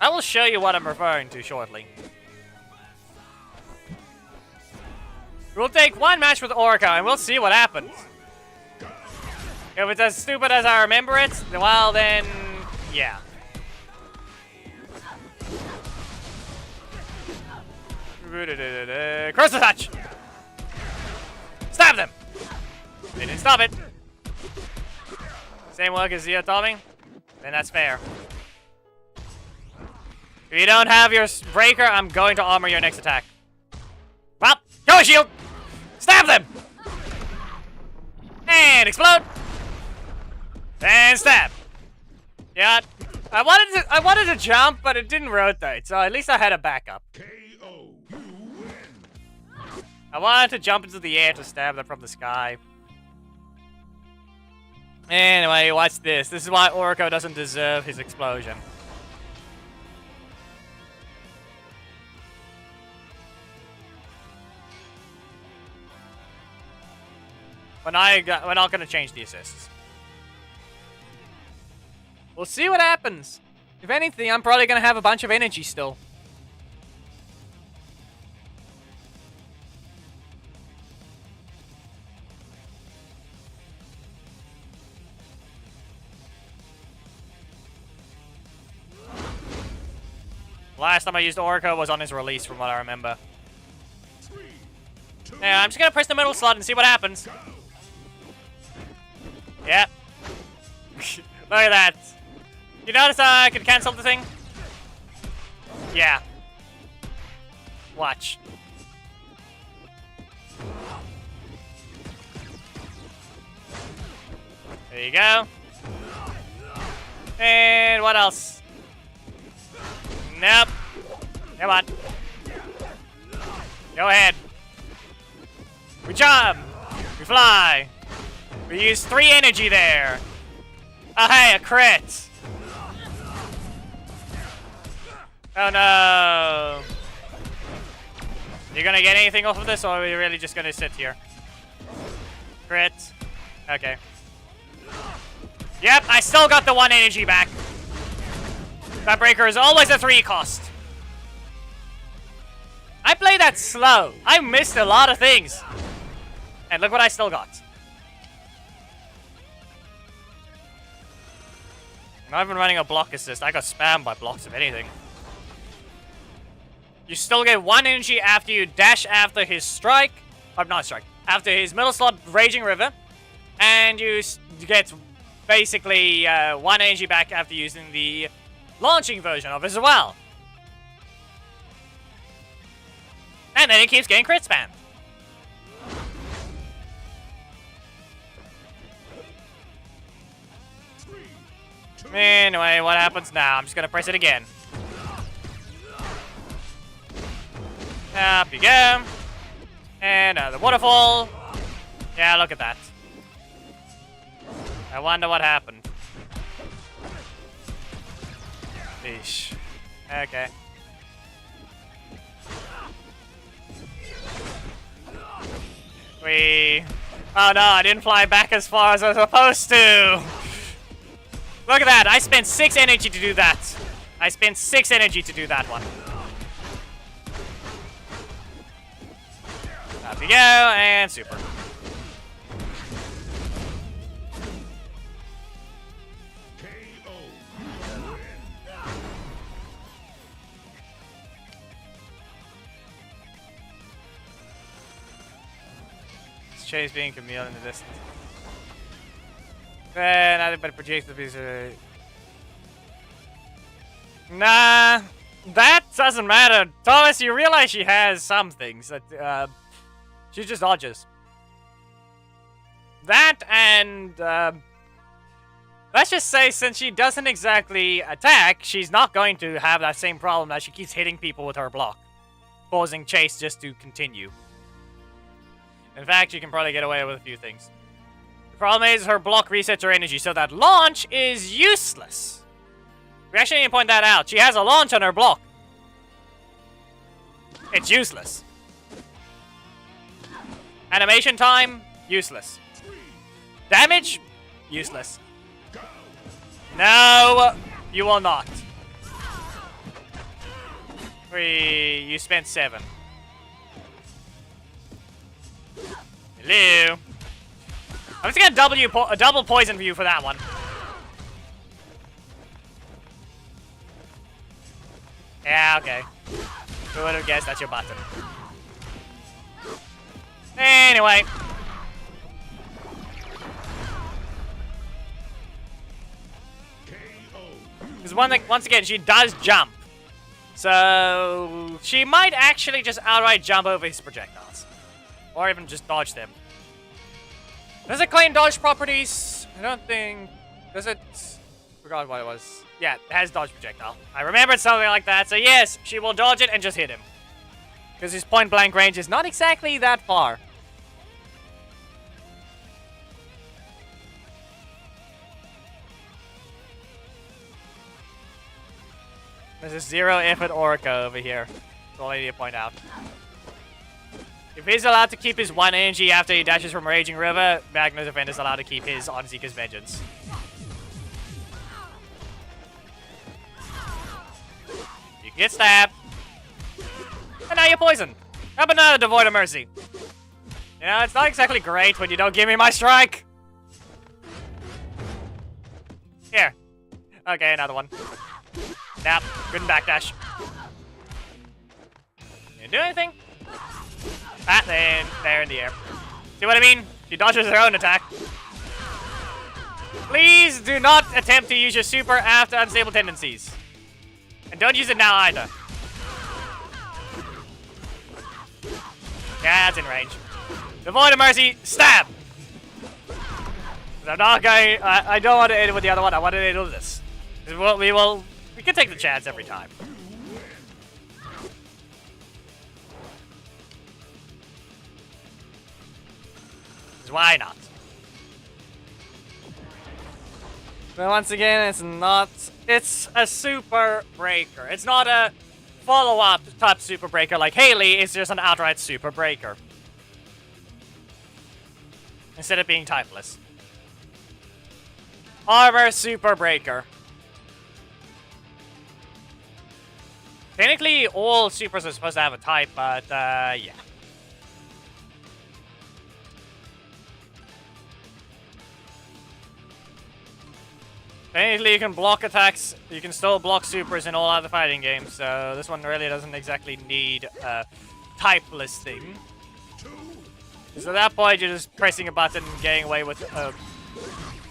I will show you what I'm referring to shortly. We'll take one match with Oracle and we'll see what happens. If it's as stupid as I remember it, well then, yeah. Cross the touch! Stab them! They didn't stop it. Same work as Zia Tommy? Then that's fair. If you don't have your breaker, I'm going to armor your next attack. Well, go shield! Stab them! And explode! And stab! Yeah, I wanted to jump, but it didn't rotate, so at least I had a backup. KO. You win. I wanted to jump into the air to stab them from the sky. Anyway, watch this. This is why Orko doesn't deserve his explosion. We're not gonna change the assists. We'll see what happens. If anything, I'm probably gonna have a bunch of energy still. Last time I used Orko was on his release, from what I remember. 3, 2, Yeah, I'm just gonna press the middle slot and see what happens. Yep. Look at that. You notice I can cancel the thing? Yeah. Watch. There you go. And what else? Nope. Come on. Go ahead. We jump. We fly. We use 3 energy there. Oh, hey, a crit. Oh, no. You gonna get anything off of this, or are we really just gonna sit here? Crit. Okay. Yep, I still got the 1 energy back. That breaker is always a 3 cost. I played that slow. I missed a lot of things. And look what I still got. I'm not even running a block assist. I got spammed by blocks, if anything. You still get 1 energy after you dash after his strike. Or not strike. After his middle slot Raging River. And you get basically 1 energy back after using the launching version of it as well. And then it keeps getting crit spam. Anyway, what happens now? I'm just gonna press it again. Up you go. And the waterfall. Yeah, look at that. I wonder what happened. Eesh. Okay. Oh no, I didn't fly back as far as I was supposed to. Look at that. I spent 6 energy to do that. I spent 6 energy to do that one. Up you go, and super. Chase being Camille in the distance. Nothing but projects the piece. Nah, that doesn't matter. Thomas, you realize she has some things that she just dodges. That and let's just say since she doesn't exactly attack, she's not going to have that same problem that she keeps hitting people with her block, causing Chase just to continue. In fact, you can probably get away with a few things. The problem is her block resets her energy, so that launch is useless. We actually need to point that out. She has a launch on her block. It's useless. Animation time, useless. Damage, useless. No, you will not. You spent 7. Hello. I'm just gonna double poison for you for that one. Yeah, okay. Who would have guessed that's your button? Anyway. Because once again, she does jump. So she might actually just outright jump over his projectiles. Or even just dodge them. Does it claim dodge properties? I don't think... Does it... Forgot what it was. Yeah, it has dodge projectile. I remembered something like that. So yes, she will dodge it and just hit him. Because his point blank range is not exactly that far. There's a 0 effort Orca over here. That's all I need to point out. If he's allowed to keep his 1 energy after he dashes from Raging River, Magna's Defender is allowed to keep his on Zika's Vengeance. You can get stabbed. And now you're poisoned. How about another Devoid of Mercy? You know, it's not exactly great when you don't give me my strike. Here. Okay, another one. Nap. Couldn't backdash. Didn't do anything. Ah, then they're in the air. See what I mean? She dodges her own attack. Please do not attempt to use your super after unstable tendencies. And don't use it now either. Yeah, it's in range. Devoid of Mercy, stab! I'm not going... I don't want to end it with the other one. I want to end it with this. We can take the chance every time. Why not? But once again, it's not... It's a super breaker. It's not a follow-up type super breaker like Haley. It's just an outright super breaker. Instead of being typeless. Armor super breaker. Technically, all supers are supposed to have a type, but yeah. Technically, you can block attacks. You can still block supers in all other fighting games, so this one really doesn't exactly need a typeless thing. So at that point, you're just pressing a button and getting away with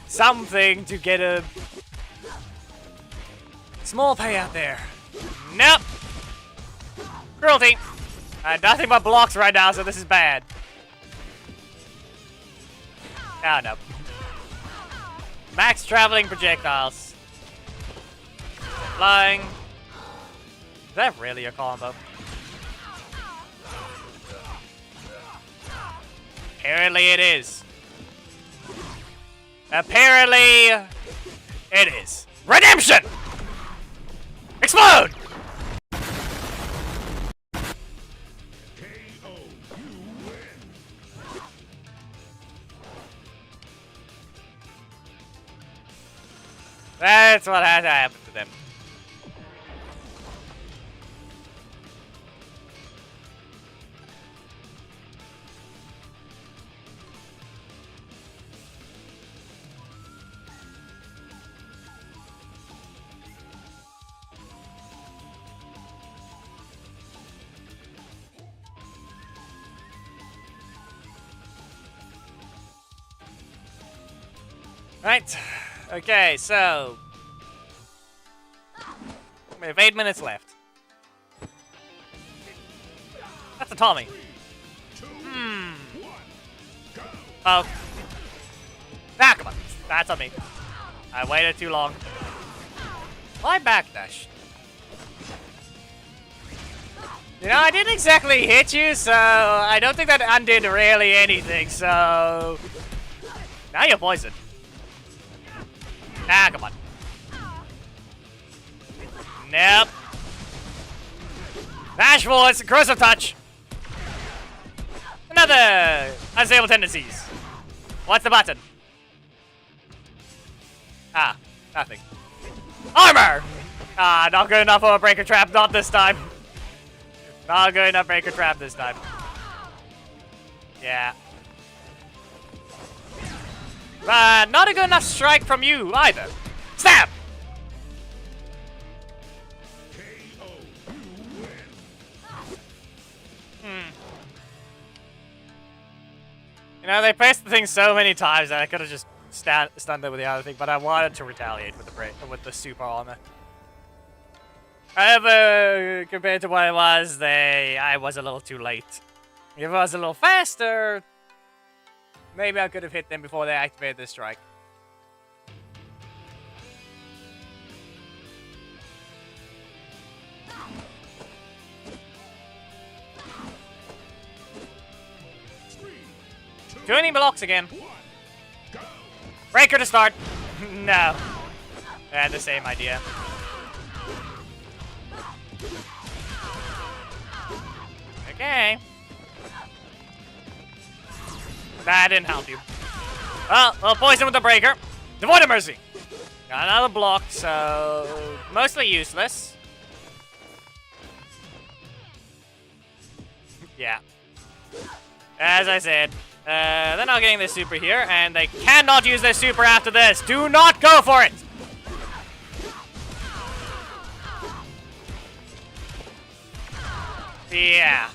something to get a small payout there. Nope. Cruelty. Nothing but blocks right now, so this is bad. Oh, no. Max traveling projectiles. Flying. Is that really a combo? Apparently it is. Apparently it is. Redemption! Explode! KO. You win. That's what had to happen to them. Right. Okay, so we have 8 minutes left. That's a Tommy. Oh. Ah, come on. That's on me. I waited too long. Why backdash? You know, I didn't exactly hit you, so I don't think that undid really anything, so now you're poisoned. Ah, come on. Nope. Bashful, it's a corrosive touch. Another unstable tendencies. What's the button? Ah, nothing. Armor! Ah, not good enough for a breaker trap, not this time. Not good enough breaker trap this time. Yeah. Not a good enough strike from you either. Stab! KO. You win. You know, they pressed the thing so many times that I could have just stunned it with the other thing, but I wanted to retaliate with the super armor. However, compared to what it was, I was a little too late. If it was a little faster, maybe I could have hit them before they activated this strike. Tuning blocks again. Breaker to start. No. I had the same idea. Okay. That didn't help you. Well, poison with the breaker. Devoid of mercy. Got another block, so mostly useless. Yeah. As I said, they're not getting this super here, and they cannot use their super after this. Do not go for it! Yeah.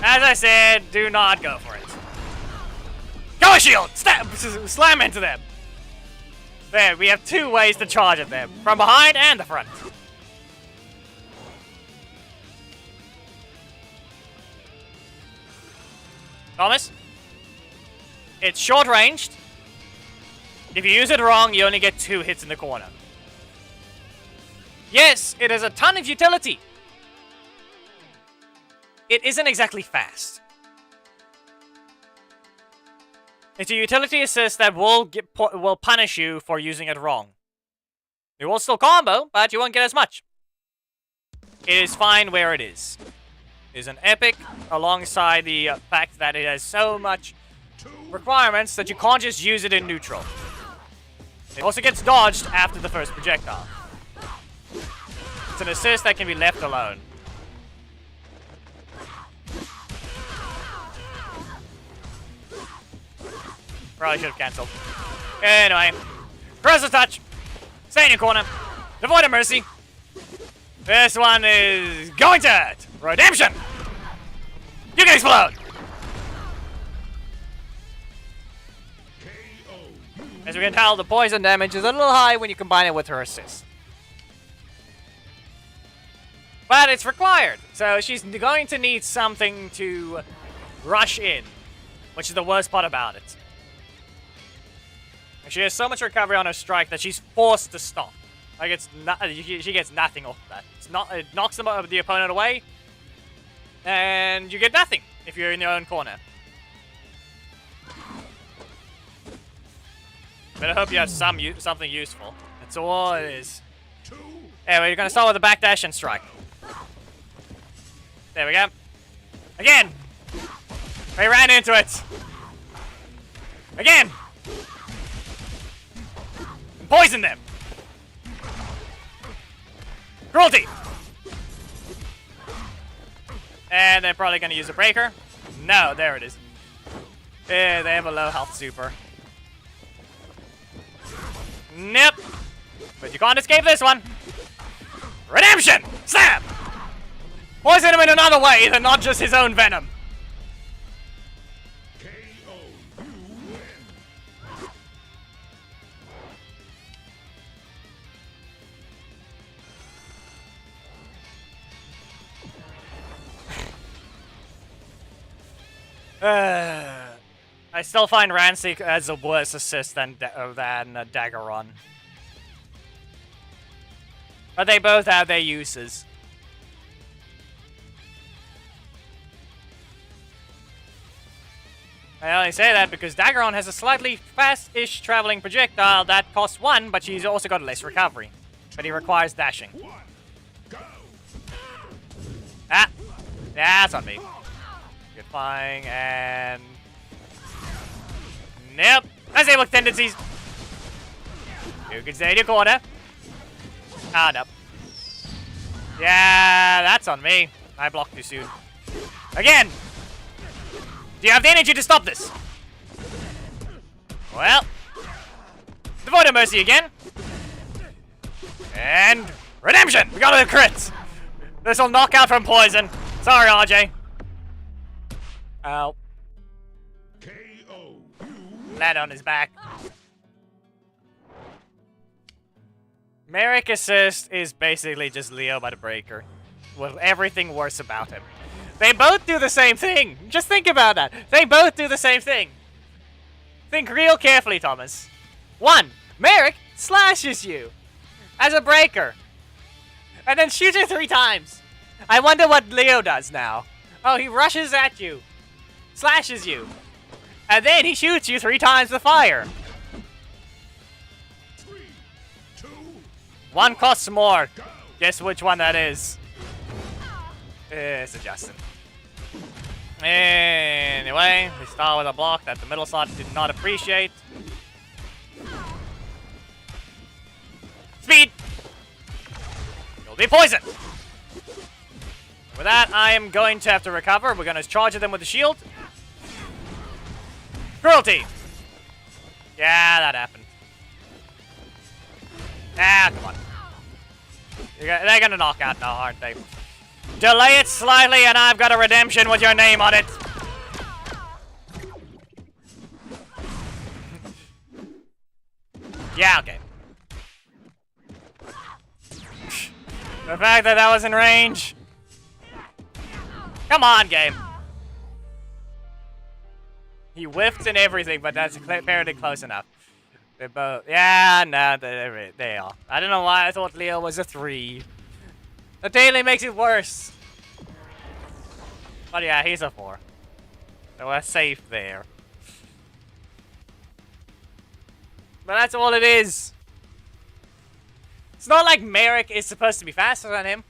As I said, do not go for it. Go shield! Stab! Slam into them! There, we have two ways to charge at them. From behind and the front. Thomas? It's short-ranged. If you use it wrong, you only get 2 hits in the corner. Yes, it has a ton of utility. It isn't exactly fast. It's a utility assist that will punish you for using it wrong. It will still combo, but you won't get as much. It is fine where it is. It is an epic, alongside the fact that it has so much requirements that you can't just use it in neutral. It also gets dodged after the first projectile. It's an assist that can be left alone. Probably should have cancelled. Anyway, Corrosive Touch. Stay in your corner. Avoid a mercy. This one is going to hurt. Redemption. You can explode. As we can tell, the poison damage is a little high when you combine it with her assist. But it's required, so she's going to need something to rush in, which is the worst part about it. She has so much recovery on her strike that she's forced to stop. Like, it's not, she gets nothing off of that. It knocks the opponent away, and you get nothing if you're in your own corner. But I hope you have something useful. That's all it is. Anyway, you're gonna start with a backdash and strike. There we go. Again! We ran into it! Again! Poison them! Cruelty! And they're probably gonna use a breaker. No, there it is. They have a low health super. Nope. But you can't escape this one. Redemption! Snap! Poison him in another way than not just his own venom. KO. You win. I still find Ransik as a worse assist than Daggeron. But they both have their uses. I only say that because Daggeron has a slightly fast-ish traveling projectile that costs 1, but she's also got less recovery. But he requires dashing. Go. Ah! That's on me. Good flying, and... Nope. That's able tendencies. You can stay in your corner. Ah, nope. Yeah, that's on me. I blocked too soon. Again! Do you have the energy to stop this? Well. Devoid of Mercy again. And... Redemption! We got a crit! This will knock out from poison. Sorry, RJ. Ow. KO. Flat on his back. Merrick Assist is basically just Leo by the Breaker, with everything worse about him. They both do the same thing! Just think about that! They both do the same thing! Think real carefully, Thomas. 1. Merrick slashes you as a Breaker, and then shoots you 3 times. I wonder what Leo does now. Oh, he rushes at you, slashes you, and then he shoots you 3 times with fire. 3, 2, 1 costs more. Guess which one that is. It's a Justin. Anyway, we start with a block that the middle slot did not appreciate. Speed! You'll be poisoned! With that, I am going to have to recover. We're going to charge at them with the shield. Cruelty! Yeah, that happened. Ah, come on. They're going to knock out now, aren't they? Delay it slightly and I've got a redemption with your name on it. Yeah, okay. The fact that that was in range. Come on, game. He whiffed and everything, but that's apparently close enough. They're both... Yeah, no, they are. I don't know why I thought Leo was a 3. The daily makes it worse. But yeah, he's a 4. So we're safe there. But that's all it is. It's not like Merrick is supposed to be faster than him.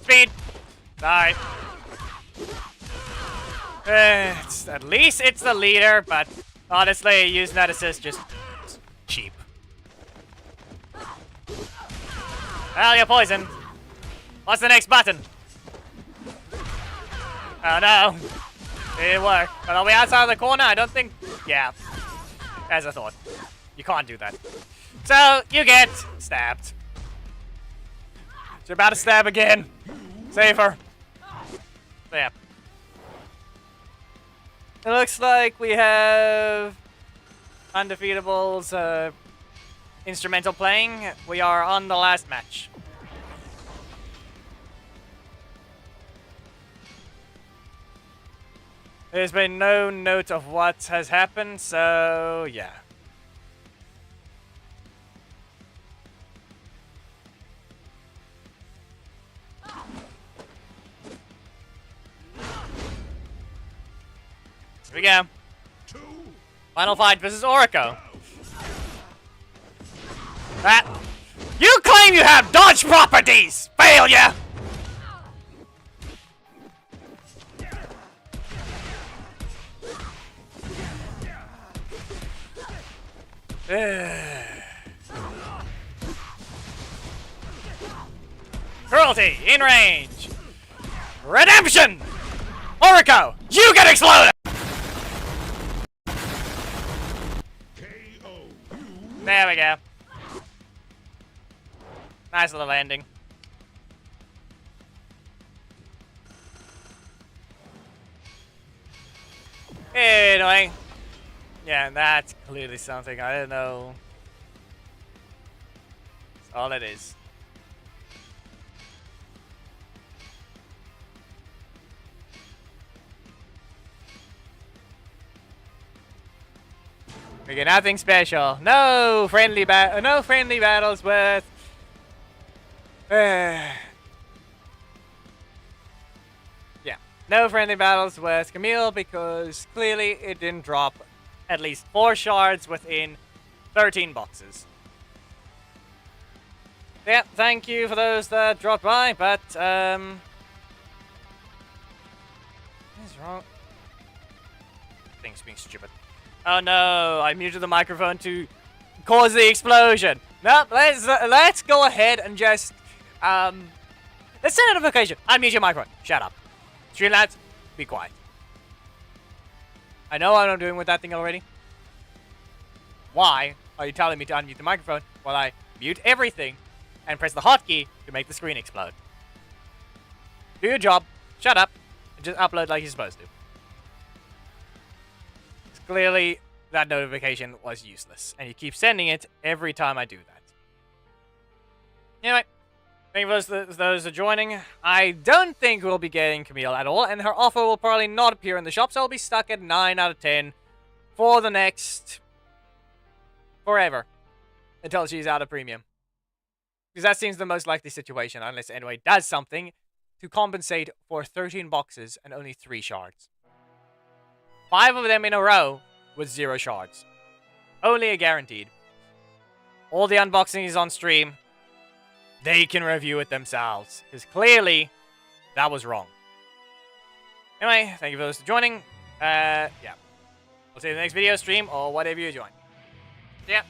Speed! Sorry. At least it's the leader, but honestly, using that assist just Well, you're poisoned. What's the next button? Oh no. It didn't work. But are we outside of the corner? I don't think... Yeah. As I thought. You can't do that. So, you get stabbed. You're about to stab again. Save her. So, yeah. It looks like we have Undefeatable's instrumental playing. We are on the last match. There's been no note of what has happened, so yeah. Here we go. 2, Final fight versus Orico. That. You claim you have dodge properties! Failure! Cruelty in range. Redemption! Orico, you get exploded! KO. There we go. Nice little landing. Anyway. Yeah, that's clearly something. I don't know. That's all it is. We get nothing special. No friendly battles with. Yeah, no friendly battles with Camille because clearly it didn't drop at least 4 shards within 13 boxes. Yeah, thank you for those that dropped by, but what is wrong? Things being stupid. Oh no, I muted the microphone to cause the explosion. No, let's go ahead and just let's send a notification. Unmute your microphone. Shut up. Streamlabs, be quiet. I know what I'm doing with that thing already. Why are you telling me to unmute the microphone while I mute everything and press the hotkey to make the screen explode? Do your job. Shut up. And just upload like you're supposed to. Clearly, that notification was useless, and you keep sending it every time I do that. Anyway, thank you for those are joining. I don't think we'll be getting Camille at all, and her offer will probably not appear in the shop, so I'll be stuck at 9 out of 10 for the next... forever. Until she's out of premium. Because that seems the most likely situation, unless anyway does something to compensate for 13 boxes and only 3 shards. 5 of them in a row with 0 shards. Only a guaranteed. All the unboxing is on stream. They can review it themselves. Because clearly, that was wrong. Anyway, thank you for those for joining. Yeah. I'll see you in the next video, stream, or whatever you join. Yeah.